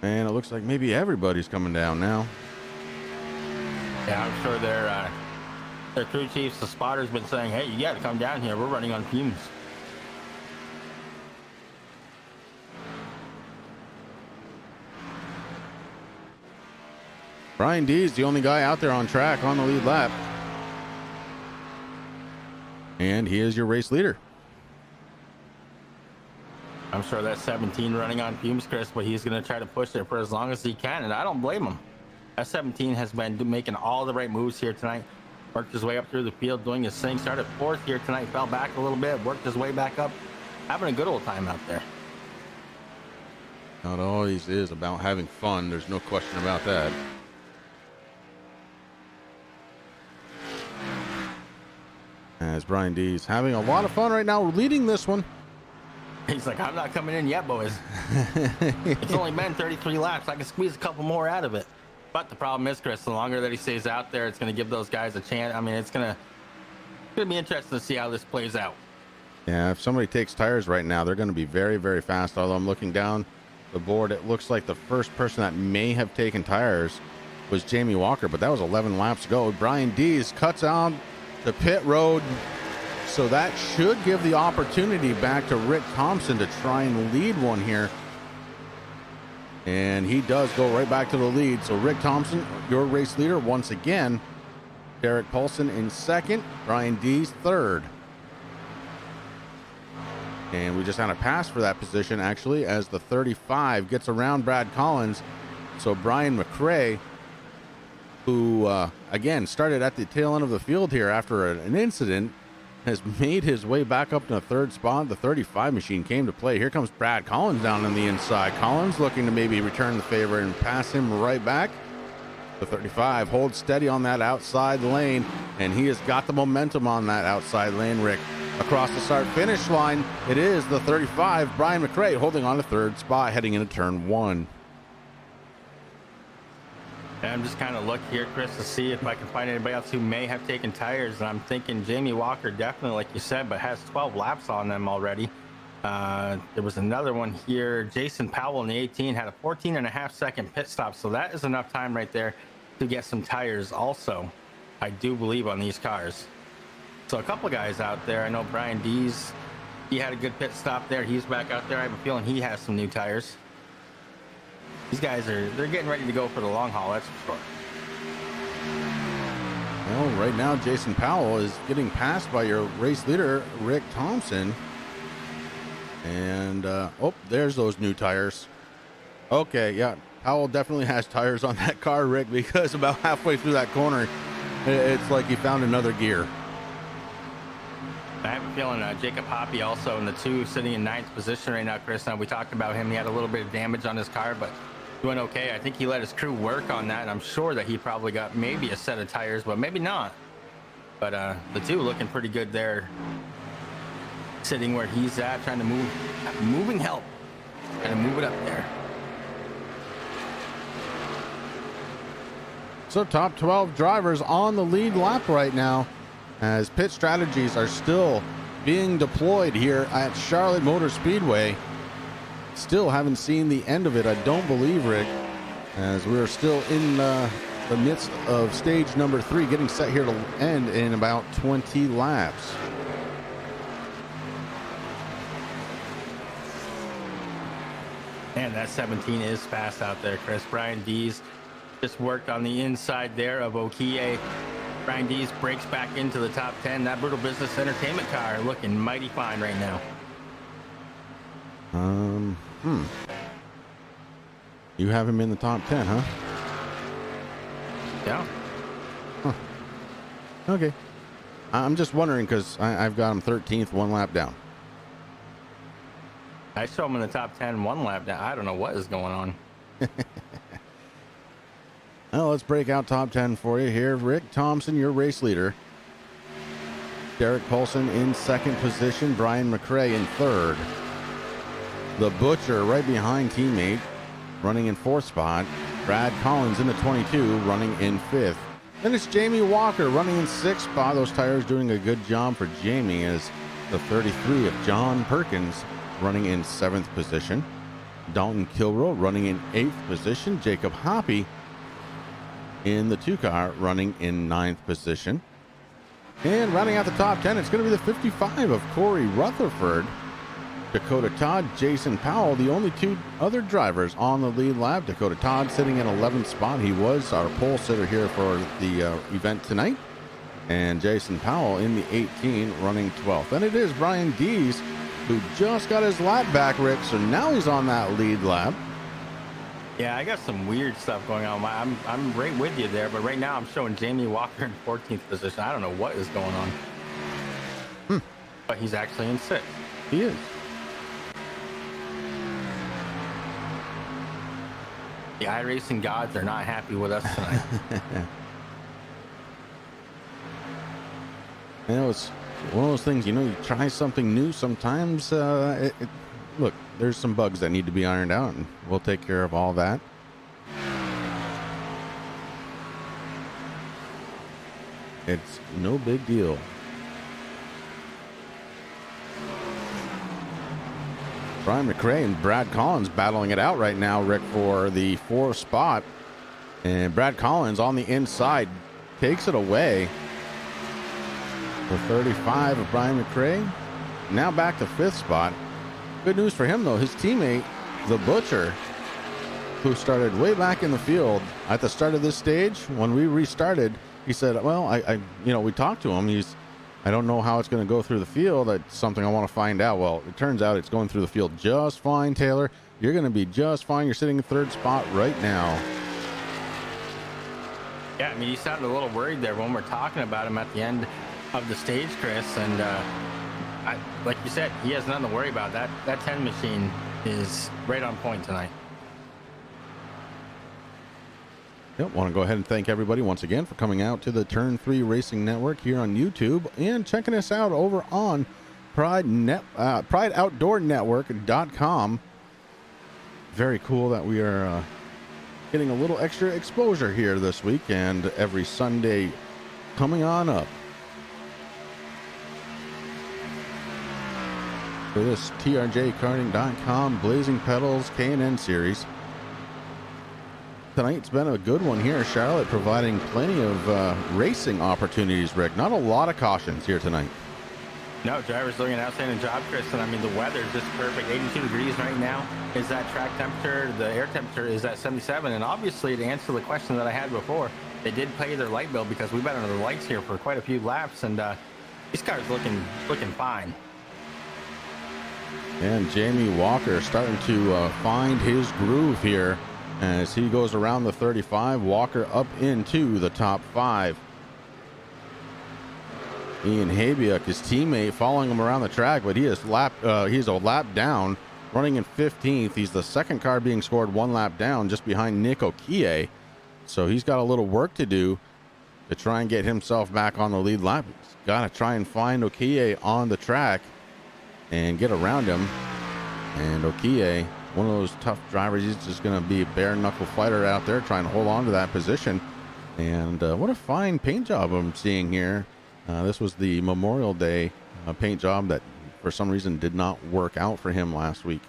S6: And it looks like maybe everybody's coming down now.
S7: Yeah, I'm sure their crew chiefs, the spotters, been saying, hey, you got to come down here. We're running on fumes.
S6: Brian D is the only guy out there on track on the lead lap. And he is your race leader.
S7: I'm sure that 17 running on fumes, Chris, but he's going to try to push it for as long as he can, and I don't blame him. That 17 has been making all the right moves here tonight. Worked his way up through the field, doing his thing. Started fourth here tonight, fell back a little bit, worked his way back up. Having a good old time out there.
S6: It always is about having fun. There's no question about that. As Brian D's having a lot of fun right now, leading this one.
S7: He's like, I'm not coming in yet, boys. It's only been 33 laps. I can squeeze a couple more out of it. But the problem is, Chris, the longer that he stays out there, it's going to give those guys a chance. I mean, it's going to be interesting to see how this plays out.
S6: Yeah, if somebody takes tires right now, they're going to be very, very fast. Although I'm looking down the board, it looks like the first person that may have taken tires was Jamie Walker, but that was 11 laps ago. Brian Dees cuts out the pit road, so that should give the opportunity back to Rick Thompson to try and lead one here. And he does go right back to the lead. So Rick Thompson, your race leader once again. Derek Paulson in second, Brian Dees third. And we just had a pass for that position, actually, as the 35 gets around Brad Collins. So Brian McRae, who, again, started at the tail end of the field here after an incident, has made his way back up to the third spot. The 35 machine came to play. Here comes Brad Collins down on the inside. Collins looking to maybe return the favor and pass him right back. The 35 holds steady on that outside lane, and he has got the momentum on that outside lane, Rick. Across the start-finish line, it is the 35, Brian McRae, holding on to third spot, heading into turn one.
S7: And I'm just kind of looking here, Chris, to see if I can find anybody else who may have taken tires. And I'm thinking Jamie Walker, definitely, like you said, but has 12 laps on them already. There was another one here. Jason Powell in the 18 had a 14.5-second pit stop. So that is enough time right there to get some tires also, I do believe, on these cars. So a couple guys out there. I know Brian Dees, he had a good pit stop there. He's back out there. I have a feeling he has some new tires. These guys they're getting ready to go for the long haul, that's for sure.
S6: Well, right now, Jason Powell is getting passed by your race leader, Rick Thompson. And, oh, there's those new tires. Okay, yeah, Powell definitely has tires on that car, Rick, because about halfway through that corner, it's like he found another gear.
S7: I have a feeling Jacob Hoppy also in the 2, sitting in 9th position right now, Chris. Now, we talked about him. He had a little bit of damage on his car, but doing okay. I think he let his crew work on that, and I'm sure that he probably got maybe a set of tires, but maybe not. But the 2 looking pretty good there, sitting where he's at, trying to moving help, trying to move it up there.
S6: So top 12 drivers on the lead lap right now, as pit strategies are still being deployed here at Charlotte Motor Speedway. Still haven't seen the end of it, I don't believe, Rick, as we're still in the midst of stage number 3, getting set here to end in about 20 laps.
S7: Man, that 17 is fast out there, Chris. Brian Dees just worked on the inside there of Okie. Brian Dees breaks back into the top 10. That Brutal Business Entertainment car looking mighty fine right now.
S6: You have him in the top 10, huh?
S7: Yeah.
S6: Huh. Okay. I'm just wondering because I've got him 13th, 1 lap down.
S7: I show him in the top 10, 1 lap down. I don't know what is going on.
S6: Well, let's break out top 10 for you here. Rick Thompson, your race leader. Derek Paulson in 2nd position. Brian McRae in 3rd. The Butcher right behind teammate, running in 4th spot. Brad Collins in the 22, running in 5th. Then it's Jamie Walker running in 6th spot. Those tires doing a good job for Jamie, as the 33 of John Perkins running in 7th position. Dalton Kilrow running in 8th position. Jacob Hoppy in the 2 car running in 9th position. And rounding out the top 10, it's going to be the 55 of Corey Rutherford, Dakota Todd, Jason Powell, the only 2 other drivers on the lead lap. Dakota Todd sitting in 11th spot. He was our pole sitter here for the event tonight. And Jason Powell in the 18 running 12th. And it is Brian Dees who just got his lap back, Rick. So now he's on that lead lap.
S7: Yeah, I got some weird stuff going on. I'm right with you there, but right now I'm showing Jamie Walker in 14th position. I don't know what is going on. But he's actually in 6th.
S6: He is.
S7: The iRacing gods are not happy with us tonight.
S6: You know, it's one of those things, you try something new. Sometimes, look, there's some bugs that need to be ironed out, and we'll take care of all that. It's no big deal. Brian McRae and Brad Collins battling it out right now, Rick, for the 4th spot. And Brad Collins on the inside takes it away. The 35 of Brian McRae. Now back to 5th spot. Good news for him, though. His teammate, the Butcher, who started way back in the field at the start of this stage, when we restarted, he said, well, we talked to him. I don't know how it's going to go through the field. That's something I want to find out. Well, it turns out it's going through the field just fine, Taylor. You're going to be just fine. You're sitting in 3rd spot right now.
S7: Yeah, I mean, you sounded a little worried there when we're talking about him at the end of the stage, Chris. And like you said, he has nothing to worry about. That 10 machine is right on point tonight.
S6: Yep, want to go ahead and thank everybody once again for coming out to the Turn 3 Racing Network here on YouTube and checking us out over on PrideOutdoorNetwork.com. Very cool that we are getting a little extra exposure here this week and every Sunday coming on up. For this TRJKarting.com Blazing Pedals K&N series. Tonight's been a good one here. Charlotte providing plenty of racing opportunities, Rick. Not a lot of cautions here tonight.
S7: No, drivers doing an outstanding job, Chris. And I mean, the weather is just perfect. 82 degrees right now is that track temperature. The air temperature is at 77. And obviously, to answer the question that I had before, they did pay their light bill because we've been under the lights here for quite a few laps. And these cars looking fine.
S6: And Jamie Walker starting to find his groove here. As he goes around the 35, Walker up into the top 5. Ian Habiuk, his teammate, following him around the track, but he's a lap down, running in 15th. He's the second car being scored 1 lap down, just behind Nick Okie. So he's got a little work to do to try and get himself back on the lead lap. He's got to try and find Okie on the track and get around him. And Okie, one of those tough drivers, he's just going to be a bare knuckle fighter out there trying to hold on to that position. And what a fine paint job I'm seeing here. This was the Memorial Day paint job that for some reason did not work out for him last week.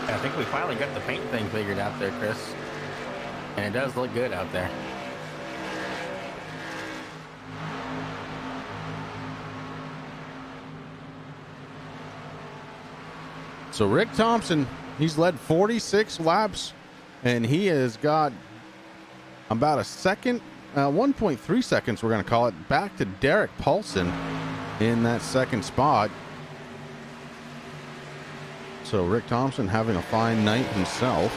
S7: I think we finally got the paint thing figured out there, Chris. And it does look good out there.
S6: So Rick Thompson, he's led 46 laps, and he has got about a second, 1.3 seconds, we're going to call it, back to Derek Paulson in that second spot. So Rick Thompson having a fine night himself.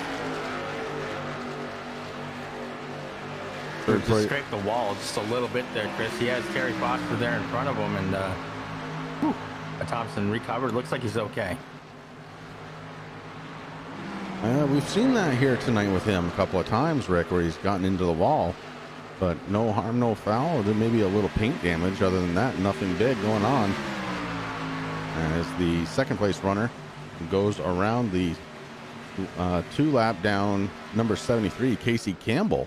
S7: Just scraped the wall just a little bit there, Chris. He has Terry Foster there in front of him, and Thompson recovered. Looks like he's okay.
S6: We've seen that here tonight with him a couple of times, Rick, where he's gotten into the wall, but no harm, no foul. There may be a little paint damage. Other than that, nothing big going on. As the second place runner goes around the 2 lap down number 73, Casey Campbell.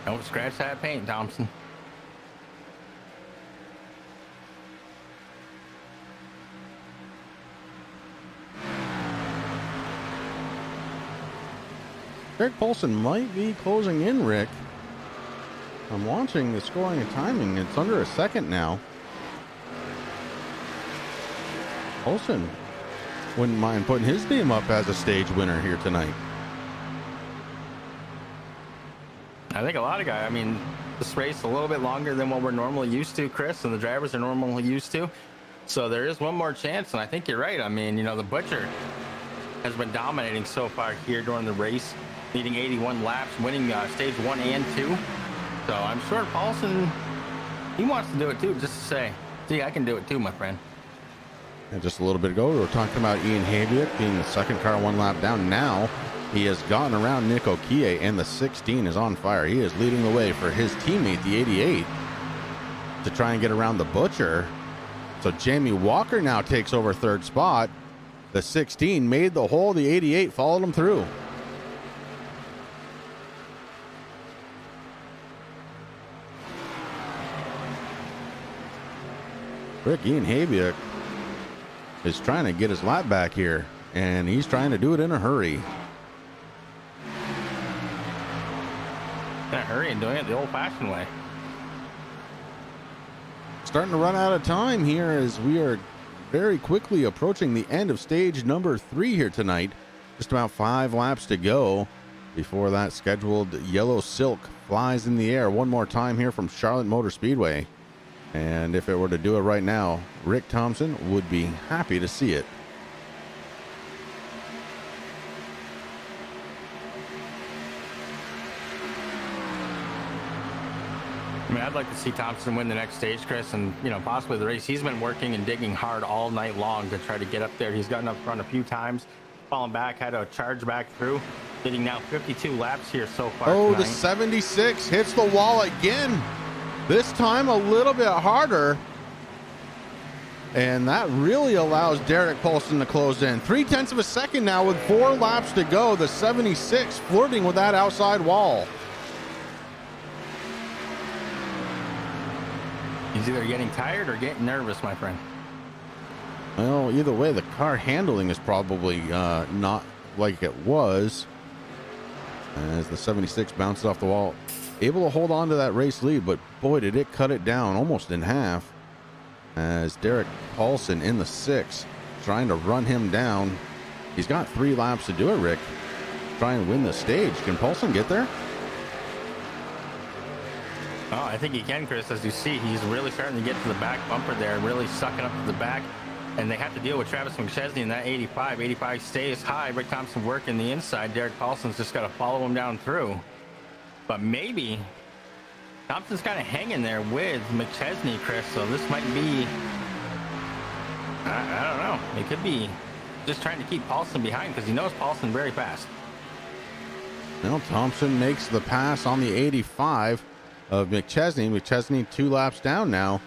S7: Don't scratch that paint, Thompson.
S6: Derek Paulson might be closing in, Rick. I'm watching the scoring and timing. It's under a second now. Olsen wouldn't mind putting his name up as a stage winner here tonight.
S7: I think a lot of guys, I mean, this race a little bit longer than what we're normally used to, Chris, and the drivers are normally used to. So there is one more chance, and I think you're right. I mean, you know, the Butcher has been dominating so far here during the race, leading 81 laps, winning stage 1 and 2. So I'm sure Paulson, he wants to do it too, just to say, see, I can do it too, my friend.
S6: And just a little bit ago, we were talking about Ian Habiak being the second car 1 lap down. Now he has gotten around Nick Okie, and the 16 is on fire. He is leading the way for his teammate, the 88, to try and get around the Butcher. So Jamie Walker now takes over third spot. The 16 made the hole. The 88 followed him through. Rick, Ian Habiak is trying to get his lap back here, and he's trying to do it in a hurry.
S7: In a hurry and doing it the old-fashioned way.
S6: Starting to run out of time here as we are very quickly approaching the end of stage number 3 here tonight. Just about 5 laps to go before that scheduled yellow silk flies in the air one more time here from Charlotte Motor Speedway. And if it were to do it right now, Rick Thompson would be happy to see it.
S7: I mean, I'd like to see Thompson win the next stage, Chris, and, you know, possibly the race. He's been working and digging hard all night long to try to get up there. He's gotten up front a few times, fallen back, had to charge back through, getting now 52 laps here so far tonight.
S6: The 76 hits the wall again. This time a little bit harder. And that really allows Derek Paulson to close in. 0.3 of a second now with 4 laps to go. The 76 flirting with that outside wall.
S7: He's either getting tired or getting nervous, my friend.
S6: Well, either way, the car handling is probably not like it was. As the 76 bounced off the wall. Able to hold on to that race lead, but boy, did it cut it down almost in half. As Derek Paulson in the 6 trying to run him down. He's got 3 laps to do it, Rick. Try and win the stage. Can Paulson get there?
S7: Oh, I think he can, Chris. As you see, he's really starting to get to the back bumper there, really sucking up to the back. And they have to deal with Travis McChesney in that 85. 85 stays high. Rick Thompson working the inside. Derek Paulson's just got to follow him down through. But maybe Thompson's kind of hanging there with McChesney, Chris. So this might be, I don't know. It could be just trying to keep Paulson behind because he knows Paulson very fast.
S6: Well, Thompson makes the pass on the 85 of McChesney. McChesney 2 laps down now.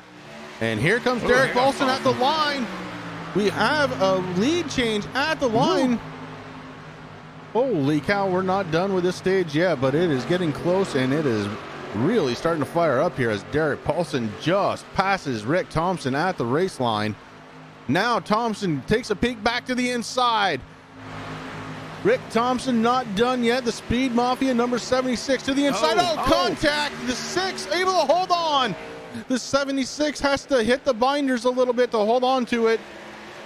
S6: And here comes Derek Paulson at the line. We have a lead change at the line. Holy cow, we're not done with this stage yet, but it is getting close, and it is really starting to fire up here as Derek Paulson just passes Rick Thompson at the race line. Now Thompson takes a peek back to the inside. Rick Thompson not done yet. The Speed Mafia number 76 to the inside. Contact. The 6 able to hold on. The 76 has to hit the binders a little bit to hold on to it.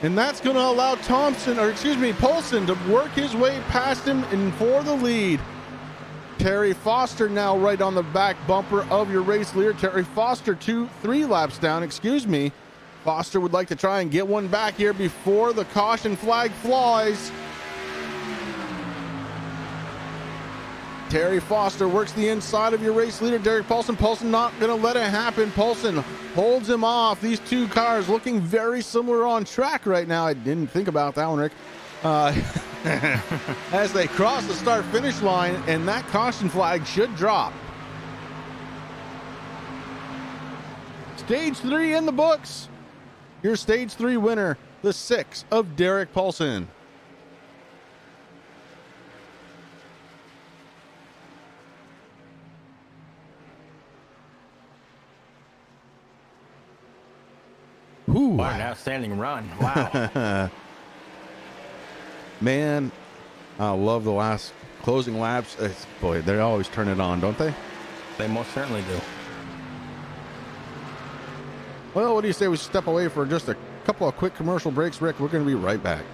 S6: And that's going to allow Paulson to work his way past him and for the lead. Terry Foster now right on the back bumper of your race leader. Terry Foster 3 laps down, Foster would like to try and get one back here before the caution flag flies. Terry Foster works the inside of your race leader, Derek Paulson. Paulson not going to let it happen. Paulson holds him off. These 2 cars looking very similar on track right now. I didn't think about that one, Rick. As they cross the start-finish line, and that caution flag should drop. Stage 3 in the books. Your Stage 3 winner, the 6 of Derek Paulson.
S7: What an outstanding run. Wow.
S6: Man, I love the last closing laps. Boy, they always turn it on, don't they?
S7: They most certainly do.
S6: Well, what do you say we step away for just a couple of quick commercial breaks, Rick. We're going to be right back.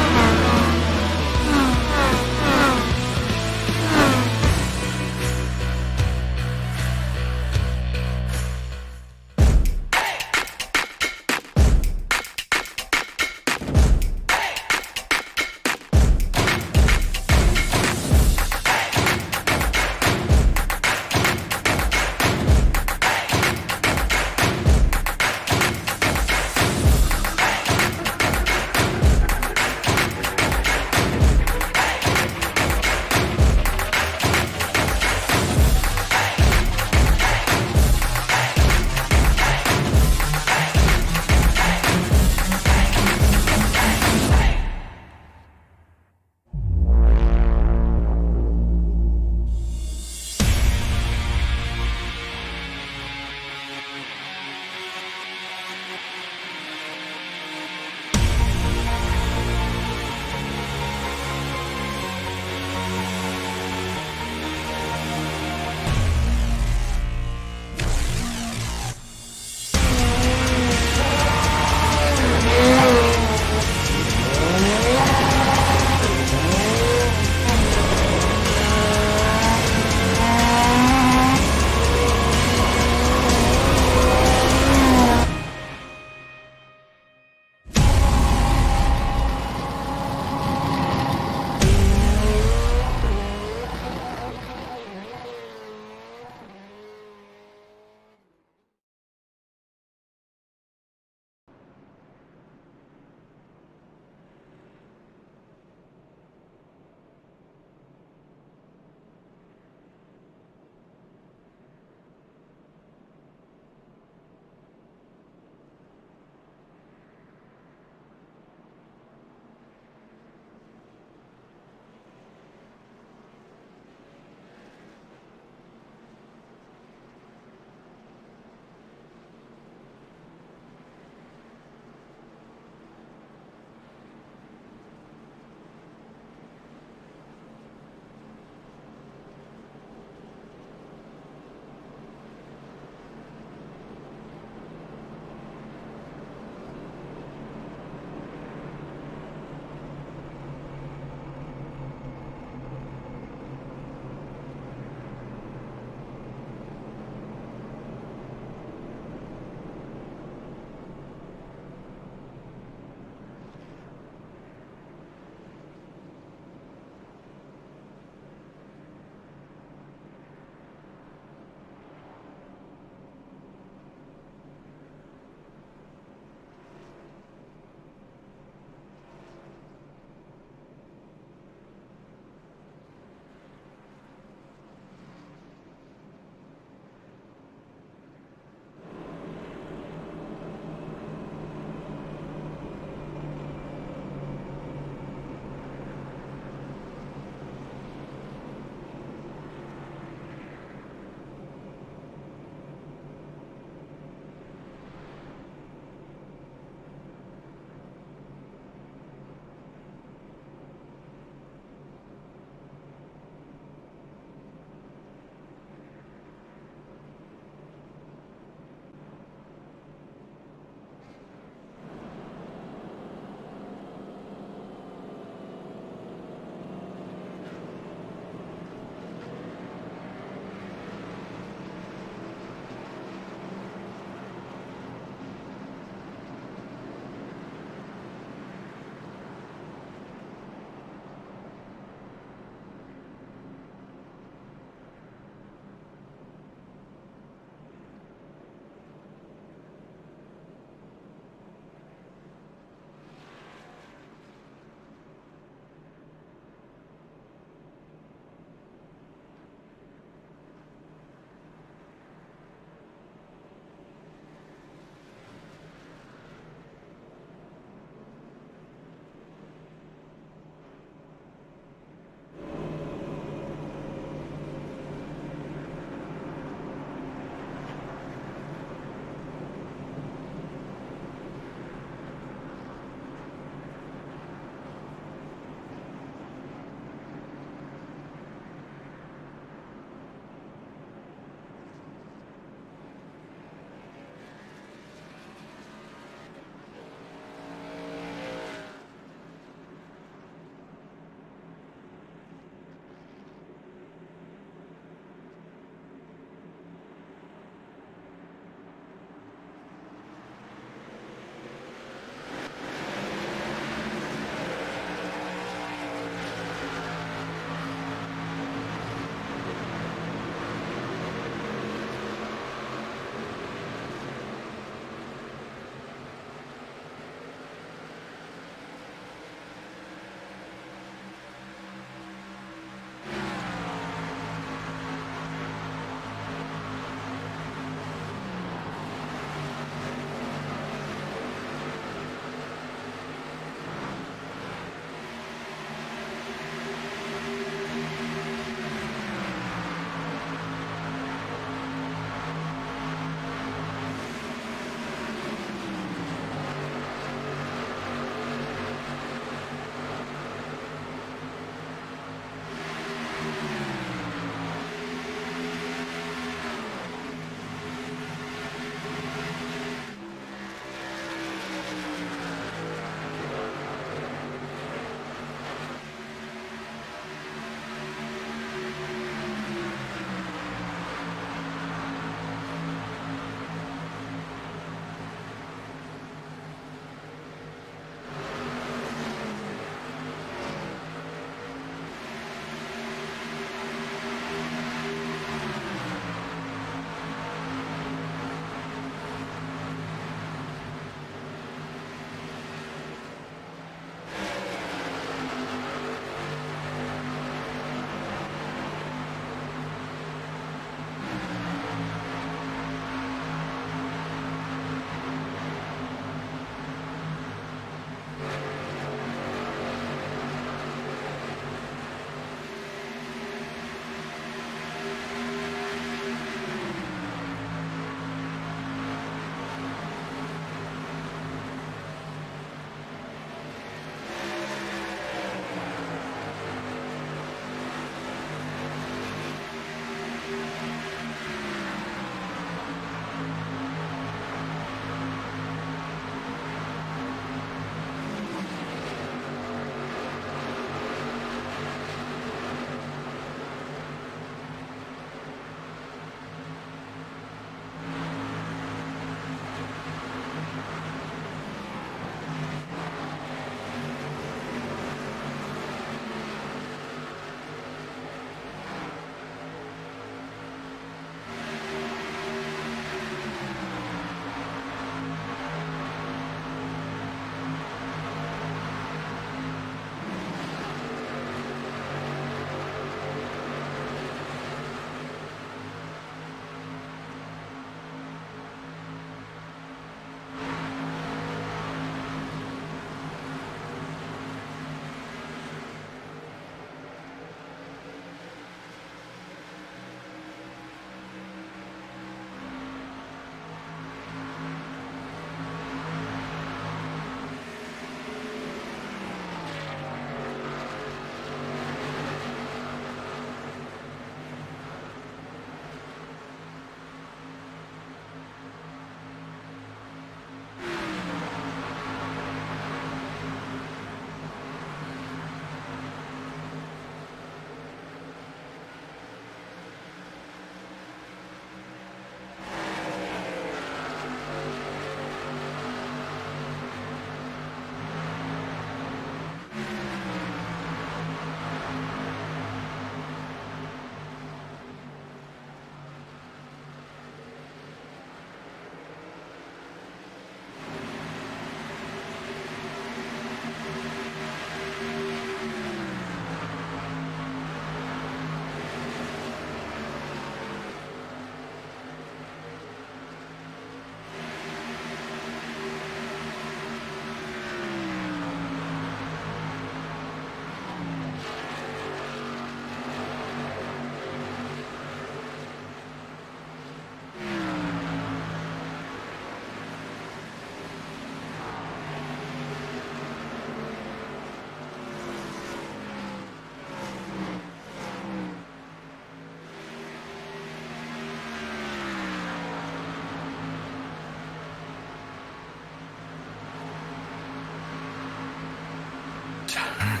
S7: it.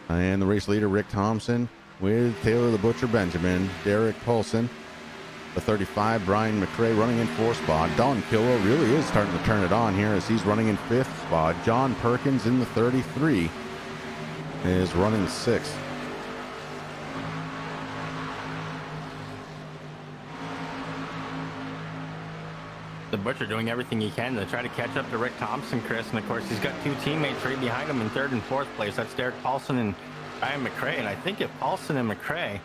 S6: And the race leader, Rick Thompson, with Taylor the Butcher Benjamin, Derek Paulson, the 35, Brian McRae running in 4th spot. Don Kilrow really is starting to turn it on here as he's running in 5th spot. John Perkins in the 33 is running 6th.
S7: The Butcher doing everything he can to try to catch up to Rick Thompson, Chris. And of course, he's got 2 teammates right behind him in 3rd and 4th place. That's Derek Paulson and Brian McRae. And I think if Paulson and McRae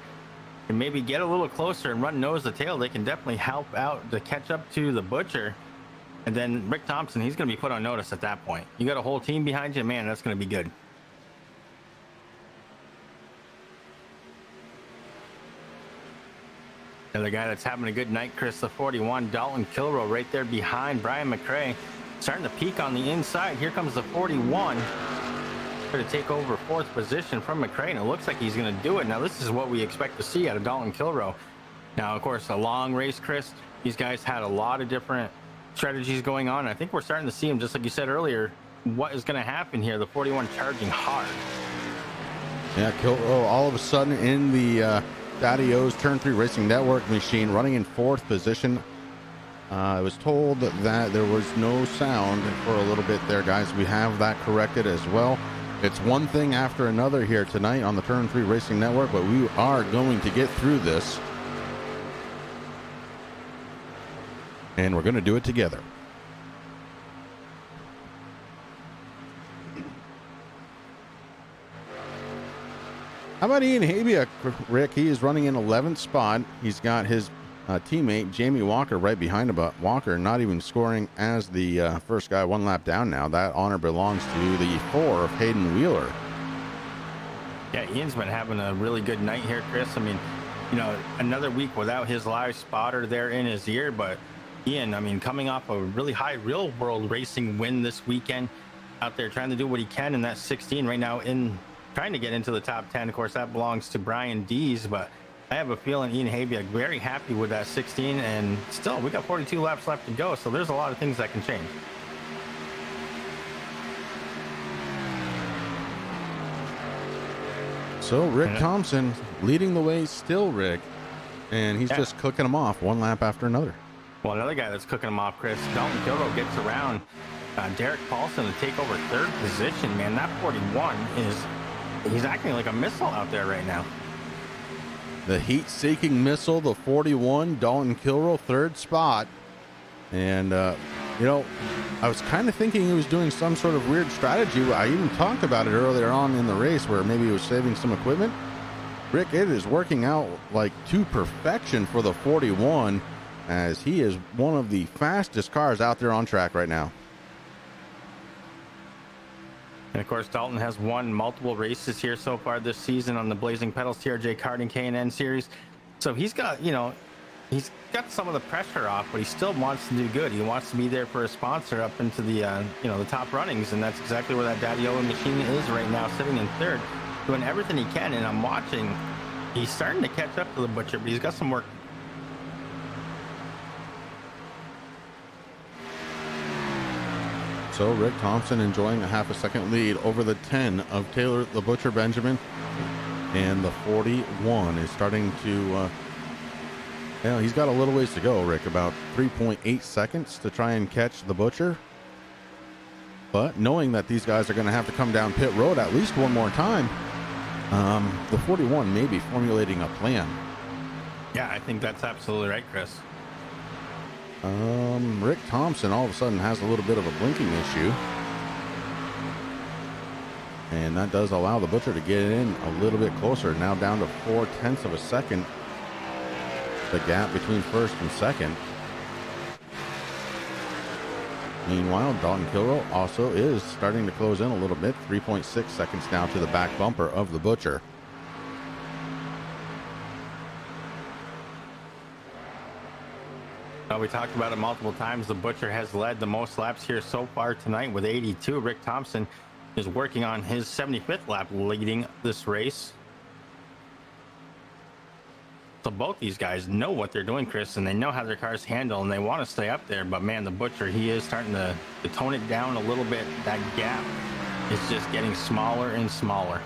S7: can maybe get a little closer and run nose to tail, they can definitely help out to catch up to the Butcher. And then Rick Thompson, he's going to be put on notice at that point. You got a whole team behind you, man, that's going to be good. Another guy that's having a good night, Chris, the 41, Dalton Kilrow, right there behind Brian McRae. Starting to peak on the inside. Here comes the 41. Trying to take over 4th position from McRae, and it looks like he's going to do it. Now, this is what we expect to see out of Dalton Kilrow. Now, of course, a long race, Chris. These guys had a lot of different strategies going on. I think we're starting to see them, just like you said earlier, what is going to happen here. The 41 charging hard.
S6: Yeah, Kilrow all of a sudden in the Daddy O's Turn 3 Racing Network machine running in 4th position. I was told that there was no sound for a little bit there, guys. We have that corrected as well. It's one thing after another here tonight on the Turn 3 Racing Network, but we are going to get through this. And we're going to do it together. How about Ian Habia, Rick? He is running in 11th spot. He's got his teammate Jamie Walker right behind him, but Walker not even scoring as the first guy, 1 lap down now. That honor belongs to the 4 of Hayden Wheeler.
S7: Yeah, Ian's been having a really good night here, Chris. I mean, you know, another week without his live spotter there in his ear, but Ian, I mean, coming off a really high real world racing win this weekend, out there trying to do what he can in that 16 right now, in trying to get into the top 10. Of course, that belongs to Brian Dees, but I have a feeling Ian Habia very happy with that 16, and still we got 42 laps left to go, so there's a lot of things that can change.
S6: So Rick Thompson leading the way still, Rick, and he's just cooking them off 1 lap after another.
S7: Well, another guy that's cooking them off, Chris, Dalton Kilrow gets around Derek Paulson to take over 3rd position. Man, that 41 he's acting like a missile out there right now.
S6: The heat-seeking missile, the 41, Dalton Kilrow, 3rd spot. And, you know, I was kind of thinking he was doing some sort of weird strategy. I even talked about it earlier on in the race where maybe he was saving some equipment. Rick, it is working out like to perfection for the 41, as he is one of the fastest cars out there on track right now.
S7: And of course, Dalton has won multiple races here so far this season on the Blazing Pedals TRJ Karting K&N series. So he's got, you know, he's got some of the pressure off, but he still wants to do good. He wants to be there for a sponsor up into the, you know, the top runnings. And that's exactly where that Daddy O machine is right now, sitting in 3rd, doing everything he can. And I'm watching, he's starting to catch up to the Butcher, but he's got some work.
S6: So Rick Thompson enjoying a half a second lead over the 10 of Taylor the Butcher Benjamin. And the 41 is starting to, yeah, he's got a little ways to go, Rick, about 3.8 seconds to try and catch the Butcher. But knowing that these guys are going to have to come down pit road at least one more time, the 41 may be formulating a plan.
S7: Yeah, I think that's absolutely right, Chris.
S6: Rick Thompson all of a sudden has a little bit of a blinking issue. And that does allow the Butcher to get in a little bit closer, now down to 0.4 of a second. The gap between 1st and 2nd. Meanwhile, Dalton Kilrow also is starting to close in a little bit, 3.6 seconds now to the back bumper of the Butcher.
S7: We talked about it multiple times. The Butcher has led the most laps here so far tonight with 82. Rick Thompson is working on his 75th lap leading this race. So both these guys know what they're doing, Chris, and they know how their cars handle, and they want to stay up there. But man, the Butcher, he is starting to tone it down a little bit. That gap is just getting smaller and smaller.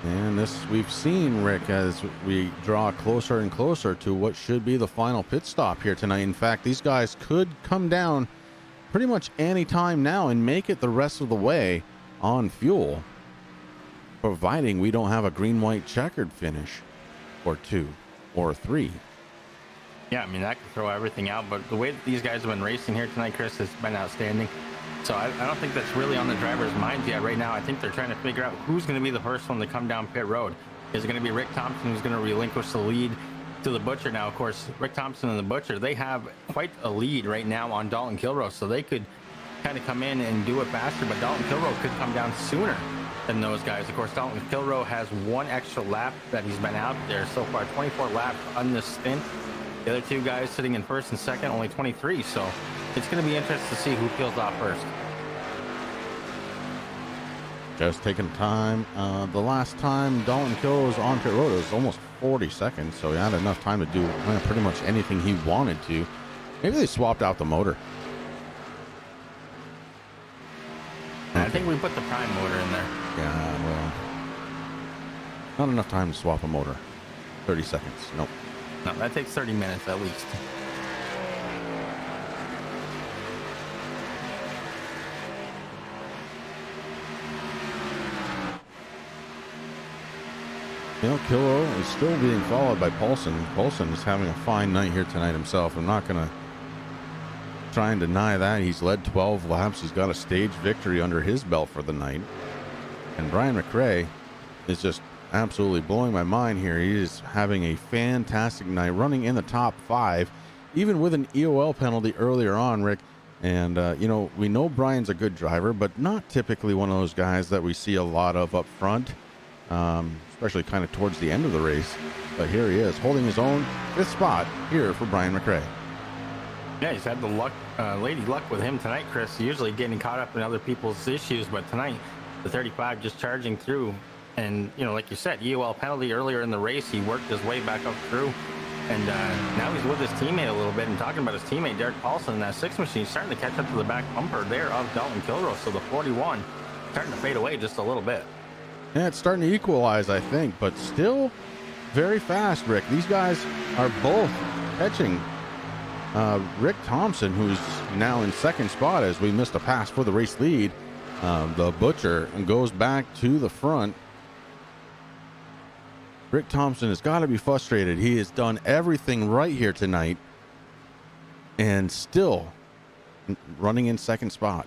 S6: And this we've seen, Rick, as we draw closer and closer to what should be the final pit stop here tonight. In fact, these guys could come down pretty much any time now and make it the rest of the way on fuel, providing we don't have a green-white checkered finish or 2 or 3.
S7: Yeah, I mean, that could throw everything out, but the way that these guys have been racing here tonight, Chris, has been outstanding. So I don't think that's really on the drivers' minds yet right now. I think they're trying to figure out who's going to be the first one to come down pit road. Is it going to be Rick Thompson who's going to relinquish the lead to the Butcher? Now, of course, Rick Thompson and the Butcher, they have quite a lead right now on Dalton Kilroe, so they could kind of come in and do it faster, but Dalton Kilroe could come down sooner than those guys. Of course, Dalton Kilroe has 1 extra lap that he's been out there so far, 24 laps on this stint. The other 2 guys sitting in first and second, only 23, so it's going to be interesting to see who peels off first.
S6: Just taking time. The last time Dalton Kilroe was on pit road, it was almost 40 seconds, so he had enough time to do pretty much anything he wanted to. Maybe they swapped out the motor.
S7: I think we put the prime motor in there.
S6: Yeah, well, not enough time to swap a motor. 30 seconds. Nope.
S7: No, that takes 30 minutes at least.
S6: You know, Kilroe is still being followed by Paulson. Paulson is having a fine night here tonight himself. I'm not going to try and deny that. He's led 12 laps. He's got a stage victory under his belt for the night. And Brian McRae is just absolutely blowing my mind here. He is having a fantastic night, running in the top 5, even with an EOL penalty earlier on, Rick. And, you know, we know Brian's a good driver, but not typically one of those guys that we see a lot of up front, especially kind of towards the end of the race. But here he is, holding his own 5th spot here for Brian McRae.
S7: Yeah, he's had the luck, lady luck with him tonight, Chris. Usually getting caught up in other people's issues, but tonight, the 35 just charging through. And, you know, like you said, EOL penalty earlier in the race, he worked his way back up through. And now he's with his teammate a little bit and talking about his teammate, Derek Paulson, in that 6 machine, starting to catch up to the back bumper there of Dalton Kilroe. So the 41 starting to fade away just a little bit.
S6: Yeah, it's starting to equalize, I think, but still very fast, Rick. These guys are both catching Rick Thompson, who's now in 2nd spot as we missed a pass for the race lead. The Butcher goes back to the front. Rick Thompson has got to be frustrated. He has done everything right here tonight and still running in 2nd spot.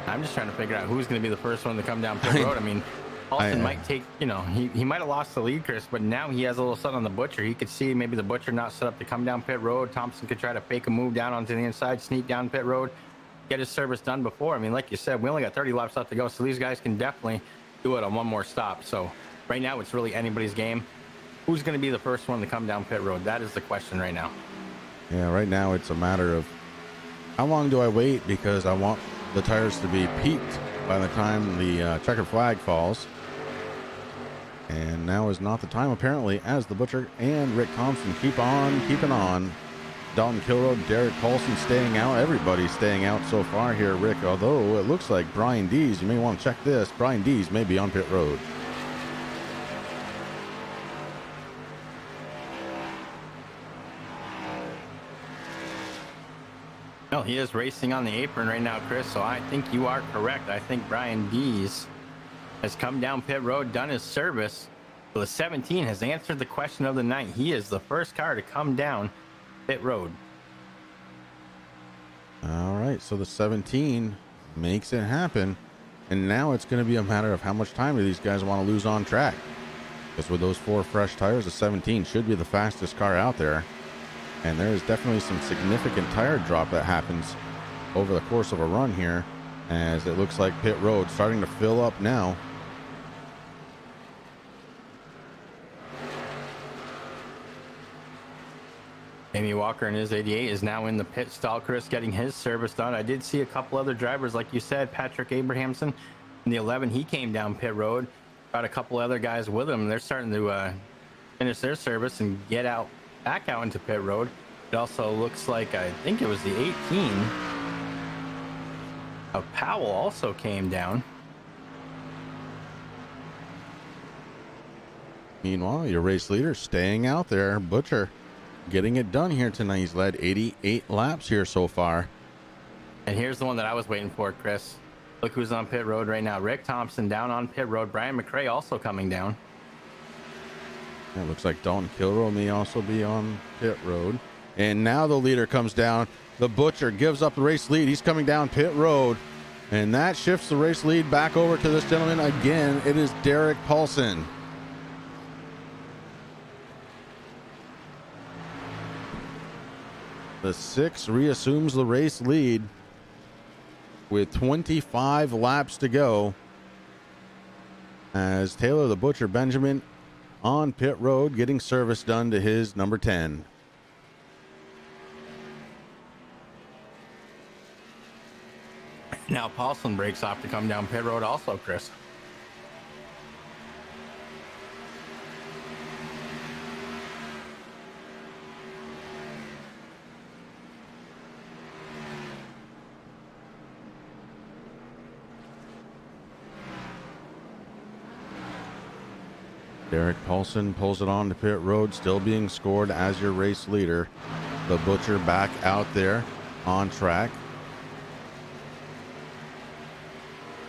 S7: I'm just trying to figure out who's going to be the first one to come down pit road. I mean, Paulson might take, you know, he might have lost the lead, Chris, but now he has a little something on the Butcher. He could see maybe the Butcher not set up to come down pit road. Thompson could try to fake a move down onto the inside, sneak down pit road, get his service done before. I mean, like you said, we only got 30 laps left to go, so these guys can definitely do it on one more stop. So right now, it's really anybody's game. Who's going to be the first one to come down pit road? That is the question right now.
S6: Yeah, right now it's a matter of how long do I wait, because I want the tires to be peaked by the time the checkered flag falls. And now is not the time, apparently, as the Butcher and Rick Thompson keep on keeping on. Dalton Kilroe, Derek Paulson staying out. Everybody's staying out so far here, Rick. Although it looks like Brian Dees, you may want to check this. Brian Dees may be on pit road.
S7: Well, he is racing on the apron right now, Chris, so I think you are correct. I think Brian Dees has come down pit road, done his service. So the 17 has answered the question of the night. He is the first car to come down pit road.
S6: All right, so the 17 makes it happen. And now it's going to be a matter of how much time do these guys want to lose on track. Because with those 4 fresh tires, the 17 should be the fastest car out there. And there is definitely some significant tire drop that happens over the course of a run here, as it looks like pit road starting to fill up now.
S7: Amy Walker in his 88 is now in the pit stall, Chris, getting his service done. I did see a couple other drivers, like you said, Patrick Abrahamson in the 11. He came down pit road, brought a couple other guys with him. They're starting to finish their service and get out back out into pit road. It also looks like, I think it was the 18 of Powell also came down.
S6: Meanwhile, your race leader staying out there, Butcher, getting it done here tonight. He's led 88 laps here so far.
S7: And here's the one that I was waiting for, Chris. Look who's on pit road right now. Rick Thompson down on pit road. Brian McRae also coming down.
S6: It looks like Dalton Kilroy may also be on pit road. And now the leader comes down. The Butcher gives up the race lead. He's coming down pit road. And that shifts the race lead back over to this gentleman again. It is Derek Paulson. The 6 reassumes the race lead with 25 laps to go as Taylor the Butcher Benjamin on pit road getting service done to his number 10.
S7: Now Paulson breaks off to come down pit road also, Chris.
S6: Derek Paulson pulls it on to pit road, still being scored as your race leader. The Butcher back out there on track.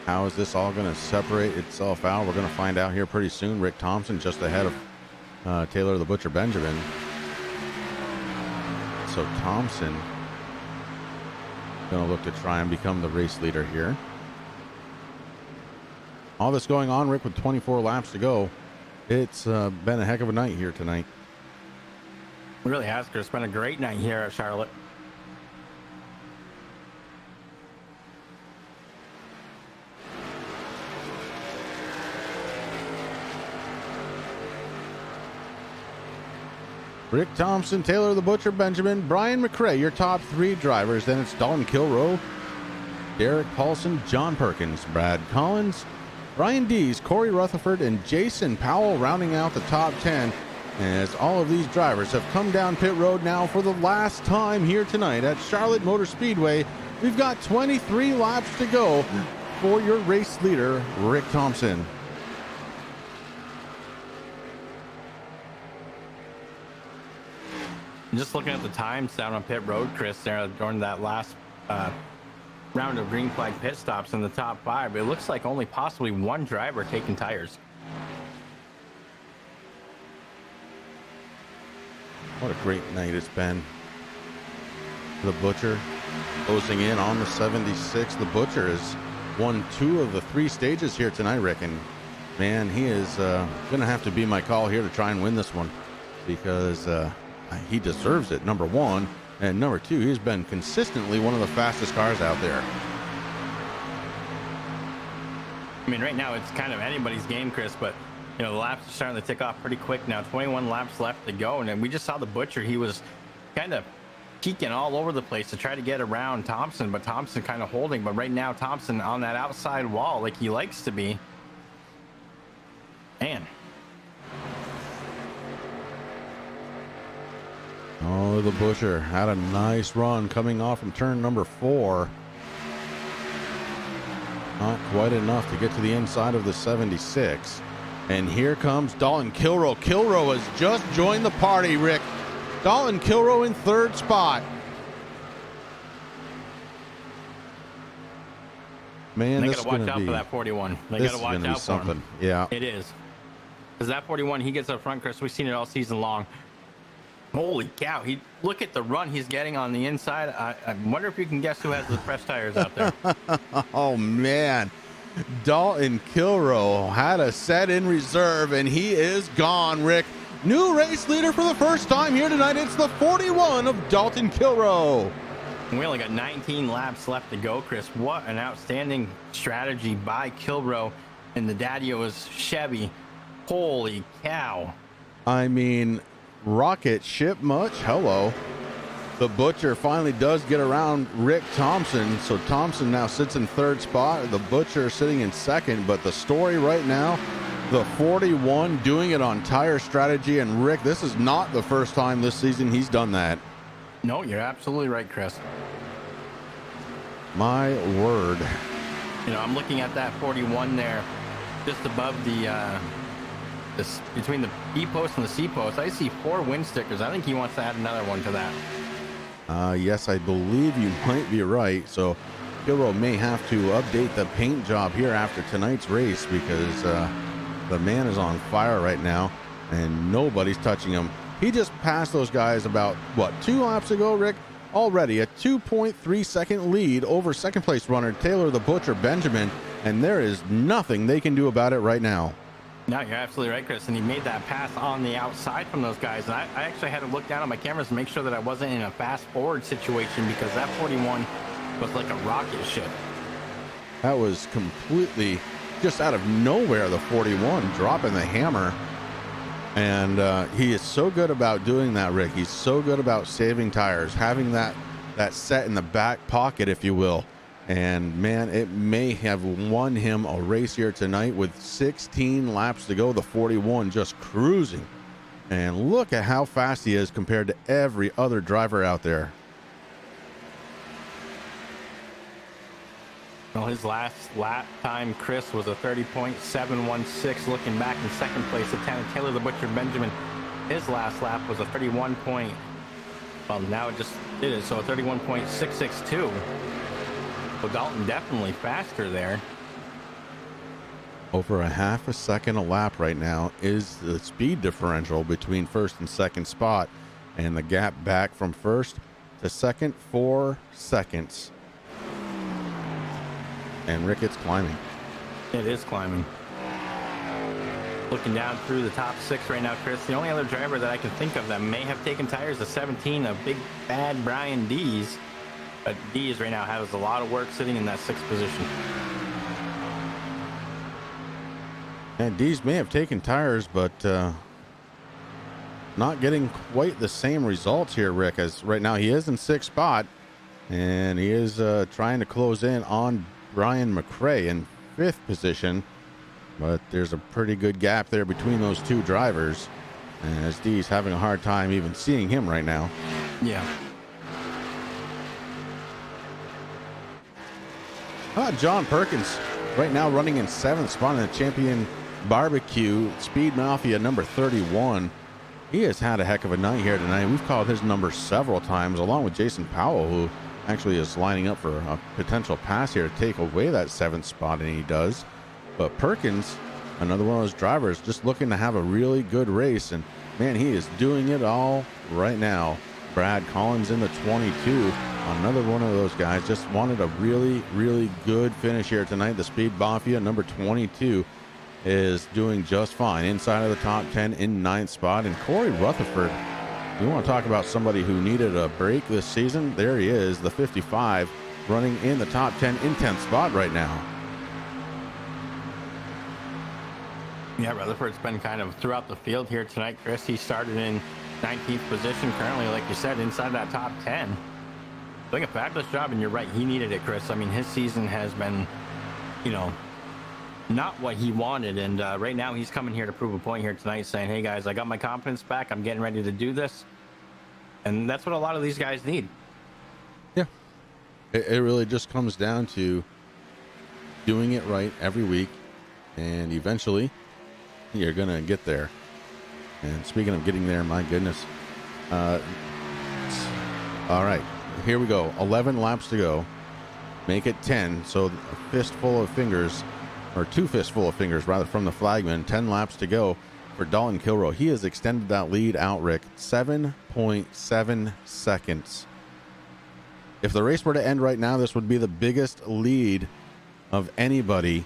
S6: How is this all going to separate itself out? We're going to find out here pretty soon. Rick Thompson just ahead of Taylor the Butcher Benjamin. So Thompson going to look to try and become the race leader here. All this going on, Rick, with 24 laps to go. It's been a heck of a night here tonight.
S7: It really has, Chris. It's been a great night here at Charlotte.
S6: Rick Thompson, Taylor the Butcher Benjamin, Brian McRae, your top 3 drivers. Then it's Dalton Kilroy, Derek Paulson, John Perkins, Brad Collins, Brian Dees, Corey Rutherford, and Jason Powell rounding out the top 10 as all of these drivers have come down pit road now for the last time here tonight at Charlotte Motor Speedway. We've got 23 laps to go for your race leader, Rick Thompson.
S7: Just looking at the times down on pit road, Chris, there during that last round of green flag pit stops in the top 5, it looks like only possibly one driver taking tires.
S6: What a great night it's been. The Butcher closing in on the 76. The Butcher has won 2 of the 3 stages here tonight, Rick. And man, he is going to have to be my call here to try and win this one because he deserves it, number 1. And number 2, he's been consistently one of the fastest cars out there.
S7: I mean, right now it's kind of anybody's game, Chris, but you know, the laps are starting to tick off pretty quick now. 21 laps left to go, and then we just saw the Butcher. He was kind of peeking all over the place to try to get around Thompson, but Thompson kind of holding. But right now, Thompson on that outside wall like he likes to be. Man.
S6: Oh, the Butcher had a nice run coming off from turn number 4. Not quite enough to get to the inside of the 76. And here comes Dalton Kilroy. Kilroy has just joined the party, Rick. Dalton Kilroy in 3rd spot. Man,
S7: they
S6: this
S7: got to
S6: is
S7: watch out
S6: be,
S7: for that 41. They
S6: this
S7: got to
S6: is
S7: watch
S6: gonna
S7: out
S6: be
S7: for
S6: something.
S7: him.
S6: Yeah.
S7: It is. Because that 41, he gets up front, Chris. We've seen it all season long. Holy cow. Look at the run he's getting on the inside. I wonder if you can guess who has the fresh tires out there.
S6: Oh, man. Dalton Kilroy had a set in reserve, and he is gone, Rick. New race leader for the first time here tonight. It's the 41 of Dalton Kilroy.
S7: We only got 19 laps left to go, Chris. What an outstanding strategy by Kilroy and the Daddy-O's Chevy. Holy cow.
S6: I mean, rocket ship much? Hello. The Butcher finally does get around Rick Thompson. So Thompson now sits in third spot. The Butcher sitting in second. But the story right now, the 41 doing it on tire strategy. And Rick, this is not the first time this season he's done that.
S7: No, you're absolutely right, Chris.
S6: My word.
S7: You know, I'm looking at that 41 there, just above the between the E post and the C post. I see 4 wind stickers. I think he wants to add another one to that.
S6: Yes, I believe you might be right. So Kilroe may have to update the paint job here after tonight's race, because the man is on fire right now and nobody's touching him. He just passed those guys about, what, 2 laps ago, Rick? Already a 2.3 second lead over second place runner Taylor the Butcher Benjamin, and there is nothing they can do about it right now.
S7: No, you're absolutely right, Chris. And he made that pass on the outside from those guys. And I actually had to look down at my cameras to make sure that I wasn't in a fast forward situation, because that 41 was like a rocket ship.
S6: That was completely just out of nowhere, the 41 dropping the hammer. And he is so good about doing that, Rick. He's so good about saving tires, having that set in the back pocket, if you will. And man, it may have won him a race here tonight with 16 laps to go. The 41 just cruising. And look at how fast he is compared to every other driver out there.
S7: Well, his last lap time, Chris, was a 30.716. Looking back in second place, Lieutenant Taylor the Butcher Benjamin, his last lap was a 31 point. Well, now it just did it, so a 31.662. So Dalton definitely faster there.
S6: Over a half a second a lap right now is the speed differential between first and second spot, and the gap back from first to second, 4 seconds. And Rick, it's climbing.
S7: It is climbing. Looking down through the top 6 right now, Chris, the only other driver that I can think of that may have taken tires is 17, a big bad Brian Dees. But Dees right now has a lot of work sitting in that 6th position.
S6: And Dees may have taken tires, but not getting quite the same results here, Rick, as right now he is in 6th spot, and he is trying to close in on Brian McRae in 5th position, but there's a pretty good gap there between those 2 drivers, and as Dees having a hard time even seeing him right now.
S7: Yeah.
S6: John Perkins right now running in 7th spot in the Champion Barbecue Speed Mafia number 31. He has had a heck of a night here tonight. We've called his number several times, along with Jason Powell, who actually is lining up for a potential pass here to take away that 7th spot, and he does. But Perkins, another one of those drivers, just looking to have a really good race, and man, he is doing it all right now. Brad Collins in the 22, another one of those guys, just wanted a really, really good finish here tonight. The Speed Mafia number 22 is doing just fine inside of the top 10 in 9th spot. And Corey Rutherford, you want to talk about somebody who needed a break this season? There he is, the 55, running in the top 10 in 10th spot right now.
S7: Yeah, Rutherford's been kind of throughout the field here tonight, Chris. He started in 19th position, currently, like you said, inside that top 10. Doing a fabulous job, and you're right, he needed it, Chris. I mean, his season has been, you know, not what he wanted, and right now he's coming here to prove a point here tonight, saying, hey guys, I got my confidence back, I'm getting ready to do this. And that's what a lot of these guys need.
S6: Yeah, it really just comes down to doing it right every week, and eventually you're gonna get there. And speaking of getting there, my goodness, all right, here we go. 11 laps to go, make it 10, so a fistful of fingers, or 2 fistful of fingers rather, from the flagman. 10 laps to go for Dalton Kilroe. He has extended that lead out, Rick, 7.7 seconds. If the race were to end right now, this would be the biggest lead of anybody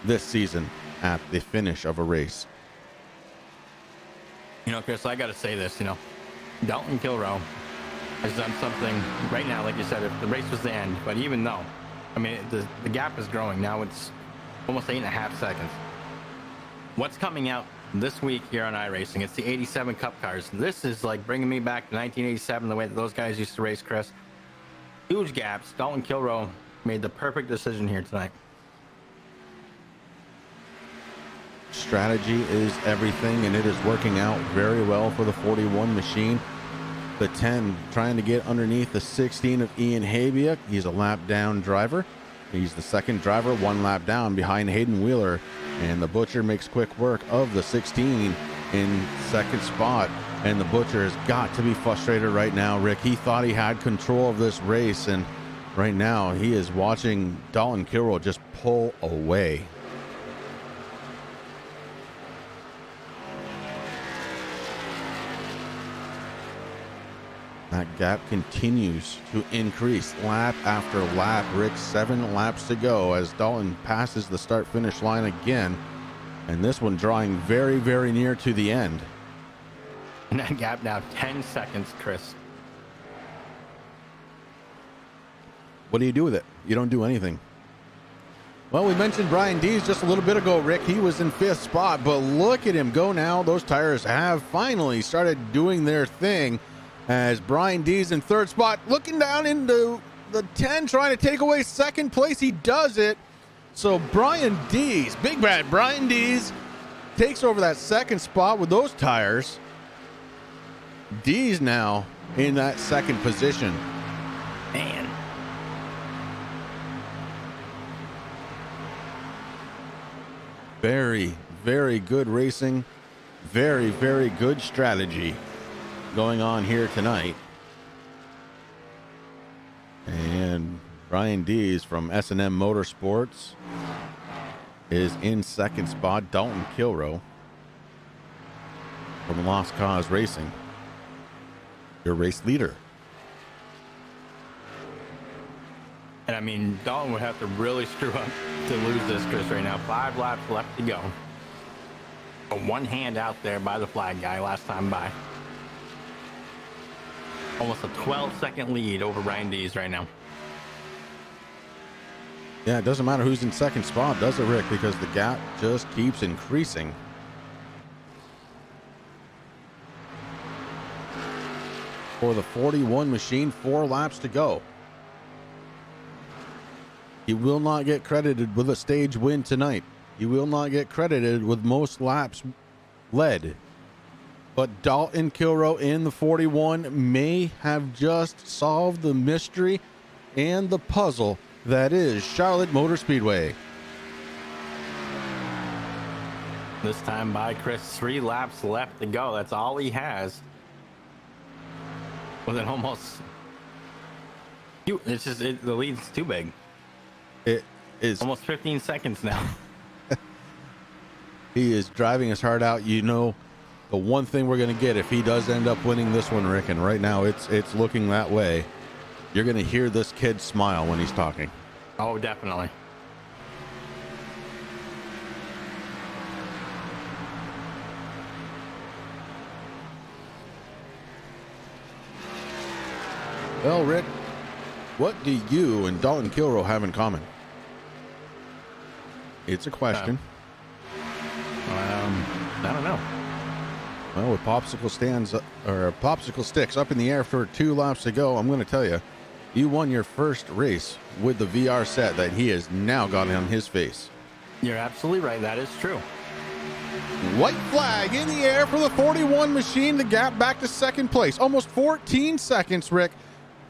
S6: this season at the finish of a race.
S7: You know, Chris, I got to say this, you know, Dalton Kilroe has done something right now, like you said, if the race was to end, but even though, I mean, the gap is growing. Now it's almost 8.5 seconds. What's coming out this week here on iRacing. It's the 87 Cup cars. This is like bringing me back to 1987, the way that those guys used to race, Chris. Huge gaps. Dalton Kilroe made the perfect decision here tonight.
S6: Strategy is everything, and it is working out very well for the 41 machine. The 10 trying to get underneath the 16 of Ian Habiak. He's a lap down driver. He's the second driver, 1 lap down behind Hayden Wheeler. And the Butcher makes quick work of the 16 in second spot. And the Butcher has got to be frustrated right now, Rick. He thought he had control of this race, and right now he is watching Dalton Kilroe just pull away. That gap continues to increase lap after lap. Rick, 7 laps to go as Dalton passes the start-finish line again. And this one drawing very, very near to the end.
S7: And that gap now 10 seconds, Chris.
S6: What do you do with it? You don't do anything. Well, we mentioned Brian Dees just a little bit ago, Rick. He was in 5th spot, but look at him go now. Those tires have finally started doing their thing. As Brian Dees in 3rd spot, looking down into the 10, trying to take away 2nd place. He does it. So Brian Dees, big bad Brian Dees, takes over that 2nd spot with those tires. Dees now in that 2nd position.
S7: Man.
S6: Very, very good racing. Very, very good strategy going on here tonight. And Brian Dees from S&M Motorsports is in 2nd spot. Dalton Kilroe from Lost Cause Racing, your race leader.
S7: And I mean, Dalton would have to really screw up to lose this, Chris, right now. 5 laps left to go. One hand out there by the flag guy last time by. Almost a 12-second lead over Brian Dees right now.
S6: Yeah, it doesn't matter who's in 2nd spot, does it, Rick? Because the gap just keeps increasing. For the 41 machine, 4 laps to go. He will not get credited with a stage win tonight. He will not get credited with most laps led. But Dalton Kilroe in the 41 may have just solved the mystery and the puzzle that is Charlotte Motor Speedway.
S7: This time by Chris, 3 laps left to go. That's all he has. With it almost... It's just, the lead's too big.
S6: It is
S7: almost 15 seconds now.
S6: He is driving his heart out. You know, the one thing we're going to get if he does end up winning this one, Rick, and right now it's looking that way, you're going to hear this kid smile when he's talking.
S7: Oh, definitely.
S6: Well, Rick, what do you and Dalton Kilroe have in common? It's a question.
S7: I don't know.
S6: Well, with popsicle sticks up in the air for 2 laps to go, I'm going to tell you, you won your first race with the VR set that he has now got on his face.
S7: You're absolutely right. That is true.
S6: White flag in the air for the 41 machine. The gap back to 2nd place. Almost 14 seconds, Rick.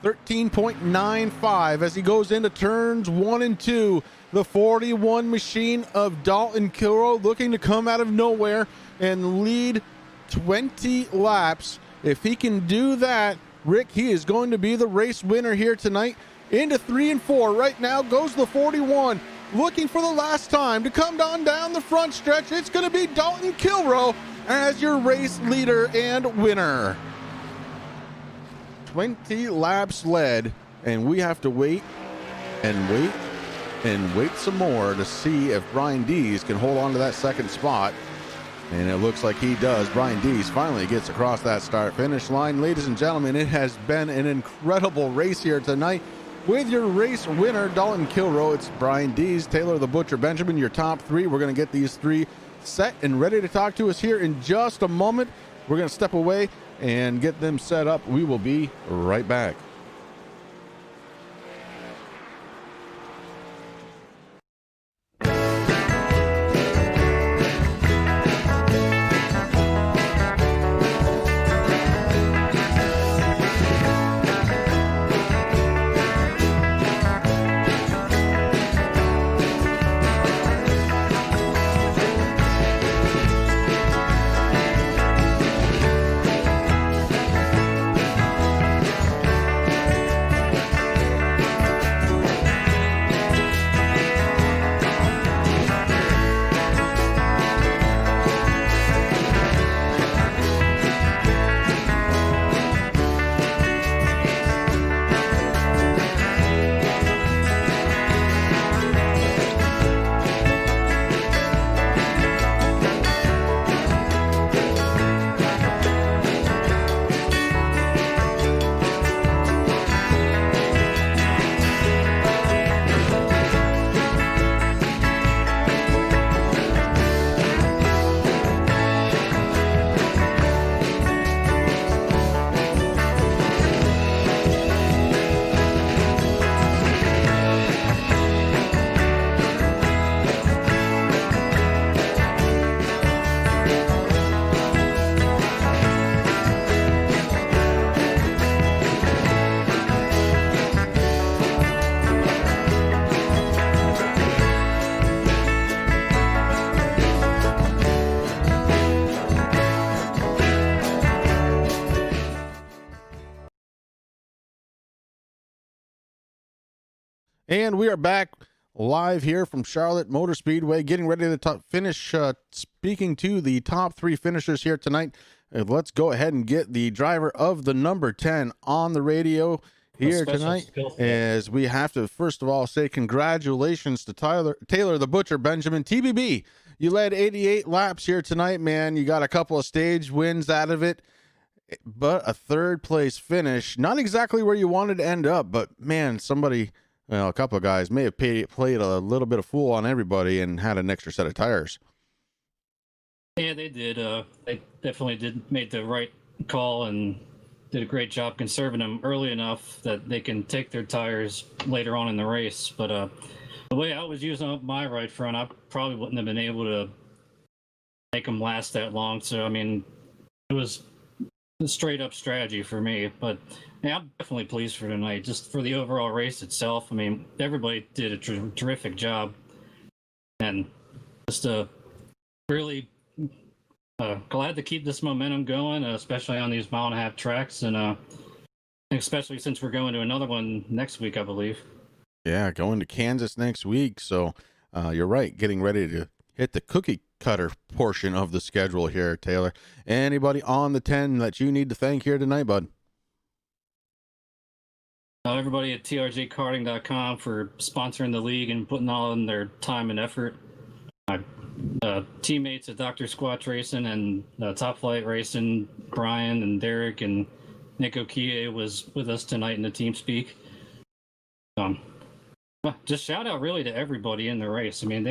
S6: 13.95 as he goes into turns 1 and 2. The 41 machine of Dalton Kilroe looking to come out of nowhere and lead 20 laps. If he can do that, Rick, he is going to be the race winner here tonight. Into 3 and 4. Right now goes the 41. Looking for the last time to come down the front stretch. It's going to be Dalton Kilroe as your race leader and winner. 20 laps led, and we have to wait and wait and wait some more to see if Brian Dees can hold on to that 2nd spot. And it looks like he does. Brian Dees finally gets across that start-finish line. Ladies and gentlemen, it has been an incredible race here tonight. With your race winner, Dalton Kilroe, it's Brian Dees, Taylor the Butcher Benjamin, your top 3. We're going to get these 3 set and ready to talk to us here in just a moment. We're going to step away and get them set up. We will be right back. And we are back live here from Charlotte Motor Speedway, getting ready to finish speaking to the top three finishers here tonight. Let's go ahead and get the driver of the number 10 on the radio here tonight, as we have to first of all say congratulations to Taylor the Butcher Benjamin. TBB, you led 88 laps here tonight, man. You got a couple of stage wins out of it, but a third place finish. Not exactly where you wanted to end up, but man, a couple of guys may have played a little bit of fool on everybody and had an extra set of tires.
S10: Yeah, they did. They definitely made the right call and did a great job conserving them early enough that they can take their tires later on in the race. But the way I was using up my right front, I probably wouldn't have been able to make them last that long. So, I mean, it was a straight up strategy for me. But yeah, I'm definitely pleased for tonight. Just for the overall race itself, I mean, everybody did a terrific job. And just really glad to keep this momentum going, especially on these 1.5 mile tracks. And especially since we're going to another one next week, I believe.
S6: Yeah, going to Kansas next week. So you're right, getting ready to hit the cookie cutter portion of the schedule here, Taylor. Anybody on the 10 that you need to thank here tonight, bud?
S10: Everybody at trjkarting.com for sponsoring the league and putting all in their time and effort. My teammates at Dr. Squatch Racing and Top Flight Racing, Brian and Derek and Nick Okie was with us tonight in the team speak. Just shout out really to everybody in the race. I mean,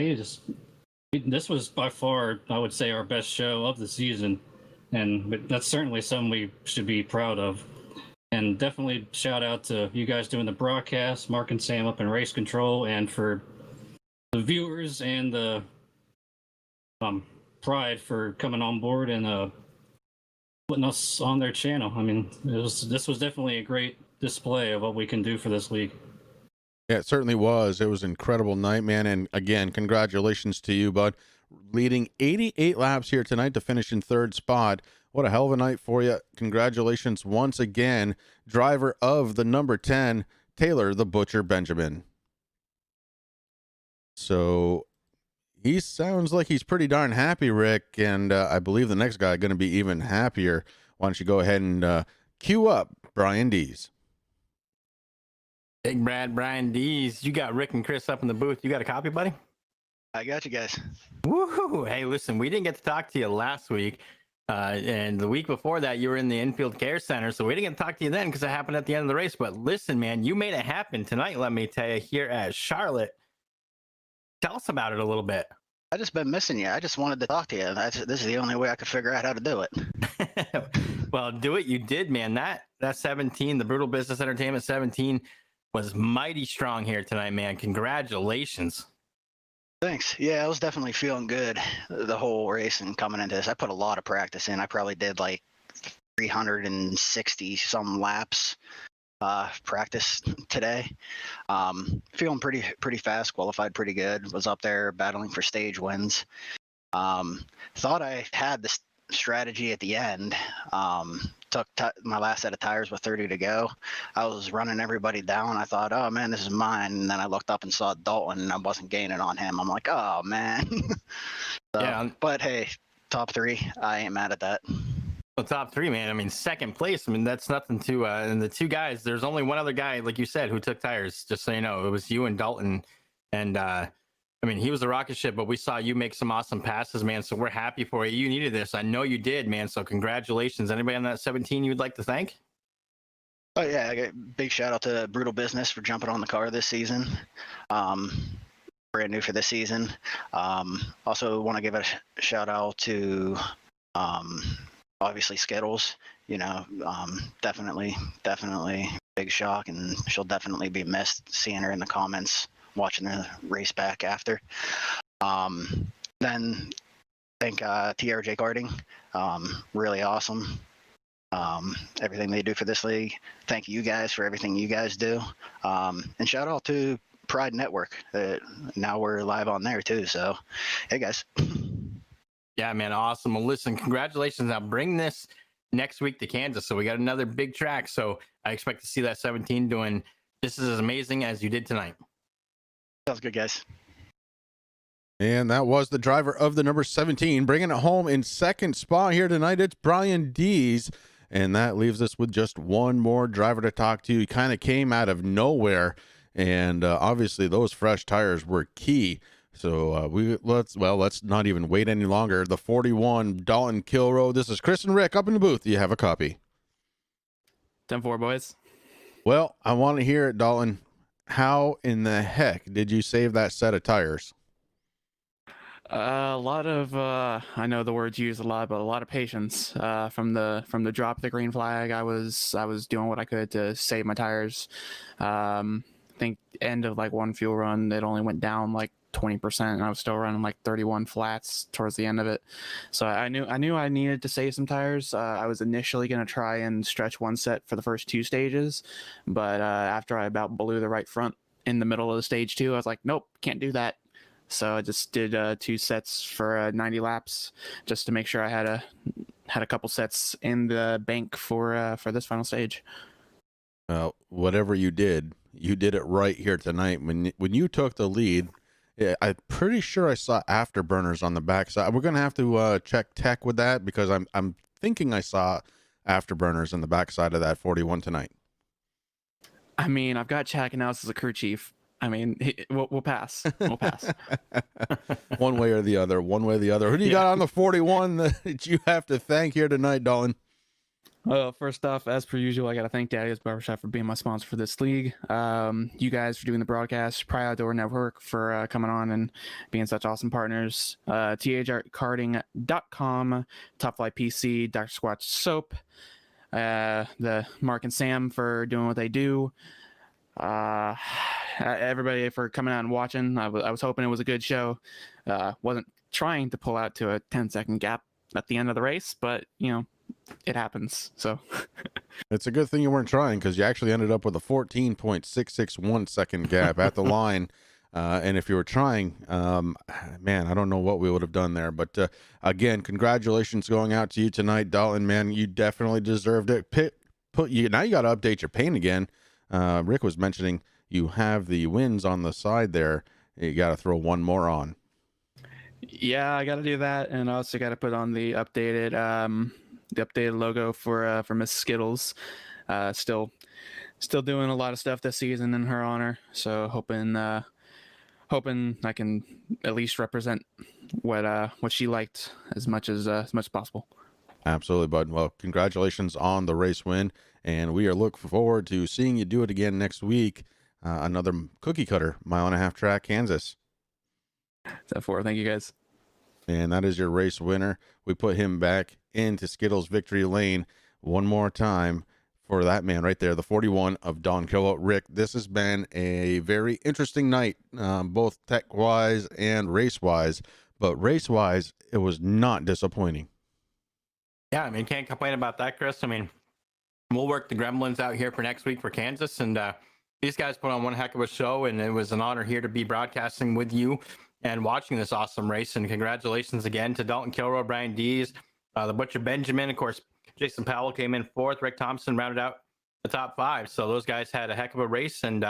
S10: this was by far, I would say, our best show of the season, and that's certainly something we should be proud of. And definitely shout out to you guys doing the broadcast, Mark and Sam up in race control, and for the viewers and the Pride for coming on board and putting us on their channel. I mean, this was definitely a great display of what we can do for this league.
S6: Yeah, it certainly was. It was an incredible night, man. And again, congratulations to you, bud. Leading 88 laps here tonight to finish in third spot. What a hell of a night for you. Congratulations once again, driver of the number 10, Taylor the Butcher Benjamin. So he sounds like he's pretty darn happy, Rick. And I believe the next guy going to be even happier. Why don't you go ahead and cue up Brian Dees.
S7: Big Brad, Brian Dees. You got Rick and Chris up in the booth. You got a copy, buddy?
S11: I got you guys.
S7: Woohoo! Hey, listen, we didn't get to talk to you last week. And the week before that, you were in the infield care center, so we didn't get to talk to you then because it happened at the end of the race. But listen, man, you made it happen tonight, let me tell you, here at Charlotte. Tell us about it a little bit.
S11: I just been missing you. I just wanted to talk to you. This is the only way I could figure out how to do it.
S7: Well, do it. You did, man. That 17, the Brutal Business Entertainment 17, was mighty strong here tonight, man. Congratulations.
S11: Thanks. Yeah, I was definitely feeling good the whole race and coming into this. I put a lot of practice in. I probably did like 360 some laps practice today. Feeling pretty fast, qualified pretty good. Was up there battling for stage wins. Thought I had this strategy at the end. Took my last set of tires with 30 to go. I was running everybody down. I thought, oh man, this is mine. And then I looked up and saw Dalton, and I wasn't gaining on him. I'm like, oh man.
S7: Yeah.
S11: But hey, top 3. I ain't mad at that.
S7: Well, top 3, man. I mean, second place. I mean, that's nothing to. And the 2 guys. There's only one other guy, like you said, who took tires. Just so you know, it was you and Dalton. And I mean, he was a rocket ship, but we saw you make some awesome passes, man. So we're happy for you. You needed this. I know you did, man. So congratulations. Anybody on that 17 you would like to thank?
S11: Oh yeah, I got big shout out to Brutal Business for jumping on the car this season. Brand new for this season. Also want to give a shout out to obviously Skittles. You know, definitely big shock, and she'll definitely be missed seeing her in the comments watching the race back after. Then thank TRJ Karting. Really awesome. Everything they do for this league. Thank you guys for everything you guys do. And shout out to Pride Network. Now we're live on there too. So, hey guys.
S7: Yeah, man. Awesome. Well, listen, congratulations. Now bring this next week to Kansas. So we got another big track. So I expect to see that 17 doing just as amazing as you did tonight.
S11: Sounds good, guys.
S6: And that was the driver of the number 17. Bringing it home in second spot here tonight, it's Brian Dees. And that leaves us with just one more driver to talk to. He kind of came out of nowhere. And obviously those fresh tires were key. So let's not even wait any longer. The 41 Dalton Kilroe. This is Chris and Rick up in the booth. You have a copy.
S12: 10-4, boys.
S6: Well, I want to hear it, Dalton. How in the heck did you save that set of tires?
S12: A lot of I know the word's used a lot, but a lot of patience. From the drop of the green flag, I was doing what I could to save my tires. I think end of like one fuel run, it only went down like 20%, and I was still running like 31 flats towards the end of it. So I knew I needed to save some tires. I was initially going to try and stretch one set for the first 2 stages, but after I about blew the right front in the middle of the stage 2, I was like, nope, can't do that. So I just did 2 sets for 90 laps just to make sure I had a couple sets in the bank for this final stage.
S6: Whatever you did it right here tonight. When you took the lead, yeah, I'm pretty sure I saw afterburners on the backside. We're gonna have to check tech with that, because I'm thinking I saw afterburners on the backside of that 41 tonight.
S12: I mean, I've got Chad announced as a crew chief. I mean, we'll pass. We'll pass.
S6: One way or the other. Who do you got on the 41 that you have to thank here tonight, Dalton?
S12: Well, first off, as per usual, I got to thank Daddy's Barbershop for being my sponsor for this league. You guys for doing the broadcast, Pride Outdoor Network for coming on and being such awesome partners. THRkarting.com, Top Flight PC, Dr. Squatch Soap, the Mark and Sam for doing what they do. Everybody for coming out and watching. I was hoping it was a good show. Wasn't trying to pull out to a 10-second gap at the end of the race, but you know, it happens. So
S6: it's a good thing you weren't trying, because you actually ended up with a 14.661 second gap at the line. And if you were trying, man, I don't know what we would have done there. But again, congratulations going out to you tonight, Dalton. Man, you definitely deserved it. Now you got to update your paint again. Rick was mentioning you have the wins on the side there. You got to throw one more on.
S12: Yeah, I got to do that, and I also got to put on the updated logo for Miss Skittles. Still doing a lot of stuff this season in her honor. So hoping I can at least represent what she liked as much as possible.
S6: Absolutely, bud. Well, congratulations on the race win, and we are looking forward to seeing you do it again next week. Another cookie cutter, 1.5 mile track, Kansas.
S12: 10-4. Thank you, guys.
S6: And that is your race winner. We put him back into Skittles victory lane one more time for that man right there, the 41 of Don Killo. Rick, this has been a very interesting night, both tech-wise and race-wise. But race-wise, it was not disappointing.
S7: Yeah, I mean, can't complain about that, Chris. I mean, we'll work the Gremlins out here for next week for Kansas, and these guys put on one heck of a show, and it was an honor here to be broadcasting with you and watching this awesome race. And congratulations again to Dalton Kilroy, Brian Dees, the Butcher Benjamin. Of course, Jason Powell came in fourth. Rick Thompson rounded out the top five. So those guys had a heck of a race. And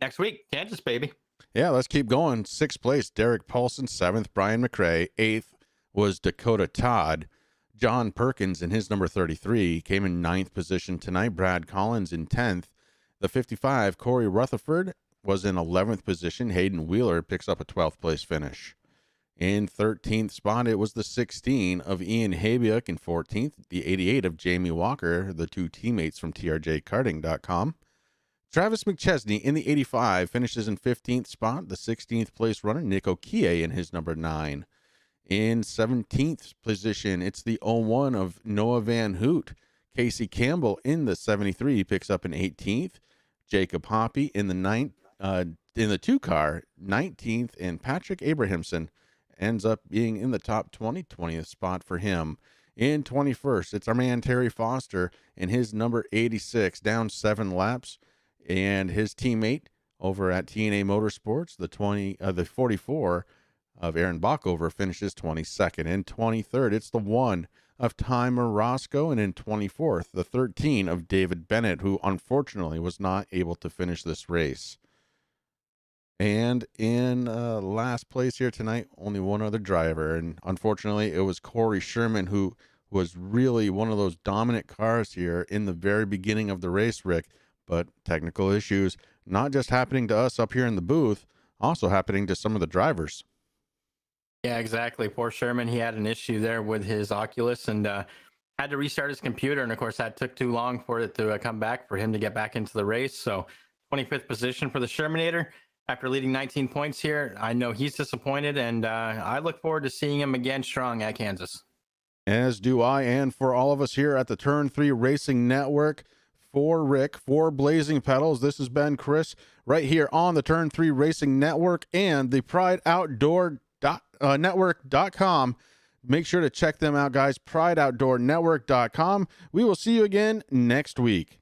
S7: next week, Kansas, baby.
S6: Yeah, let's keep going. Sixth place, Derek Paulson. Seventh, Brian McRae. Eighth was Dakota Todd. John Perkins in his number 33 came in ninth position tonight. Brad Collins in 10th. The 55, Corey Rutherford, was in 11th position. Hayden Wheeler picks up a 12th place finish. In 13th spot, it was the 16 of Ian Habiuk. In 14th, the 88 of Jamie Walker, the two teammates from TRJKarting.com. Travis McChesney in the 85 finishes in 15th spot. The 16th place runner, Nick Okie, in his number 9. In 17th position, it's the 01 of Noah Van Hoot. Casey Campbell in the 73 picks up an 18th. Jacob Hoppy in the 2 car, 19th, and Patrick Abrahamson ends up being in the top 20th spot for him. In 21st, it's our man Terry Foster in his number 86, down 7 laps, and his teammate over at TNA Motorsports, the 44 of Aaron Bockover, finishes 22nd. In 23rd, it's the 1 of Ty Morosco, and in 24th, the 13 of David Bennett, who unfortunately was not able to finish this race. And in last place here tonight, only one other driver, and unfortunately, it was Corey Sherman, who was really one of those dominant cars here in the very beginning of the race, Rick. But technical issues, not just happening to us up here in the booth, also happening to some of the drivers.
S7: Yeah, exactly. Poor Sherman, he had an issue there with his Oculus and had to restart his computer. And of course, that took too long for it to come back for him to get back into the race. So 25th position for the Shermanator after leading 19 points here. I know he's disappointed, and I look forward to seeing him again strong at Kansas.
S6: As do I, and for all of us here at the Turn 3 Racing Network, for Rick, for Blazing Pedals, this has been Chris right here on the Turn 3 Racing Network and the Pride Outdoor network.com. Make sure to check them out, guys. PrideOutdoorNetwork.com. We will see you again next week.